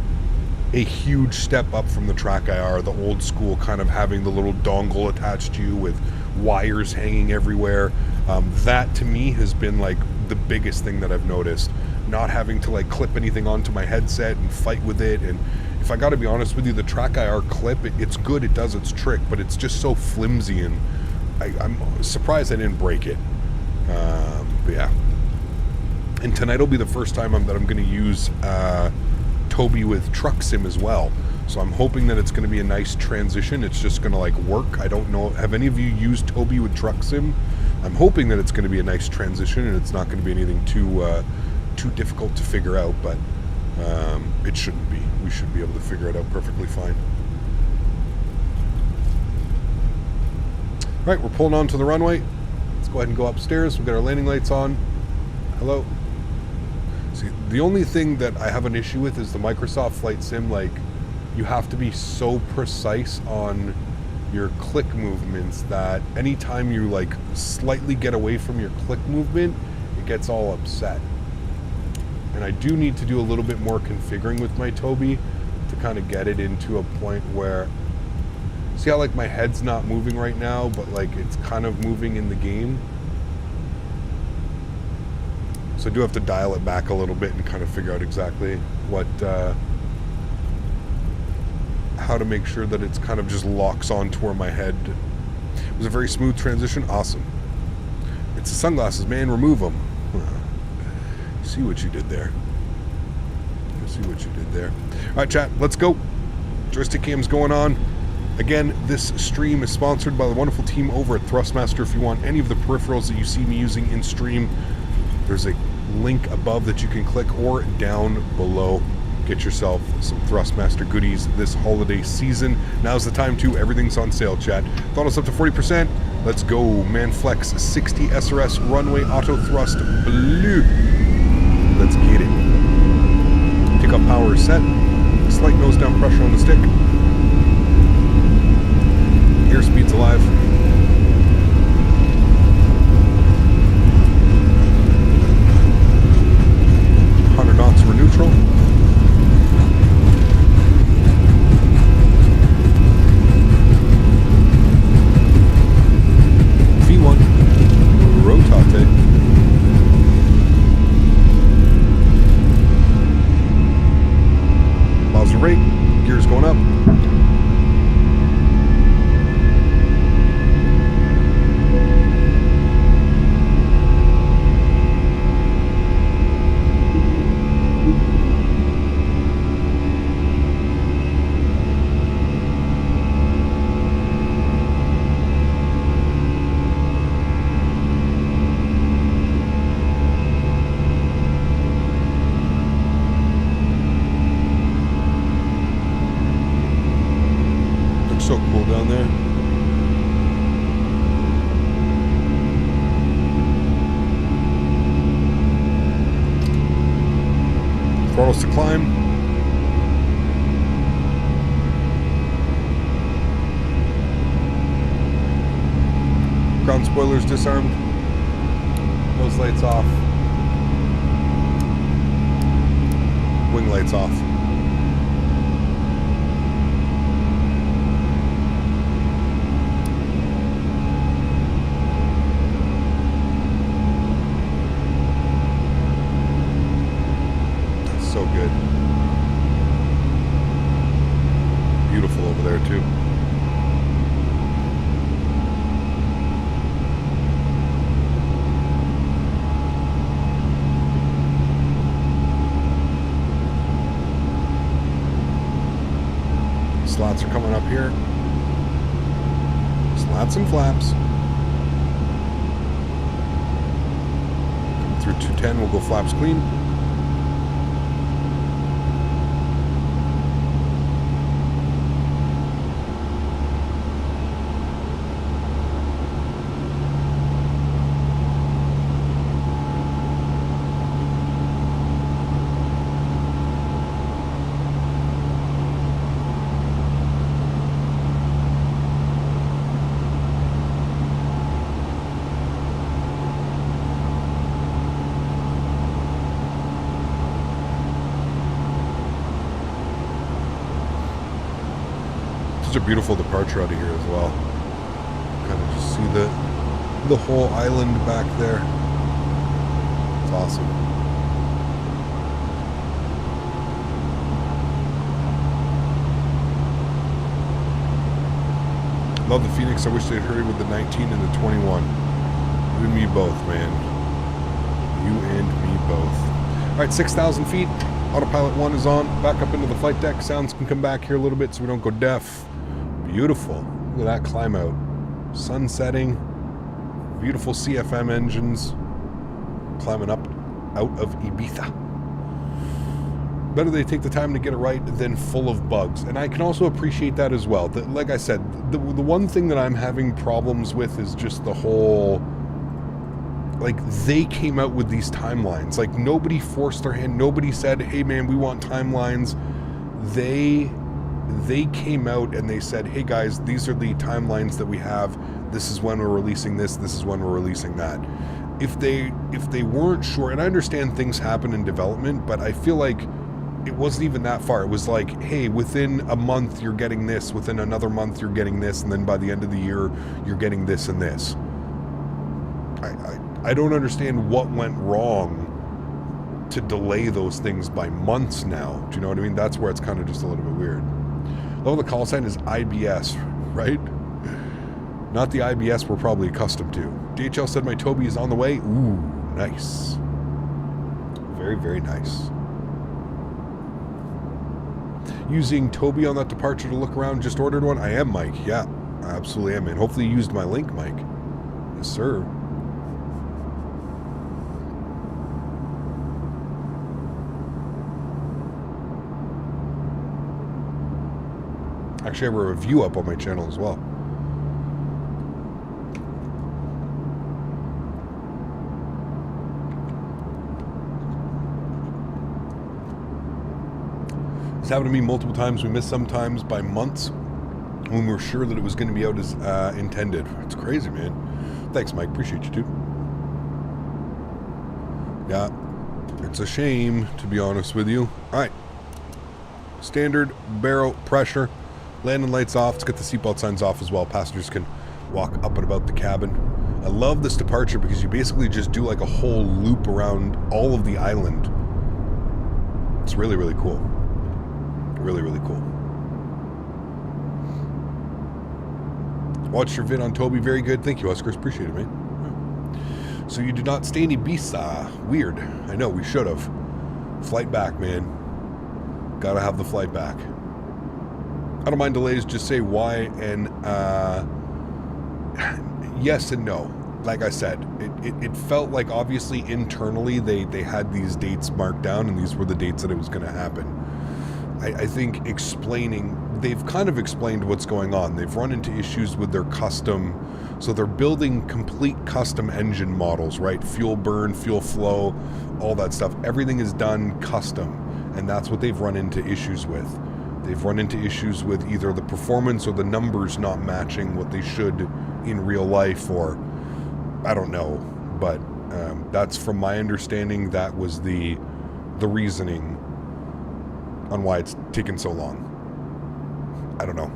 a huge step up from the Track IR, the old school kind of having the little dongle attached to you with wires hanging everywhere. That to me has been like the biggest thing that I've noticed. Not having to like clip anything onto my headset and fight with it. And if I got to be honest with you, the Track IR clip, it's good, it does its trick, but it's just so flimsy, and I'm surprised I didn't break it. But yeah. And tonight will be the first time that I'm going to use Toby with Truck Sim as well. So I'm hoping that it's going to be a nice transition. It's just going to like work. I don't know. Have any of you used Toby with Truck Sim? I'm hoping that it's going to be a nice transition and it's not going to be anything too difficult to figure out, but it shouldn't be. We should be able to figure it out perfectly fine. All right, we're pulling onto the runway. Let's go ahead and go upstairs. We've got our landing lights on. Hello. See, the only thing that I have an issue with is the Microsoft Flight Sim. Like, you have to be so precise on your click movements that anytime you like slightly get away from your click movement, it gets all upset. And I do need to do a little bit more configuring with my Toby to kind of get it into a point where, see how like my head's not moving right now, but like it's kind of moving in the game. So I do have to dial it back a little bit and kind of figure out exactly what, how to make sure that it's kind of just locks onto where my head. It was a very smooth transition. Awesome. It's the sunglasses, man. Remove them. See what you did there. See what you did there. All right, chat. Let's go. Joystick cam's going on. Again, this stream is sponsored by the wonderful team over at Thrustmaster. If you want any of the peripherals that you see me using in stream, there's a link above that you can click or down below. Get yourself some Thrustmaster goodies this holiday season. Now's the time to. Everything's on sale, chat. Thought us up to 40%. Let's go. Manflex 60 SRS runway auto thrust blue. Let's get it. Takeoff power is set. Slight nose down pressure on the stick. Airspeed's alive. 100 knots, we're neutral. V1, rotate. Miles to rate, gears going up. cool down there. Throttles to climb. Ground spoilers disarmed. Nose lights off. Wing lights off. That's so good. Beautiful over there too. Slats are coming up here. Slats and flaps. Come through 210, we'll go flaps clean. Such a beautiful departure out of here as well. Kind of just see the whole island back there. It's awesome. Love the Phoenix. I wish they'd hurry with the 19 and the 21. You and me both, man. You and me both. All right, 6,000 feet. Autopilot 1 is on. Back up into the flight deck. Sounds can come back here a little bit so we don't go deaf. Beautiful. Look at that climb out. Sun setting. Beautiful CFM engines. Climbing up out of Ibiza. Better they take the time to get it right than full of bugs. And I can also appreciate that as well. Like I said, the one thing that I'm having problems with is just the whole... Like, they came out with these timelines. Like, nobody forced their hand. Nobody said, hey, man, we want timelines. They came out and they said, hey, guys, these are the timelines that we have. This is when we're releasing this. This is when we're releasing that. If they weren't sure, and I understand things happen in development, but I feel like it wasn't even that far. It was like, hey, within a month, you're getting this. Within another month, you're getting this. And then by the end of the year, you're getting this and this. I don't understand what went wrong to delay those things by months now. Do you know what I mean? That's where it's kind of just a little bit weird. Although the call sign is IBS, right? Not the IBS we're probably accustomed to. DHL said my Toby is on the way. Ooh, nice. Very, very nice. Using Toby on that departure to look around, just ordered one. I am, Mike. Yeah, I absolutely am, man. Hopefully you used my link, Mike. Yes, sir. Actually, I have a review up on my channel as well. It's happened to me multiple times. We missed sometimes by months when we were sure that it was going to be out as intended. It's crazy, man. Thanks, Mike. Appreciate you, too. Yeah, it's a shame, to be honest with you. All right. Standard barrel pressure. Landing lights off. Let's get the seatbelt signs off as well. Passengers can walk up and about the cabin. I love this departure because you basically just do like a whole loop around all of the island. It's really, really cool. Really, really cool. Watched your vid on Toby. Very good. Thank you, Oscars. Appreciate it, man. So you did not stay in Ibiza. Weird. I know, we should have. Flight back, man. Gotta have the flight back. I don't mind delays, just say why, and yes and no. Like I said, it felt like obviously internally they had these dates marked down and these were the dates that it was going to happen. I think explaining they've kind of explained what's going on. They've run into issues with their custom, so they're building complete custom engine models, right? Fuel burn, fuel flow, all that stuff. Everything is done custom, and that's what they've run into issues with. They've run into issues with either the performance or the numbers not matching what they should in real life, or I don't know, but that's from my understanding, that was the reasoning on why it's taken so long. I don't know.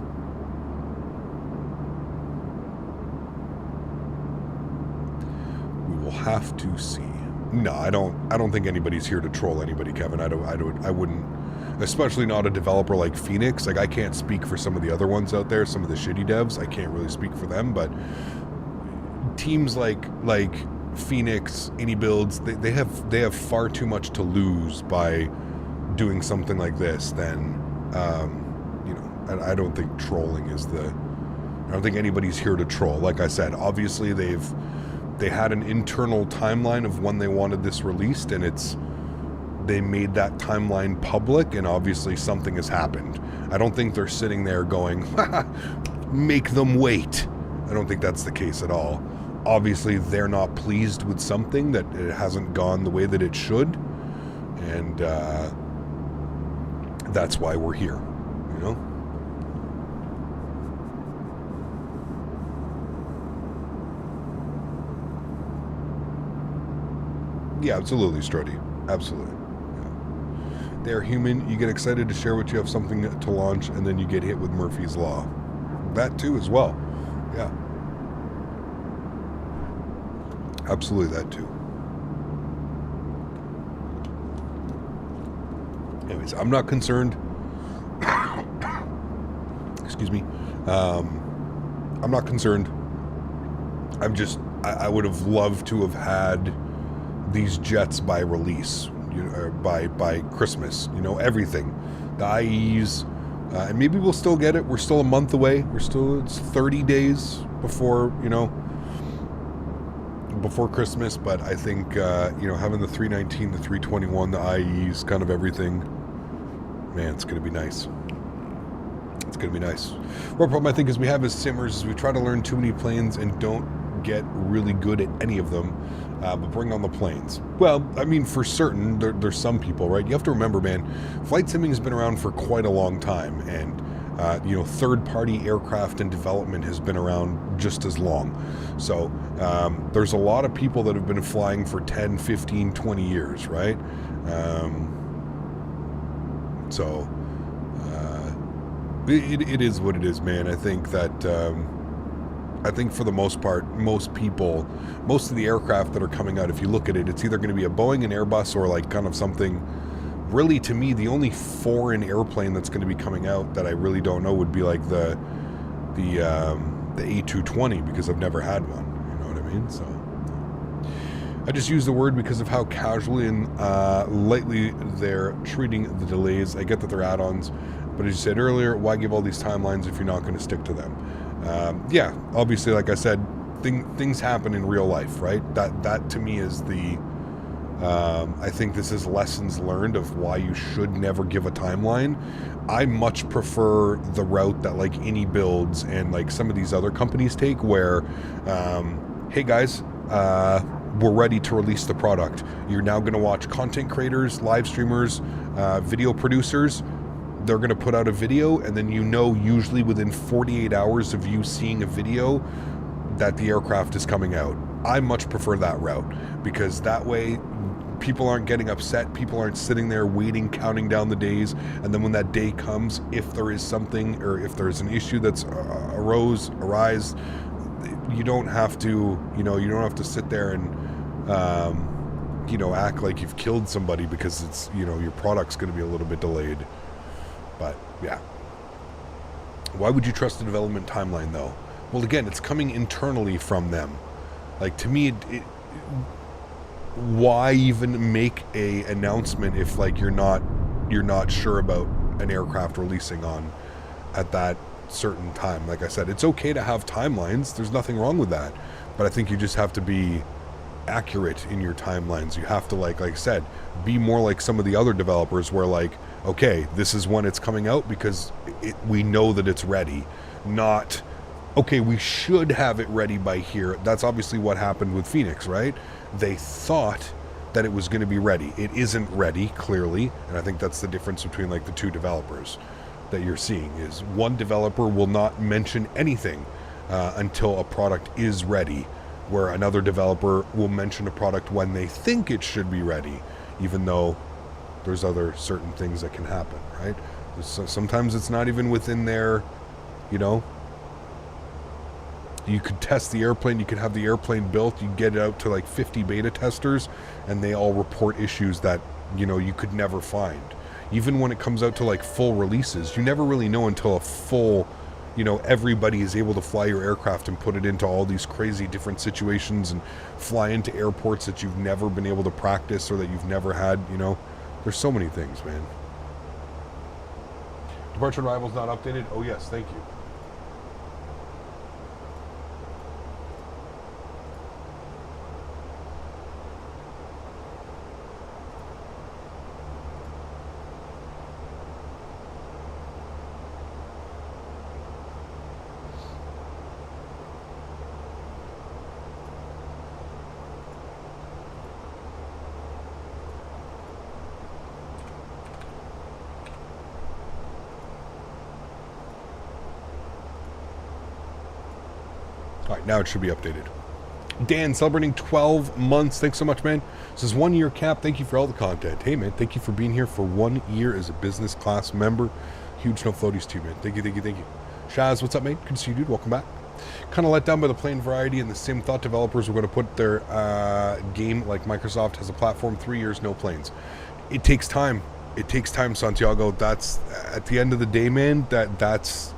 We will have to see. No, I don't think anybody's here to troll anybody, Kevin. I wouldn't, especially not a developer like Phoenix. Like, I can't speak for some of the other ones out there, some of the shitty devs. I can't really speak for them, but teams like Phoenix, iniBuilds, they have far too much to lose by doing something like this than you know, I don't think trolling is I don't think anybody's here to troll. Like I said, obviously they had an internal timeline of when they wanted this released, and they made that timeline public, and obviously something has happened. I don't think they're sitting there going, make them wait. I don't think that's the case at all. Obviously, they're not pleased with something, that it hasn't gone the way that it should, and that's why we're here, you know? Yeah, absolutely, Strody. Absolutely. Yeah. They're human. You get excited to share what you have something to launch, and then you get hit with Murphy's Law. That too as well. Yeah. Absolutely, that too. Anyways, I'm not concerned. Excuse me. I'm not concerned. I would have loved to have had these jets by release, you know, by Christmas, you know, everything. The IEs, and maybe we'll still get it. We're still a month away. It's 30 days before, you know, before Christmas, but I think, you know, having the 319, the 321, the IEs, kind of everything, man, it's going to be nice. It's going to be nice. One problem I think is we have as simmers is we try to learn too many planes and don't get really good at any of them, but bring on the planes. Well, I mean, for certain, there's some people, right? You have to remember, man, flight simming has been around for quite a long time, and you know, third-party aircraft and development has been around just as long. So there's a lot of people that have been flying for 10, 15, 20 years, right? So it is what it is, man. I think that I think for the most part, most people, most of the aircraft that are coming out, if you look at it, it's either going to be a Boeing, an Airbus, or like kind of something. Really, to me, the only foreign airplane that's going to be coming out that I really don't know would be like the A220, because I've never had one. You know what I mean? So I just use the word because of how casually and lightly they're treating the delays. I get that they're add-ons, but as you said earlier, why give all these timelines if you're not going to stick to them? Yeah, obviously, like I said, things happen in real life, right? That to me is the. I think this is lessons learned of why you should never give a timeline. I much prefer the route that like iniBuilds and like some of these other companies take, where, hey guys, we're ready to release the product. You're now going to watch content creators, live streamers, video producers. They're going to put out a video, and then, you know, usually within 48 hours of you seeing a video, that the aircraft is coming out. I much prefer that route, because that way people aren't getting upset, people aren't sitting there waiting, counting down the days, and then when that day comes, if there is something, or if there's an issue that's arise, you don't have to, you know, you don't have to sit there and you know, act like you've killed somebody because it's, you know, your product's going to be a little bit delayed. But yeah, why would you trust the development timeline though? Well, again, it's coming internally from them. Like, to me, why even make a announcement if like you're not sure about an aircraft releasing on at that certain time? Like I said, it's okay to have timelines. There's nothing wrong with that. But I think you just have to be accurate in your timelines. You have to, like I said, be more like some of the other developers where, like, okay, this is when it's coming out because we know that it's ready. Not, okay, we should have it ready by here. That's obviously what happened with Phoenix, right? They thought that it was going to be ready. It isn't ready, clearly, and I think that's the difference between, like, the two developers that you're seeing. Is one developer will not mention anything until a product is ready, where another developer will mention a product when they think it should be ready, even though there's other certain things that can happen, right? So sometimes it's not even within their, you know, you could test the airplane, you could have the airplane built, you get it out to like 50 beta testers, and they all report issues that, you know, you could never find. Even when it comes out to like full releases, you never really know until a full, you know, everybody is able to fly your aircraft and put it into all these crazy different situations and fly into airports that you've never been able to practice or that you've never had, you know. There's so many things, man. Departure arrivals not updated? Oh yes, thank you. Alright, now it should be updated. Dan, celebrating 12 months. Thanks so much, man. This is 1 year cap. Thank you for all the content. Hey, man, thank you for being here for 1 year as a business class member. Huge no floaties to you, man. Thank you, thank you, thank you. Shaz, what's up, mate? Good to see you, dude. Welcome back. Kind of let down by the plane variety and the sim thought developers were going to put their game like Microsoft has a platform. 3 years, no planes. It takes time. It takes time, Santiago. That's, at the end of the day, man, that's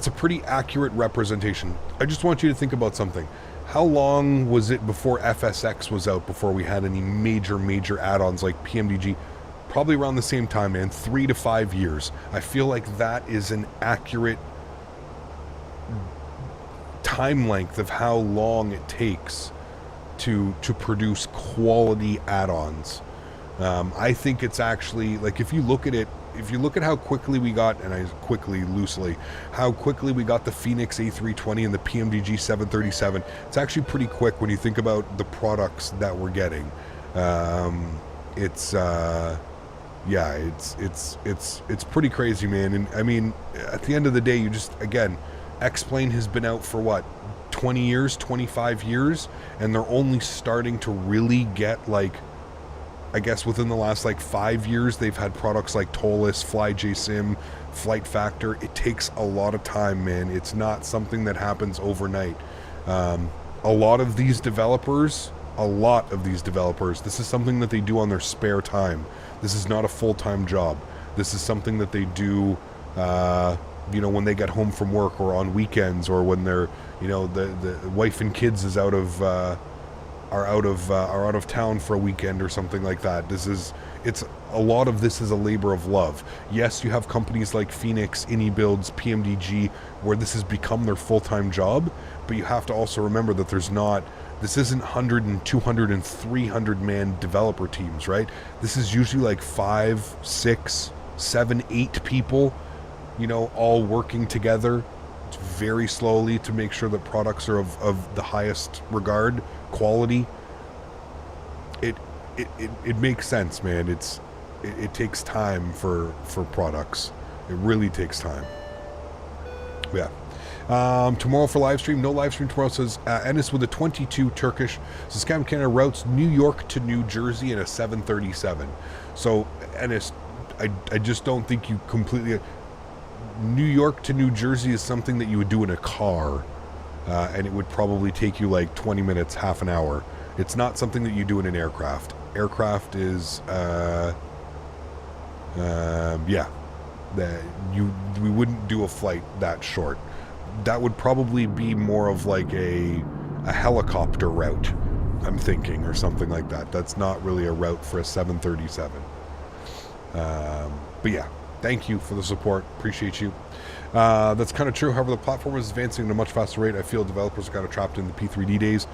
a pretty accurate representation. I just want you to think about something. How long was it before FSX was out before we had any major add-ons like PMDG? Probably around the same time, man. 3 to 5 years. I feel like that is an accurate time length of how long it takes to produce quality add-ons. I think it's actually, like, if you look at it, if you look at how quickly we got, and I quickly, loosely, how quickly we got the Phoenix A320 and the PMDG 737, it's actually pretty quick when you think about the products that we're getting. It's pretty crazy, man. And I mean, at the end of the day, you just, again, X-Plane has been out for what, 20 years, 25 years, and they're only starting to really get, like, I guess within the last like 5 years, they've had products like Tolus, FlyJSim, Flight Factor. It takes a lot of time, man. It's not something that happens overnight. A lot of these developers, this is something that they do on their spare time. This is not a full-time job. This is something that they do, you know, when they get home from work or on weekends, or when they're, you know, the wife and kids is out of town for a weekend or something like that. A lot of this is a labor of love. Yes, you have companies like Phoenix, iniBuilds, PMDG, where this has become their full-time job, but you have to also remember that this isn't 100 and 200 and 300 man developer teams, right? This is usually like 5, 6, 7, 8 people, you know, all working together very slowly to make sure that products are of the highest regard, quality. It makes sense, man. It takes time for products. It really takes time. Yeah. Tomorrow for live stream. No live stream tomorrow, says Enis with a 22 Turkish. Says Scam Canada routes New York to New Jersey in a 737. So Enis, I just don't think you completely. New York to New Jersey is something that you would do in a car, and it would probably take you like 20 minutes, half an hour. It's not something that you do in an aircraft. Aircraft is, we wouldn't do a flight that short. That would probably be more of like a helicopter route, I'm thinking, or something like that. That's not really a route for a 737. But yeah, thank you for the support. Appreciate you. That's kind of true. However, the platform is advancing at a much faster rate. I feel developers are kind of trapped in the P3D days.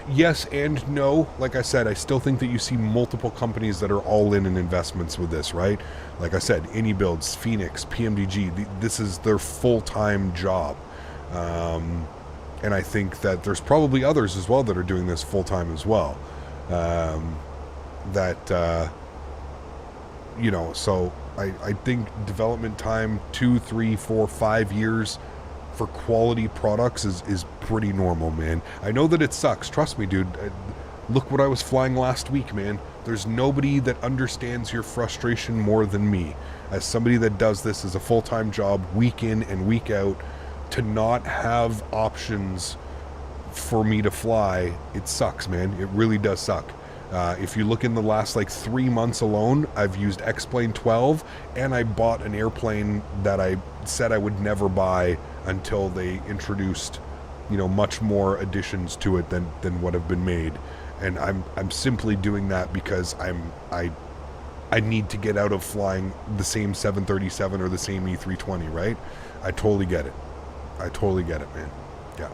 Yes and no. Like I said, I still think that you see multiple companies that are all in investments with this, right? Like I said, iniBuilds, Phoenix, PMDG, this is their full-time job. And I think that there's probably others as well that are doing this full-time as well. You know, so I think development time 2, 3, 4, 5 years for quality products is pretty normal, man. I know that it sucks. Trust me, dude. Look what I was flying last week, man. There's nobody that understands your frustration more than me. As somebody that does this as a full-time job, week in and week out, to not have options for me to fly, it sucks, man. It really does suck. If you look in the last like 3 months alone, I've used X-Plane 12, and I bought an airplane that I said I would never buy until they introduced, you know, much more additions to it than what have been made. And I'm simply doing that because I need to get out of flying the same 737 or the same E320, right? I totally get it. I totally get it, man. Yeah.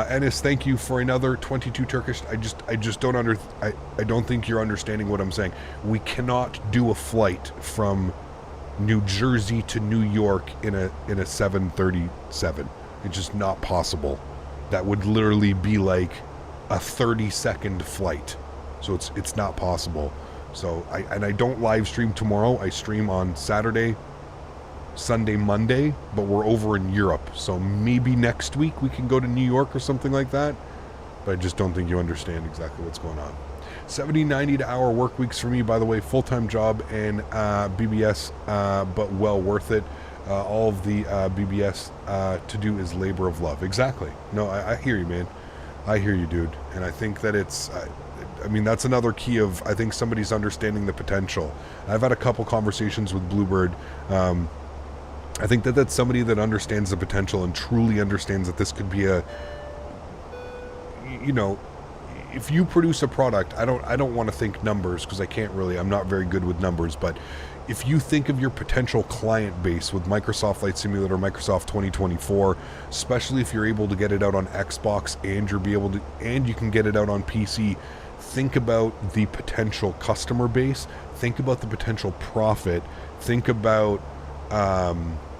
Ennis, thank you for another 22 Turkish. I just don't I don't think you're understanding what I'm saying. We cannot do a flight from New Jersey to New York in a 737. It's just not possible. That would literally be like a 30-second flight. So it's not possible. So I don't live stream tomorrow. I stream on Saturday, Sunday, Monday, but we're over in Europe. So maybe next week we can go to New York or something like that. But I just don't think you understand exactly what's going on. 70, 90 hour work weeks for me, by the way, full-time job and BBS, but well worth it. All of the BBS to do is labor of love. Exactly. No, I hear you, man. I hear you, dude. And I think that it's, I mean, that's another key of, I think somebody's understanding the potential. I've had a couple conversations with Bluebird. I think that that's somebody that understands the potential and truly understands that this could be a, you know, if you produce a product, I don't want to think numbers because I can't really, I'm not very good with numbers, but if you think of your potential client base with Microsoft Flight Simulator, Microsoft 2024, especially if you're able to get it out on Xbox and you can get it out on PC, think about the potential customer base, think about the potential profit, think about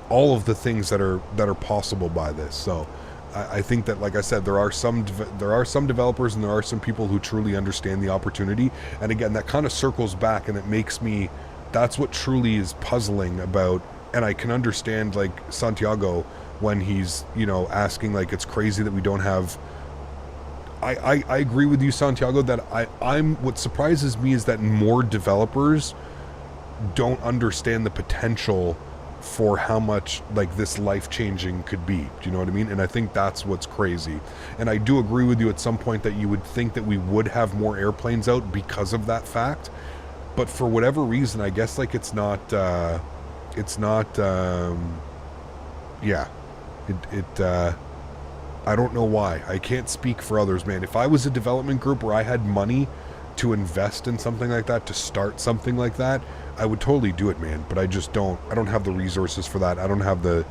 all of the things that are possible by this. So I think that, like I said, there are some developers and there are some people who truly understand the opportunity. And again, that kind of circles back and it makes me, that's what truly is puzzling about. And I can understand like Santiago when he's, you know, asking like, it's crazy that we don't have, I agree with you, Santiago, that what surprises me is that more developers don't understand the potential for how much like this life-changing could be. Do you know what I mean? And I think that's what's crazy. And I do agree with you at some point that you would think that we would have more airplanes out because of that fact. But for whatever reason, I guess like it's not I don't know why. I can't speak for others, man. If I was a development group where I had money to invest in something like that, to start something like that, I would totally do it, man. But I just don't. I don't have the resources for that. I don't have the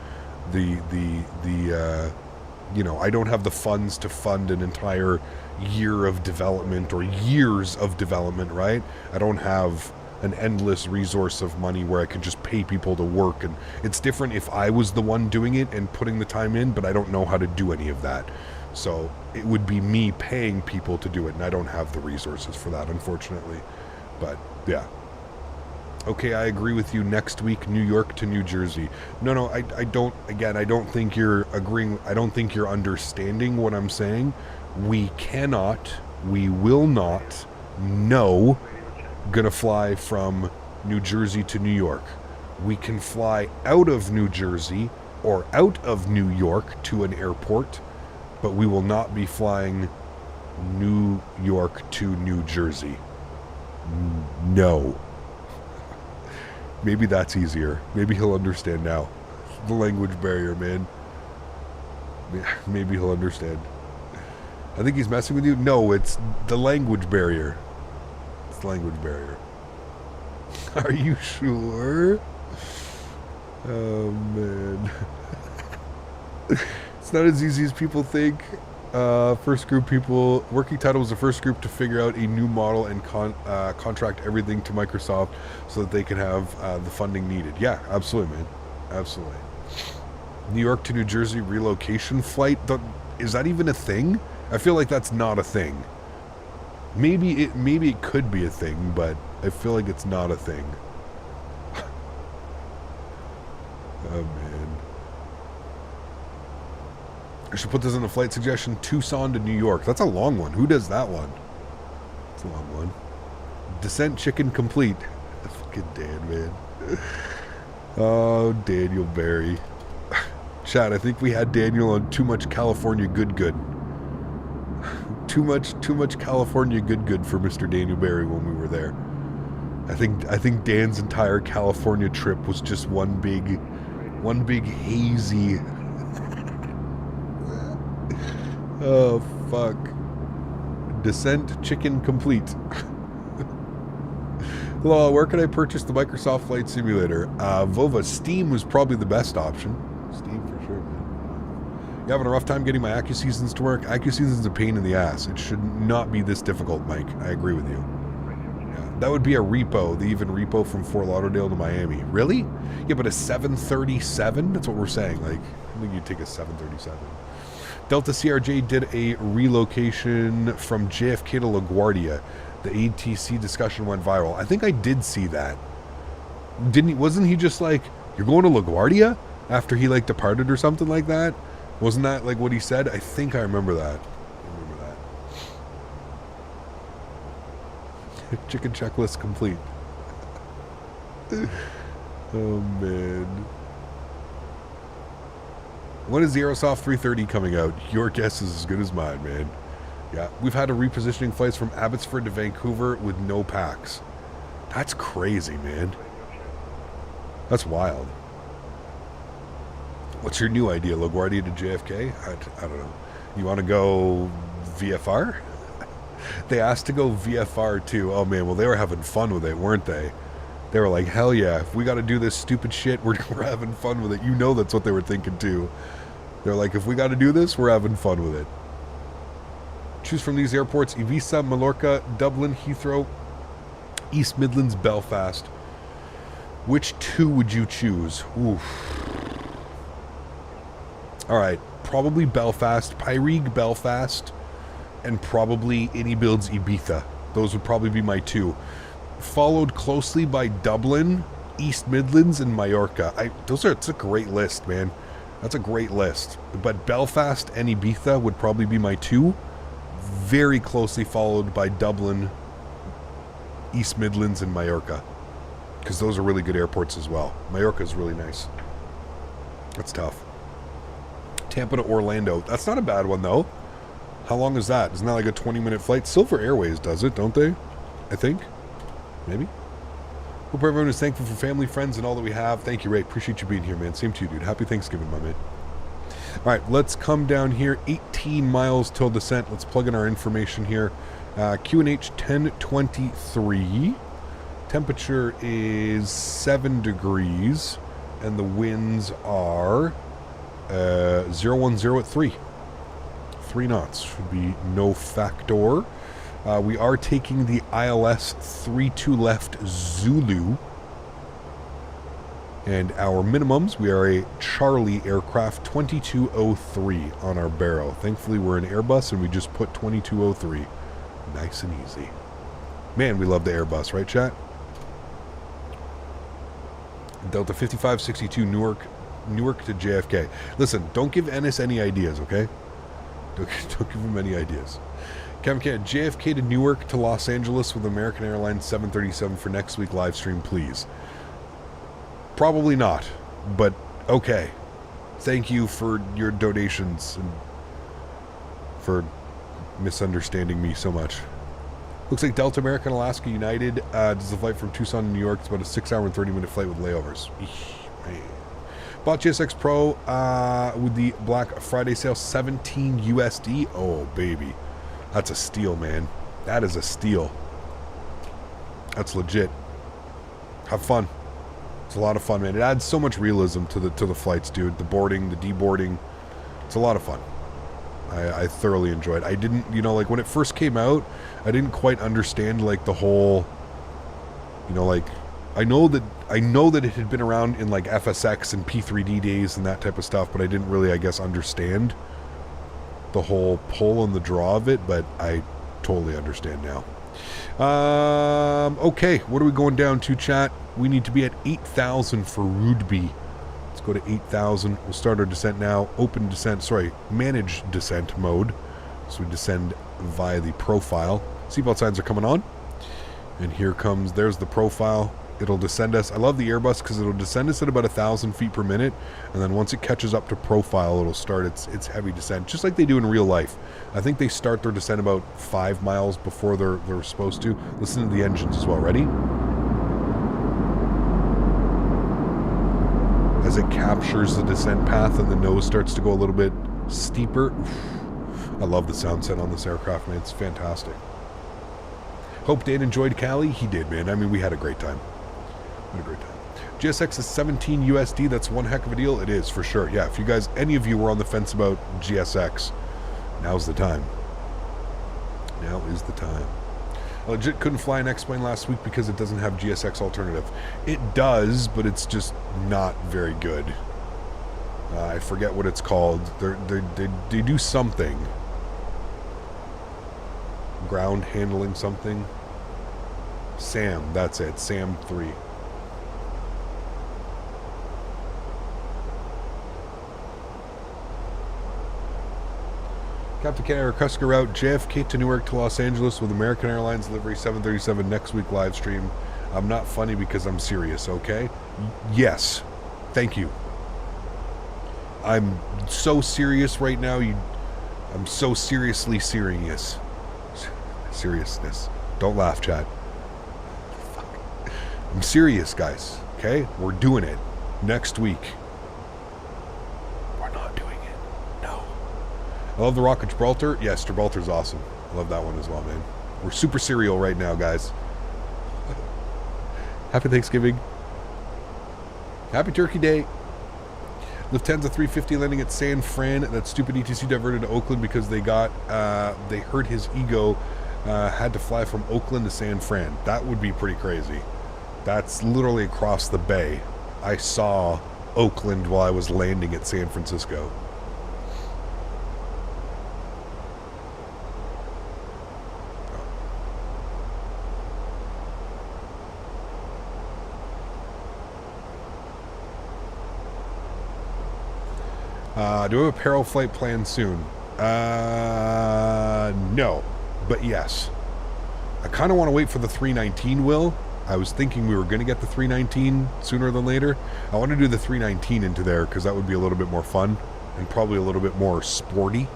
you know, I don't have the funds to fund an entire year of development or years of development, right? I don't have an endless resource of money where I could just pay people to work. And it's different if I was the one doing it and putting the time in, but I don't know how to do any of that. So it would be me paying people to do it, and I don't have the resources for that, unfortunately. But yeah. Okay, I agree with you. Next week, New York to New Jersey. No, I don't. Again, I don't think you're agreeing. I don't think you're understanding what I'm saying. We will not, gonna fly from New Jersey to New York. We can fly out of New Jersey or out of New York to an airport, but we will not be flying New York to New Jersey. No. Maybe that's easier. Maybe he'll understand now. The language barrier, man. Maybe he'll understand. I think he's messing with you. No, it's the language barrier. It's the language barrier. Are you sure? Oh, man. It's not as easy as people think. First group people, working title was the first group to figure out a new model and contract everything to Microsoft so that they can have the funding needed. Yeah, absolutely, man. Absolutely. New York to New Jersey relocation flight. Is that even a thing? I feel like that's not a thing. Maybe it could be a thing, but I feel like it's not a thing. Oh, man. I should put this in a flight suggestion. Tucson to New York. That's a long one. Who does that one? It's a long one. Descent chicken complete. Fucking Dan, man. Oh, Daniel Barry. Chad, I think we had Daniel on too much California good. Too much California good for Mr. Daniel Barry when we were there. I think Dan's entire California trip was just one big hazy. Oh fuck. Descent chicken complete. Hello, where can I purchase the Microsoft Flight Simulator? Vova, Steam was probably the best option. Steam for sure, man. You having a rough time getting my AccuSeasons to work? AccuSeasons is a pain in the ass. It should not be this difficult, Mike. I agree with you. Yeah, that would be a repo, the even repo from Fort Lauderdale to Miami. Really? Yeah, but a 737? That's what we're saying. Like, I think you'd take a 737. Delta CRJ did a relocation from JFK to LaGuardia. The ATC discussion went viral. I think I did see that. Wasn't he just like, you're going to LaGuardia? After he like departed or something like that? Wasn't that like what he said? I think I remember that. Chicken checklist complete. Oh man. When is the Aerosoft 330 coming out? Your guess is as good as mine, man. Yeah, we've had a repositioning flights from Abbotsford to Vancouver with no packs. That's crazy, man. That's wild. What's your new idea? LaGuardia to JFK? I don't know. You want to go VFR? They asked to go VFR too. Oh man, well they were having fun with it, weren't they? They were like, hell yeah, if we got to do this stupid shit, we're having fun with it. You know that's what they were thinking too. They're like, if we got to do this, we're having fun with it. Choose from these airports: Ibiza, Mallorca, Dublin, Heathrow, East Midlands, Belfast. Which two would you choose? Oof. Alright, probably Belfast, Pyrig, Belfast, and probably iniBuilds, Ibiza. Those would probably be my two. Followed closely by Dublin, East Midlands, and Mallorca. It's a great list, man. That's a great list. But Belfast and Ibiza would probably be my two. Very closely followed by Dublin, East Midlands, and Mallorca. Because those are really good airports as well. Mallorca is really nice. That's tough. Tampa to Orlando. That's not a bad one, though. How long is that? Isn't that like a 20-minute flight? Silver Airways does it, don't they? I think. Maybe. Hope everyone is thankful for family, friends, and all that we have. Thank you, Ray. Appreciate you being here, man. Same to you, dude. Happy Thanksgiving, my man. All right, let's come down here. 18 miles till descent. Let's plug in our information here. QNH 1023. Temperature is 7 degrees, and the winds are 010 at 3. 3 knots should be no factor. We are taking the ILS 32 left Zulu. And our minimums, we are a Charlie aircraft 2203 on our barrel. Thankfully, we're an Airbus and we just put 2203. Nice and easy. Man, we love the Airbus, right, chat? Delta 5562 Newark to JFK. Listen, don't give Ennis any ideas, okay? Don't give him any ideas. Kevin K, JFK to Newark to Los Angeles with American Airlines 737 for next week live stream, please. Probably not, but okay. Thank you for your donations and for misunderstanding me so much. Looks like Delta, American, Alaska, United does the flight from Tucson to New York. It's about a 6-hour and 30-minute flight with layovers. Eesh, man. Bought GSX Pro with the Black Friday sale, 17 USD. Oh, baby. That's a steal, man. That is a steal. That's legit. Have fun. It's a lot of fun, man. It adds so much realism to the flights, dude. The boarding, the deboarding. It's a lot of fun. I thoroughly enjoyed. I didn't, you know, like when it first came out, I didn't quite understand like the whole, you know, like I know that it had been around in like FSX and P3D days and that type of stuff, but I didn't really, I guess, understand the whole pull and the draw of it, but I totally understand now. Okay, what are we going down to, chat? We need to be at 8,000 for Rudeby. Let's go to 8,000. We'll start our descent now. Open descent, sorry, manage descent mode. So we descend via the profile. Seatbelt signs are coming on. And here comes, there's the profile. It'll descend us. I love the Airbus because it'll descend us at about 1,000 feet per minute. And then once it catches up to profile, it'll start its heavy descent, just like they do in real life. I think they start their descent about 5 miles before they're supposed to. Listen to the engines as well. Ready? As it captures the descent path and the nose starts to go a little bit steeper. I love the sound set on this aircraft, man. It's fantastic. Hope Dan enjoyed Cali. He did, man. I mean, we had a great time. What a great time. GSX is 17 USD. That's one heck of a deal. It is, for sure. Yeah, if you guys, any of you were on the fence about GSX, now's the time. Now is the time. I legit couldn't fly an X-Plane last week because it doesn't have GSX alternative. It does, but it's just not very good. I forget what it's called. They do something. Ground handling something. SAM, that's it. SAM 3. Captain Canada Cusker route JFK to Newark to Los Angeles with American Airlines delivery 737 next week live stream. I'm not funny because I'm serious, okay? Yes. Thank you. I'm so serious right now. I'm so seriously serious. Seriousness. Don't laugh, chat. Fuck. I'm serious, guys. Okay? We're doing it next week. We're not doing it. No. I love the Rocket Gibraltar. Yes, Gibraltar's awesome. I love that one as well, man. We're super serial right now, guys. Happy Thanksgiving. Happy Turkey Day. Lufthansa 350 landing at San Fran. That stupid ETC diverted to Oakland because they hurt his ego. Had to fly from Oakland to San Fran. That would be pretty crazy. That's literally across the bay. I saw Oakland while I was landing at San Francisco. Do we have a parallel flight planned soon? No. But yes. I kind of want to wait for the 319, Will. I was thinking we were going to get the 319 sooner than later. I want to do the 319 into there because that would be a little bit more fun and probably a little bit more sporty.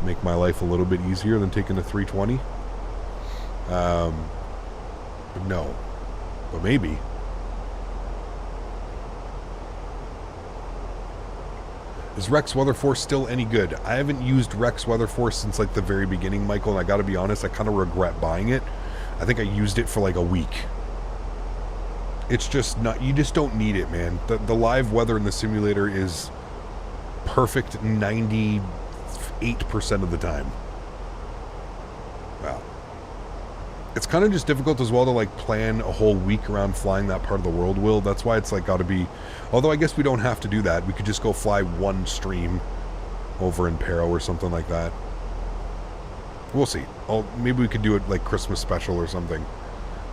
Make my life a little bit easier than taking the 320. But no. But maybe. Is Rex Weatherforce still any good? I haven't used Rex Weatherforce since like the very beginning, Michael, and I gotta be honest, I kind of regret buying it. I think I used it for like a week. It's just not, you just don't need it, man. The live weather in the simulator is perfect 98% of the time. Wow. It's kind of just difficult as well to like plan a whole week around flying that part of the world, Will. That's why it's like got to be, although I guess we don't have to do that. We could just go fly one stream over in Paro or something like that. We'll see. Maybe we could do it like Christmas special or something.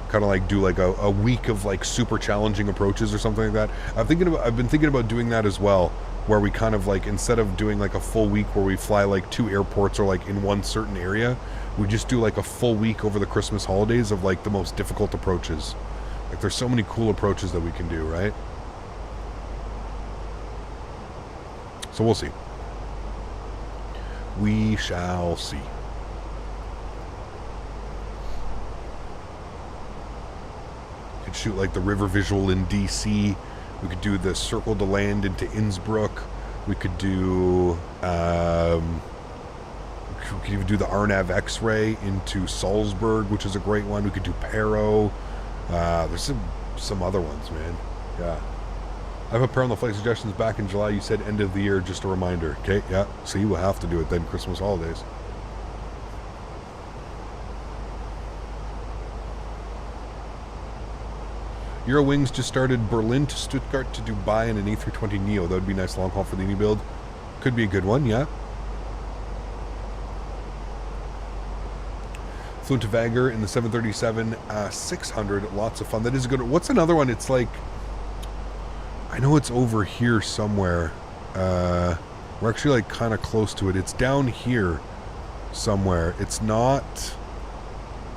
Kind of like do like a week of like super challenging approaches or something like that. I've been thinking about doing that as well, where we kind of like, instead of doing like a full week where we fly like 2 airports or like in one certain area, we just do like a full week over the Christmas holidays of like the most difficult approaches. Like there's so many cool approaches that we can do, right? So we'll see. We shall see. Could shoot like the river visual in DC. We could do the circle to land into Innsbruck. We could do we could even do the RNAV X-ray into Salzburg, which is a great one. We could do Paro. There's some other ones, man. Yeah. I put pair on the flight suggestions back in July. You said end of the year, just a reminder. Okay, yeah. See, we'll have to do it then, Christmas holidays. Eurowings just started Berlin to Stuttgart to Dubai in an A320neo. That would be a nice long haul for the iniBuild. Could be a good one, yeah. Flew to Vagar in the 737 600. Lots of fun. That is a good. What's another one? It's like, I know it's over here somewhere. We're actually like kind of close to it. It's down here somewhere. It's not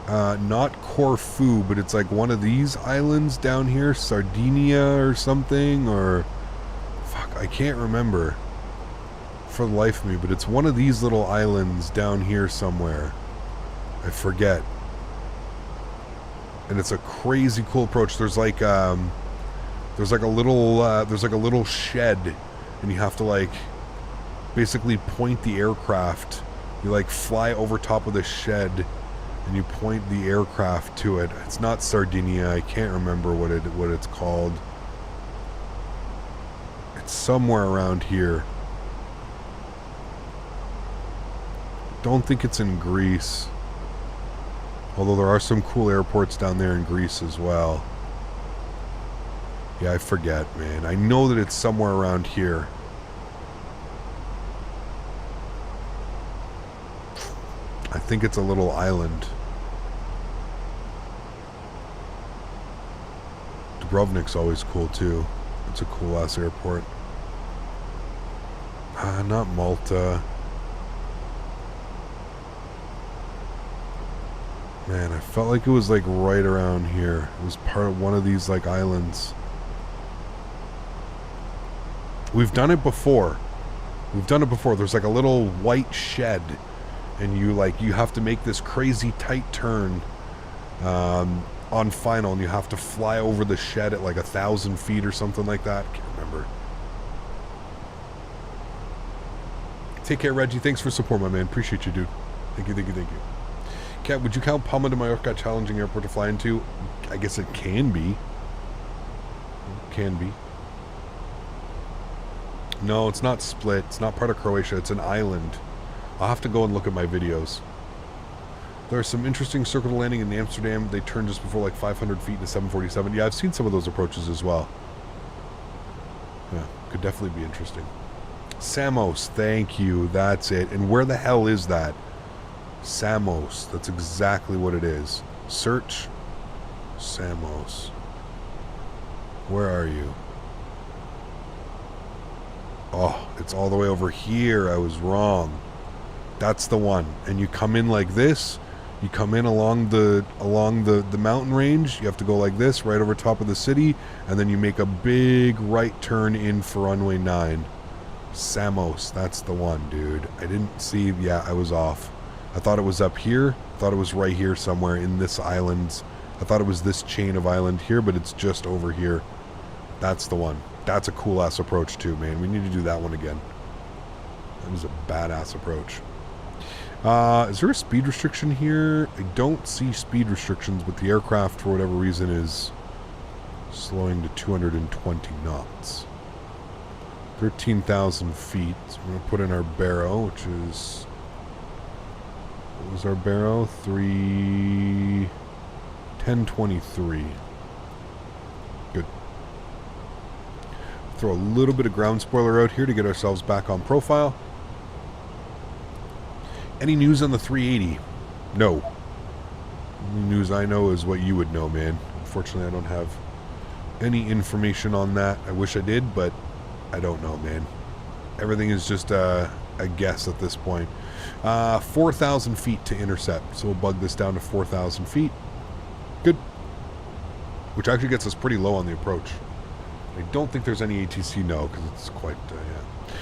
Corfu, but it's like one of these islands down here, Sardinia or something, or fuck, I can't remember for the life of me, but it's one of these little islands down here somewhere. I forget. And it's a crazy cool approach. There's like a little shed, and you have to like basically point the aircraft. You like fly over top of the shed, and you point the aircraft to it. It's not Sardinia. I can't remember what it's called. It's somewhere around here. Don't think it's in Greece. Although there are some cool airports down there in Greece as well. Yeah, I forget, man. I know that it's somewhere around here. I think it's a little island. Dubrovnik's always cool too. It's a cool ass airport. Not Malta. Man, I felt like it was like right around here. It was part of one of these like islands. We've done it before. There's like a little white shed, and you have to make this crazy tight turn on final, and you have to fly over the shed at like 1,000 feet or something like that. Can't remember. Take care, Reggie. Thanks for support, my man. Appreciate you, dude. Thank you. Kat, would you count Palma de Mallorca a challenging airport to fly into? I guess it can be. No, it's not Split. It's not part of Croatia. It's an island. I'll have to go and look at my videos. There's some interesting circle landing in Amsterdam. They turn just before like 500 feet to 747. Yeah, I've seen some of those approaches as well. Yeah, could definitely be interesting. Samos, thank you. That's it. And where the hell is that? Samos. That's exactly what it is. Search Samos. Where are you? Oh, it's all the way over here. I was wrong. That's the one. And you come in like this. You come in along the mountain range. You have to go like this right over top of the city, and then you make a big right turn in for runway 9. Samos. That's the one, dude. I didn't see. Yeah, I was off. I thought it was up here. I thought it was right here somewhere in this island. I thought it was this chain of island here, but it's just over here. That's the one. That's a cool ass approach too, man. We need to do that one again. That was a badass approach. Is there a speed restriction here? I don't see speed restrictions, but the aircraft, for whatever reason, is slowing to 220 knots. 13,000 feet. So we're going to put in our barrow, which is... What was our barrow? 1023. Good. Throw a little bit of ground spoiler out here to get ourselves back on profile. Any news on the 380? No. Any news I know is what you would know, man. Unfortunately, I don't have any information on that. I wish I did, but I don't know, man. Everything is just a guess at this point. 4,000 feet to intercept, so we'll bug this down to 4,000 feet. Good. Which actually gets us pretty low on the approach. I don't think there's any ATC, no, because it's quite, yeah.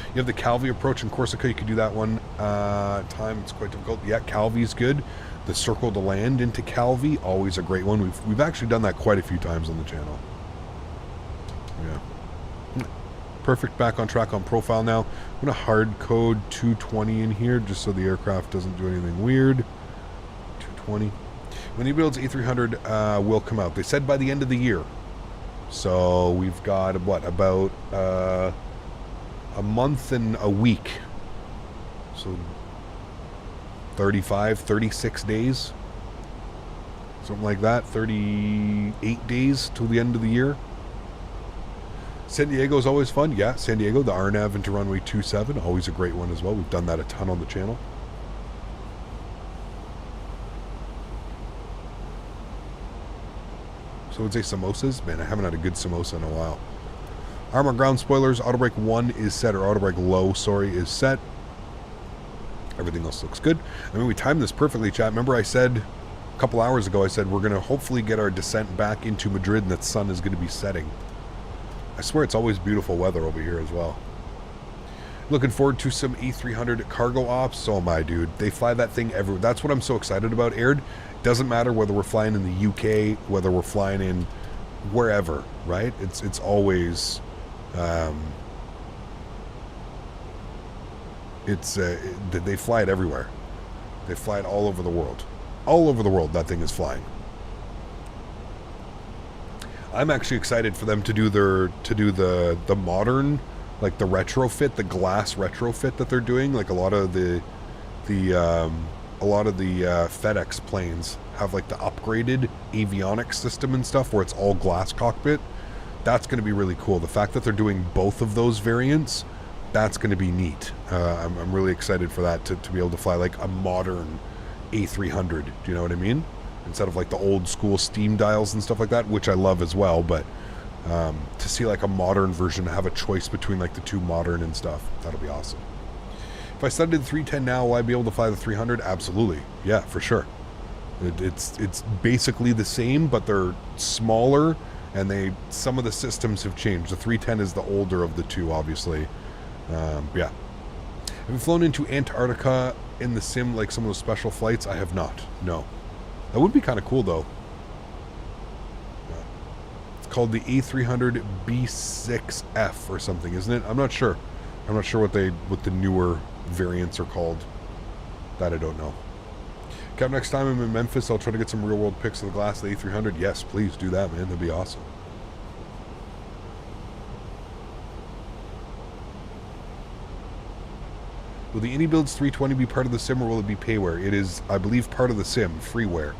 You have the Calvi approach in Corsica. You can do that one time. It's quite difficult. Yeah, Calvi's good. The circle to land into Calvi, always a great one. We've actually done that quite a few times on the channel. Yeah. Perfect. Back on track on profile now. I'm going to hard code 220 in here just so the aircraft doesn't do anything weird. 220. When iniBuilds A300 will come out. They said by the end of the year. So we've got, what, about a month and a week. So 35, 36 days. Something like that. 38 days till the end of the year. San Diego's always fun. Yeah, San Diego, the RNAV into runway 27. Always a great one as well. We've done that a ton on the channel. So I would say samosas. Man, I haven't had a good samosa in a while. Armor ground spoilers. Auto brake 1 is set, or auto brake low, sorry, is set. Everything else looks good. I mean, we timed this perfectly, chat. Remember I said a couple hours ago, I said we're going to hopefully get our descent back into Madrid and that sun is going to be setting. I swear it's always beautiful weather over here as well. Looking forward to some A300 cargo ops. So am I, dude. They fly that thing everywhere. That's what I'm so excited about, Aaron. Doesn't matter whether we're flying in the UK, whether we're flying in wherever, right? It's always... they fly it everywhere. They fly it all over the world. All over the world, that thing is flying. I'm actually excited for them to do the modern, like the retrofit, the glass retrofit that they're doing. Like a lot of the FedEx planes have like the upgraded avionics system and stuff where it's all glass cockpit. That's going to be really cool. The fact that they're doing both of those variants, that's going to be neat. I'm really excited for that, to be able to fly like a modern A300. Do you know what I mean? Instead of like the old school steam dials and stuff like that, which I love as well. But to see like a modern version, have a choice between like the two modern and stuff, that'll be awesome. If I studied the 310 now, will I be able to fly the 300? Absolutely. Yeah, for sure. It's basically the same, but they're smaller, and some of the systems have changed. The 310 is the older of the two, obviously. Yeah. Have you flown into Antarctica in the sim, like some of those special flights? I have not. No. That would be kind of cool, though. It's called the A300 B6F or something, isn't it? I'm not sure. I'm not sure what the newer variants are called. That I don't know. Cap, next time I'm in Memphis, I'll try to get some real-world pics of the glass of the A300. Yes, please do that, man. That'd be awesome. Will the iniBuilds 320 be part of the sim, or will it be payware? It is, I believe, part of the sim, freeware.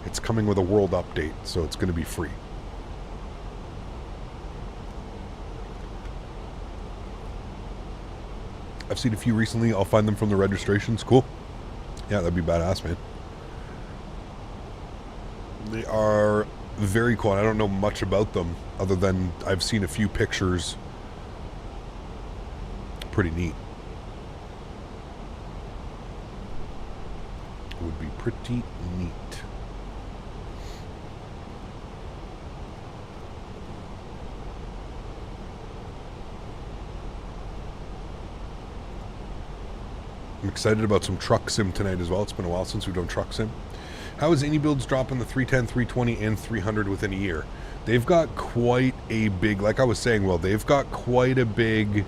It's coming with a world update, so it's going to be free. I've seen a few recently. I'll find them from the registrations. Cool. Yeah, that'd be badass, man. They are very cool. I don't know much about them, other than I've seen a few pictures. Pretty neat. Would be pretty neat. I'm excited about some truck sim tonight as well. It's been a while since we've done truck sim. How is iniBuilds dropping the 310, 320, and 300 within a year? They've got quite a big, like I was saying, well, they've got quite a big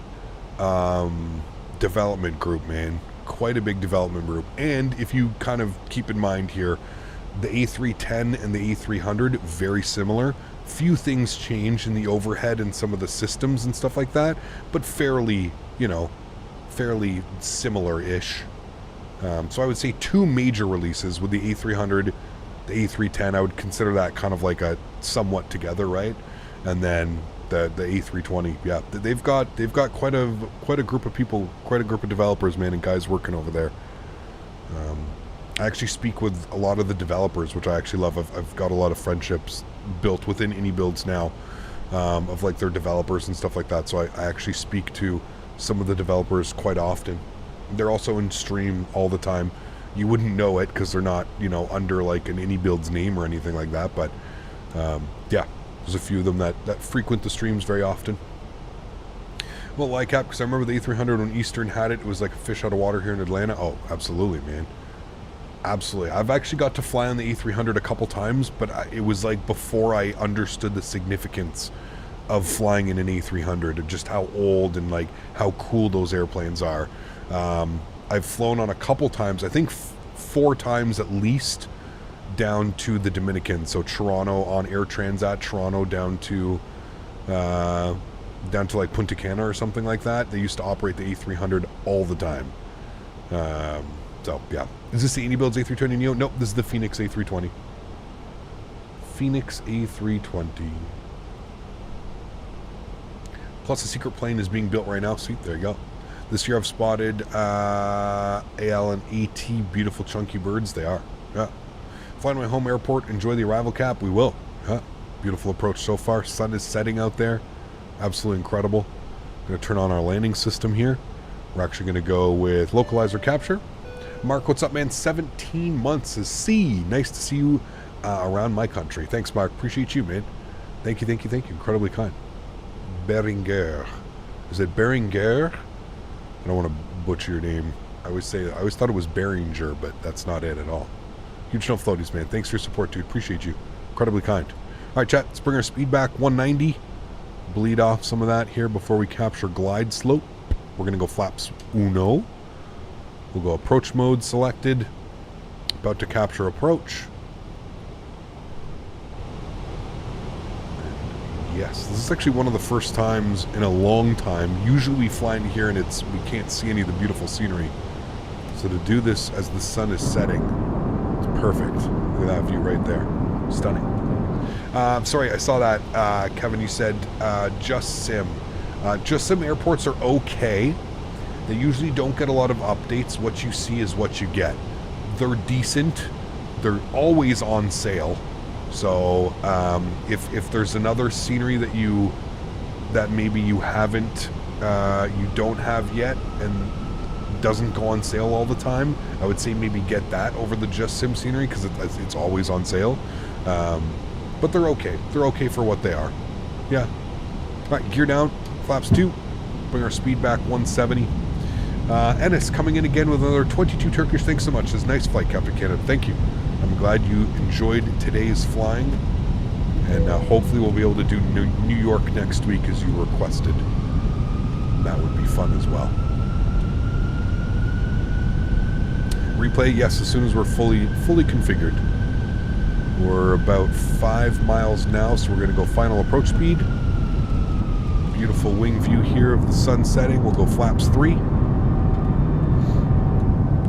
development group, man. Quite a big development group. And if you kind of keep in mind here, the A310 and the A300, very similar. Few things change in the overhead and some of the systems and stuff like that, but fairly, you know, fairly similar-ish. So I would say two major releases with the A300, the A310. I would consider that kind of like a somewhat together, right? And then the A320. Yeah, they've got quite a group of people, quite a group of developers, man, and guys working over there. I actually speak with a lot of the developers, which I actually love. I've got a lot of friendships built within iniBuilds now, of like their developers and stuff like that. So I actually speak to some of the developers quite often. They're also in stream all the time. You wouldn't know it because they're not, you know, under like an iniBuilds name or anything like that. But yeah, there's a few of them that frequent the streams very often. Well, like cap, because I remember the A300 when Eastern had it. It was like a fish out of water here in Atlanta. Oh, absolutely, man. Absolutely. I've actually got to fly on the A300 a couple times, but it was like before I understood the significance of flying in an A300 and just how old and like how cool those airplanes are. I've flown on a couple times, I think 4 times at least, down to the Dominican. So Toronto on Air Transat, Toronto down to down to like Punta Cana or something like that. They used to operate the A300 all the time. So yeah, is this the iniBuilds A320 Neo? Nope, this is the Phoenix A320. Phoenix A320. Plus a secret plane is being built right now. Sweet, there you go. This year I've spotted AL and AT, beautiful chunky birds. They are. Yeah. Flying my home airport, enjoy the arrival cap. We will. Yeah. Beautiful approach so far. Sun is setting out there. Absolutely incredible. I'm going to turn on our landing system here. We're actually going to go with localizer capture. Mark, what's up, man? 17 months is C. Nice to see you around my country. Thanks, Mark. Appreciate you, man. Thank you, thank you, thank you. Incredibly kind. Beringer. Is it Beringer? I don't want to butcher your name. I always thought it was Beringer, but that's not it at all. Huge no floaties, man. Thanks for your support, dude. Appreciate you. Incredibly kind. All right, chat. Let's bring our speed back 190. Bleed off some of that here before we capture glide slope. We're going to go flaps uno. We'll go approach mode selected. About to capture approach. And yes, this is actually one of the first times in a long time. Usually we fly in here and we can't see any of the beautiful scenery. So to do this as the sun is setting, it's perfect. Look at that view right there. Stunning. Sorry, I saw that, Kevin, you said Just Sim. Just Sim airports are okay. They usually don't get a lot of updates. What you see is what you get. They're decent. They're always on sale. So if there's another scenery that maybe you haven't, you don't have yet and doesn't go on sale all the time, I would say maybe get that over the Just Sim scenery because it's always on sale. But they're okay. They're okay for what they are. Yeah. All right, gear down. Flaps 2. Bring our speed back 170. Enis coming in again with another 22 Turkish. Thanks so much. It's a nice flight, Captain Canada. Thank you. I'm glad you enjoyed today's flying. And hopefully we'll be able to do New York next week as you requested. That would be fun as well. Replay, yes, as soon as we're fully configured. We're about 5 miles now, so we're going to go final approach speed. Beautiful wing view here of the sun setting. We'll go flaps 3.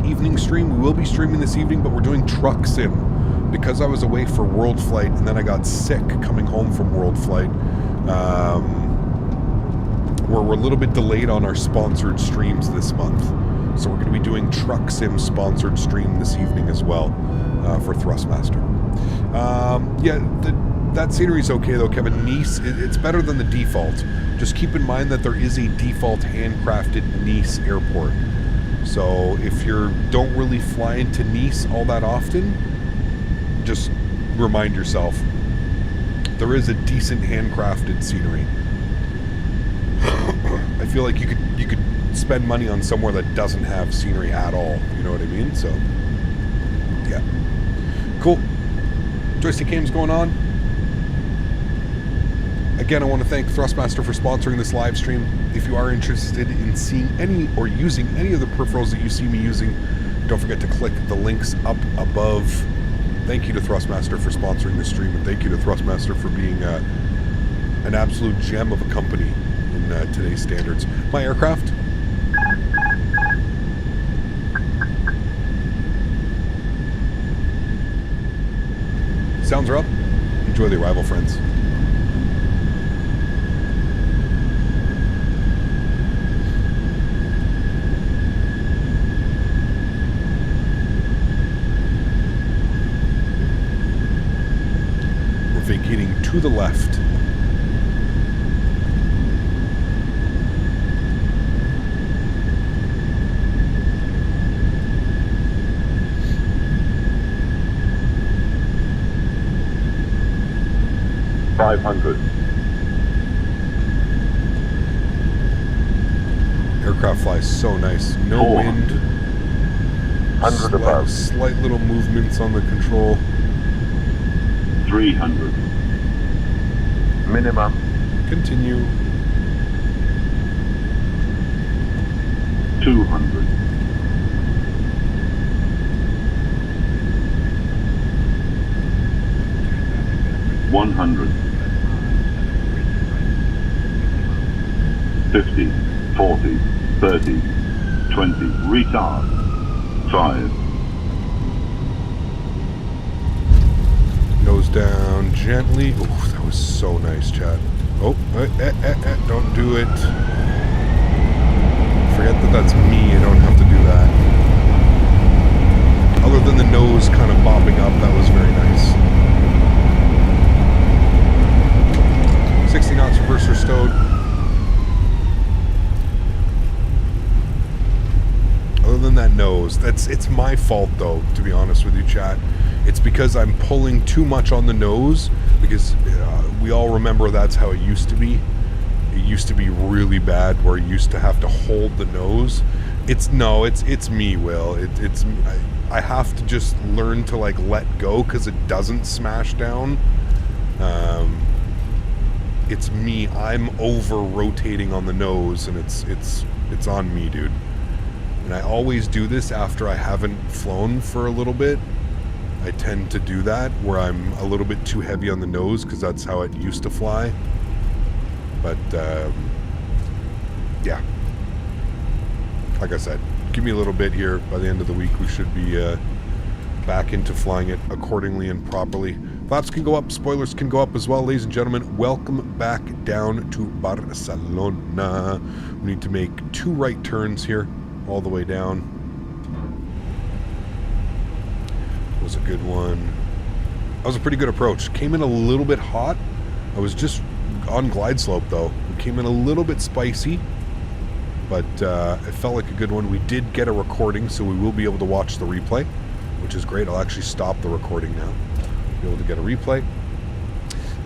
Evening stream. We will be streaming this evening, but we're doing truck sim. Because I was away for World Flight, and then I got sick coming home from World Flight. We're a little bit delayed on our sponsored streams this month. So we're going to be doing truck sim sponsored stream this evening as well for Thrustmaster. Yeah, that scenery's okay though, Kevin. Nice, it's better than the default. Just keep in mind that there is a default handcrafted Nice airport. So if you don't really fly into Nice all that often, just remind yourself there is a decent handcrafted scenery. I feel like you could spend money on somewhere that doesn't have scenery at all. You know what I mean? So yeah, cool. Joystick games going on. Again, I want to thank Thrustmaster for sponsoring this live stream. If you are interested in seeing any or using any of the peripherals that you see me using, don't forget to click the links up above. Thank you to Thrustmaster for sponsoring this stream, and thank you to Thrustmaster for being an absolute gem of a company in today's standards. My aircraft. Sounds are up. Enjoy the arrival, friends. We're vacating to the left. Aircraft flies so nice. No wind. 100 above. Slight little movements on the control. 300. Minimum. Continue. 200. 100. 50, 40, 30, 20, retard, 5. Nose down gently. Oh, that was so nice, Chad. Oh, don't do it. Forget that that's me. I don't have to do that. Other than the nose kind of bobbing up, that was very nice. 60 knots reverser stowed. Other than that nose, it's my fault though, to be honest with you, chat. It's because I'm pulling too much on the nose, because we all remember that's how it used to be. It used to be really bad, where you used to have to hold the nose. It's me, Will. I have to just learn to like let go, because it doesn't smash down. It's me. I'm over rotating on the nose, and it's on me, dude. And I always do this after I haven't flown for a little bit. I tend to do that, where I'm a little bit too heavy on the nose, because that's how it used to fly. But yeah, like I said, give me a little bit here. By the end of the week, we should be back into flying it accordingly and properly. Flaps can go up, spoilers can go up as well. Ladies and gentlemen, welcome back down to Barcelona. We need to make 2 right turns here, all the way down. Was a good one. That was a pretty good approach. Came in a little bit hot. I was just on glide slope though. It came in a little bit spicy, but it felt like a good one. We did get a recording, so we will be able to watch the replay, which is great. I'll actually stop the recording now. Be able to get a replay.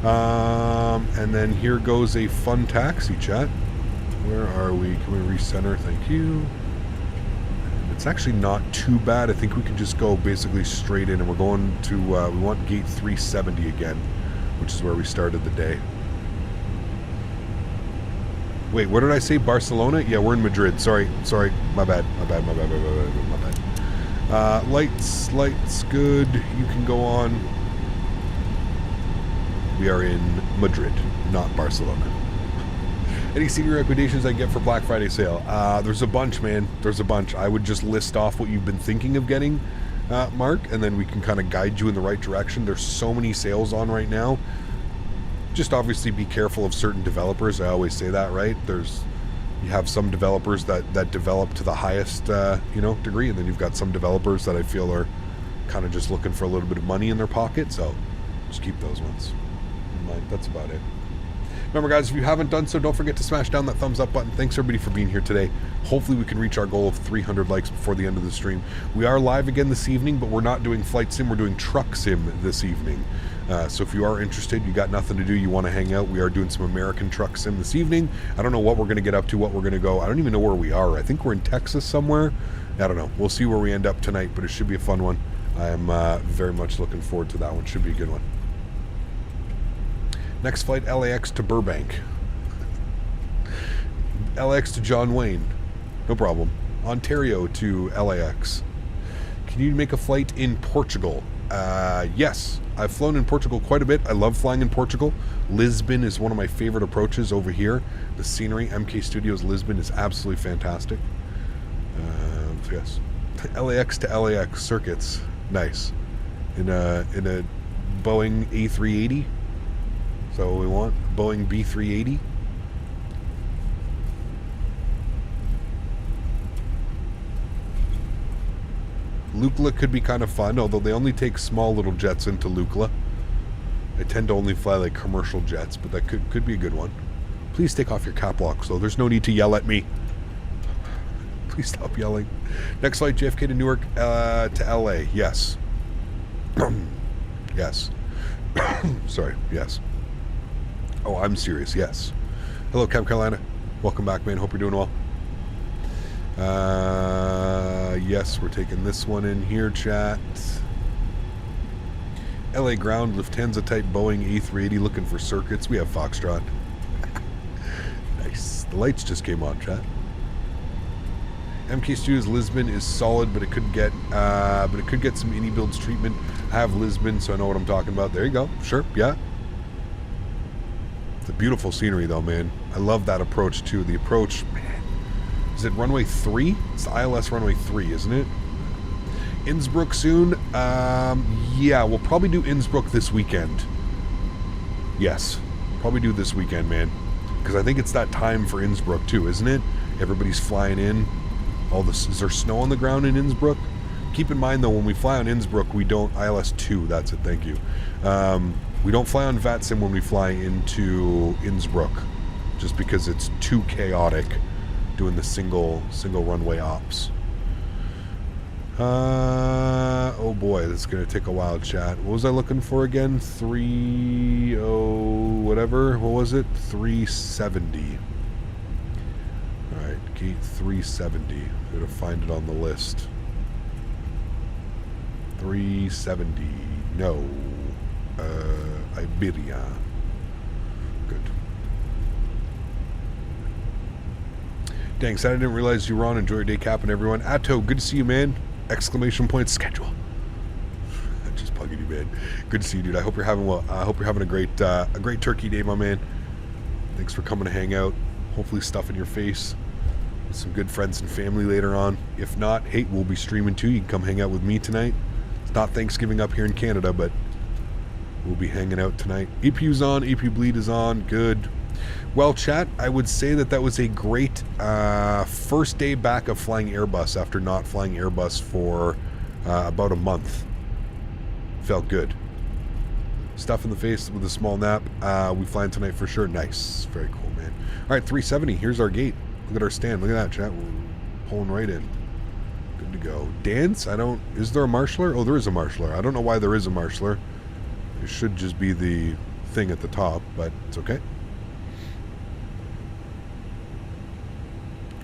And then here goes a fun taxi, chat. Where are we? Can we recenter? Thank you. It's actually not too bad. I think we can just go basically straight in, and we're going to, we want gate 370 again, which is where we started the day. Wait, what did I say? Barcelona? Yeah, we're in Madrid. Sorry. My bad. Lights, good. You can go on. We are in Madrid, not Barcelona. Any senior recommendations I get for Black Friday sale? There's a bunch, man. There's a bunch. I would just list off what you've been thinking of getting, Mark, and then we can kind of guide you in the right direction. There's so many sales on right now. Just obviously be careful of certain developers. I always say that, right? You have some developers that develop to the highest, degree, and then you've got some developers that I feel are kind of just looking for a little bit of money in their pocket. So just keep those ones in mind. That's about it. Remember, guys, if you haven't done so, don't forget to smash down that thumbs up button. Thanks, everybody, for being here today. Hopefully, we can reach our goal of 300 likes before the end of the stream. We are live again this evening, but we're not doing flight sim. We're doing truck sim this evening. So if you are interested, you got nothing to do, you want to hang out, we are doing some American truck sim this evening. I don't know what we're going to get up to, what we're going to go. I don't even know where we are. I think we're in Texas somewhere. I don't know. We'll see where we end up tonight, but it should be a fun one. I am very much looking forward to that one. Should be a good one. Next flight, LAX to Burbank. LAX to John Wayne. No problem. Ontario to LAX. Can you make a flight in Portugal? Yes. I've flown in Portugal quite a bit. I love flying in Portugal. Lisbon is one of my favorite approaches over here. The scenery, MK Studios Lisbon, is absolutely fantastic. Yes. LAX to LAX circuits. Nice. In a Boeing A380. So we want Boeing B380. Lukla could be kind of fun, although they only take small little jets into Lukla. I tend to only fly like commercial jets, but that could be a good one. Please take off your cap locks, though. There's no need to yell at me. Please stop yelling. Next flight, JFK to Newark to LA. Yes. Yes. Sorry. Yes. Oh, I'm serious. Yes. Hello, Camp Carolina. Welcome back, man. Hope you're doing well. Yes, we're taking this one in here, chat. LA ground, Lufthansa type Boeing A380 looking for circuits. We have Foxtrot. Nice. The lights just came on, chat. MK Studios Lisbon is solid, but it could get some iniBuilds treatment. I have Lisbon, so I know what I'm talking about. There you go. Sure, yeah. The beautiful scenery though, man. I love that approach too. The approach, man. Is it runway 3? It's the ILS runway 3, isn't it? Innsbruck soon? Yeah, we'll probably do Innsbruck this weekend. Yes, probably do this weekend, man. Because I think it's that time for Innsbruck too, isn't it? Everybody's flying in. Is there snow on the ground in Innsbruck? Keep in mind though, when we fly on Innsbruck, we don't, ILS 2, that's it, thank you. We don't fly on VATSIM when we fly into Innsbruck, just because it's too chaotic doing the single runway ops. Oh boy, this is going to take a while, chat. What was I looking for again? 30 whatever. What was it? 370. Alright, gate 370. I'm going to find it on the list. 370. No. Iberia. Good. Dang, sad I didn't realize you were on. Enjoy your day, Captain, everyone. Atto, good to see you, man. Exclamation point schedule. Just plugging you, man. Good to see you, dude. I hope you're having well. I hope you're having a great turkey day, my man. Thanks for coming to hang out. Hopefully stuff in your face with some good friends and family later on. If not, hey, we'll be streaming too. You can come hang out with me tonight. It's not Thanksgiving up here in Canada, but we'll be hanging out tonight. EPU's on. EP Bleed is on. Good. Well, chat, I would say that was a great first day back of flying Airbus after not flying Airbus for about a month. Felt good. Stuff in the face with a small nap. We flying tonight for sure. Nice. Very cool, man. All right, 370. Here's our gate. Look at our stand. Look at that, chat. We're pulling right in. Good to go. Dance? Is there a marshaller? Oh, there is a marshaller. I don't know why there is a marshaller. It should just be the thing at the top, but it's okay.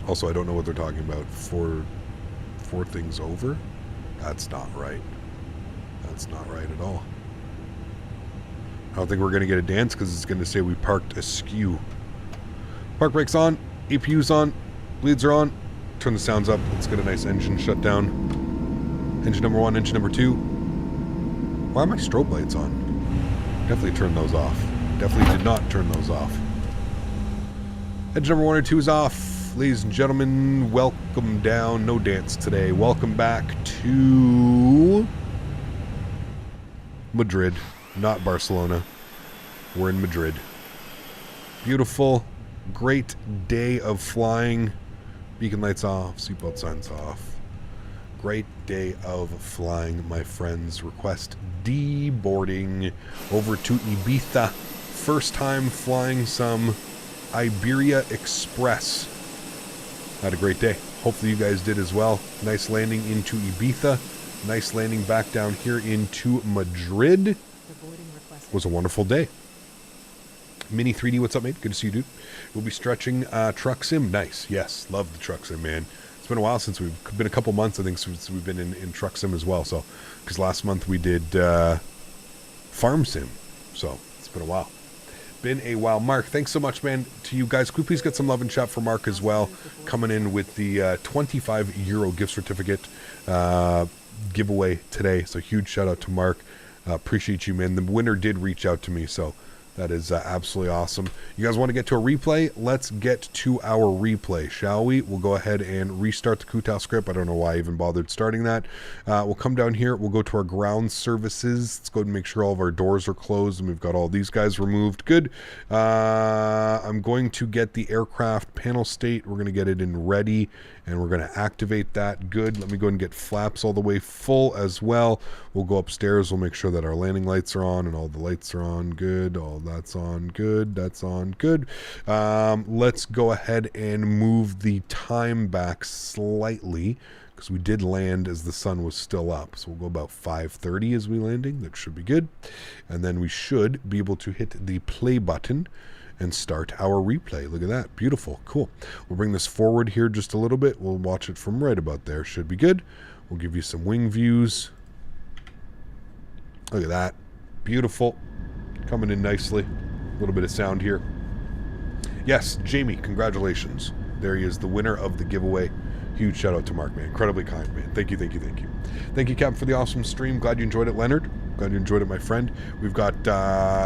Also, I don't know what they're talking about. Four things over? That's not right. That's not right at all. I don't think we're going to get a dance because it's going to say we parked askew. Park brakes on. EPU's on. Bleeds are on. Turn the sounds up. Let's get a nice engine shut down. Engine number 1, engine number 2. Why are my strobe lights on? Definitely turned those off. Definitely did not turn those off. Engine number 1 or 2 is off. Ladies and gentlemen, welcome down. No dance today. Welcome back to Madrid, not Barcelona. We're in Madrid. Beautiful, great day of flying. Beacon lights off, seatbelt signs off. Great day of flying, my friends. Request deboarding over to Ibiza. First time flying some Iberia Express. Had a great day. Hopefully you guys did as well. Nice landing into Ibiza. Nice landing back down here into Madrid. Was a wonderful day. Mini 3D, what's up, mate? Good to see you, dude. We'll be stretching truck sim. Nice. Yes, love the truck sim, man. It's been a while since we've been a couple months, I think, since we've been in truck sim as well. So, because last month we did farm sim. So, it's been a while. Been a while. Mark, thanks so much, man, to you guys. Could we please get some love and chat for Mark as well, coming in with the 25 euro gift certificate giveaway today. So huge shout out to Mark. Appreciate you, man. The winner did reach out to me, so that is absolutely awesome. You guys want to get to a replay? Let's get to our replay, shall we? We'll go ahead and restart the Kutau script. I don't know why I even bothered starting that. We'll come down here. We'll go to our ground services. Let's go ahead and make sure all of our doors are closed and we've got all these guys removed. Good. I'm going to get the aircraft panel state. We're going to get it in ready and we're going to activate that. Good. Let me go ahead and get flaps all the way full as well. We'll go upstairs. We'll make sure that our landing lights are on and all the lights are on. Good. All that's on. Good. That's on. Good. Let's go ahead and move the time back slightly because we did land as the sun was still up. So we'll go about 5:30 as we landing. That should be good. And then we should be able to hit the play button and start our replay. Look at that. Beautiful. Cool. We'll bring this forward here just a little bit. We'll watch it from right about there. Should be good. We'll give you some wing views. Look at that. Beautiful. Coming in nicely. A little bit of sound here. Yes, Jamie, congratulations. There he is, the winner of the giveaway. Huge shout out to Mark, man. Incredibly kind, man. Thank you, thank you, thank you. Thank you, Captain, for the awesome stream. Glad you enjoyed it, Leonard. Glad you enjoyed it, my friend. We've got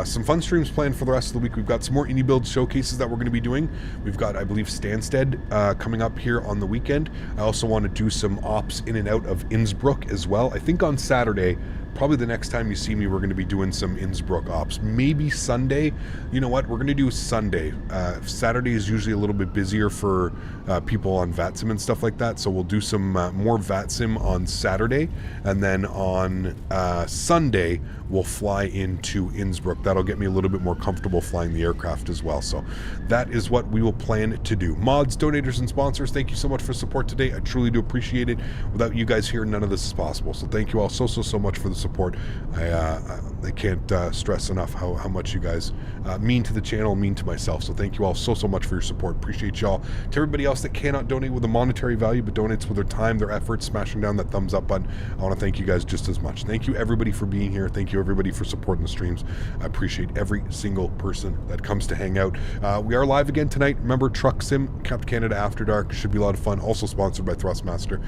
some fun streams planned for the rest of the week. We've got some more iniBuilds showcases that we're going to be doing. We've got, I believe, Stansted coming up here on the weekend. I also want to do some ops in and out of Innsbruck as well. I think on Saturday, probably the next time you see me, we're going to be doing some Innsbruck ops. Maybe Sunday. You know what? We're going to do Sunday. Saturday is usually a little bit busier for people on VATSIM and stuff like that. So we'll do some more VATSIM on Saturday. And then on Sunday, we'll fly into Innsbruck. That'll get me a little bit more comfortable flying the aircraft as well. So that is what we will plan to do. Mods, donators, and sponsors, thank you so much for support today. I truly do appreciate it. Without you guys here, none of this is possible. So thank you all so much for the support. I can't stress enough how much you guys mean to the channel, mean to myself. So thank you all so much for your support. Appreciate y'all. To everybody else that cannot donate with a monetary value but donates with their time, their efforts, smashing down that thumbs up button, I want to thank you guys just as much. Thank you everybody for being here. Thank you everybody for supporting the streams. I appreciate every single person that comes to hang out. We are live again tonight. Remember, Truck Sim, Captain Canada After Dark. Should be a lot of fun. Also sponsored by Thrustmaster.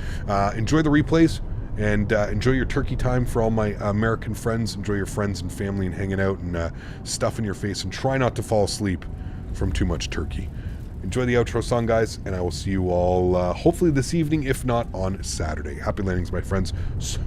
Enjoy the replays. And enjoy your turkey time for all my American friends. Enjoy your friends and family and hanging out and stuff in your face. And try not to fall asleep from too much turkey. Enjoy the outro song, guys. And I will see you all hopefully this evening, if not on Saturday. Happy landings, my friends. See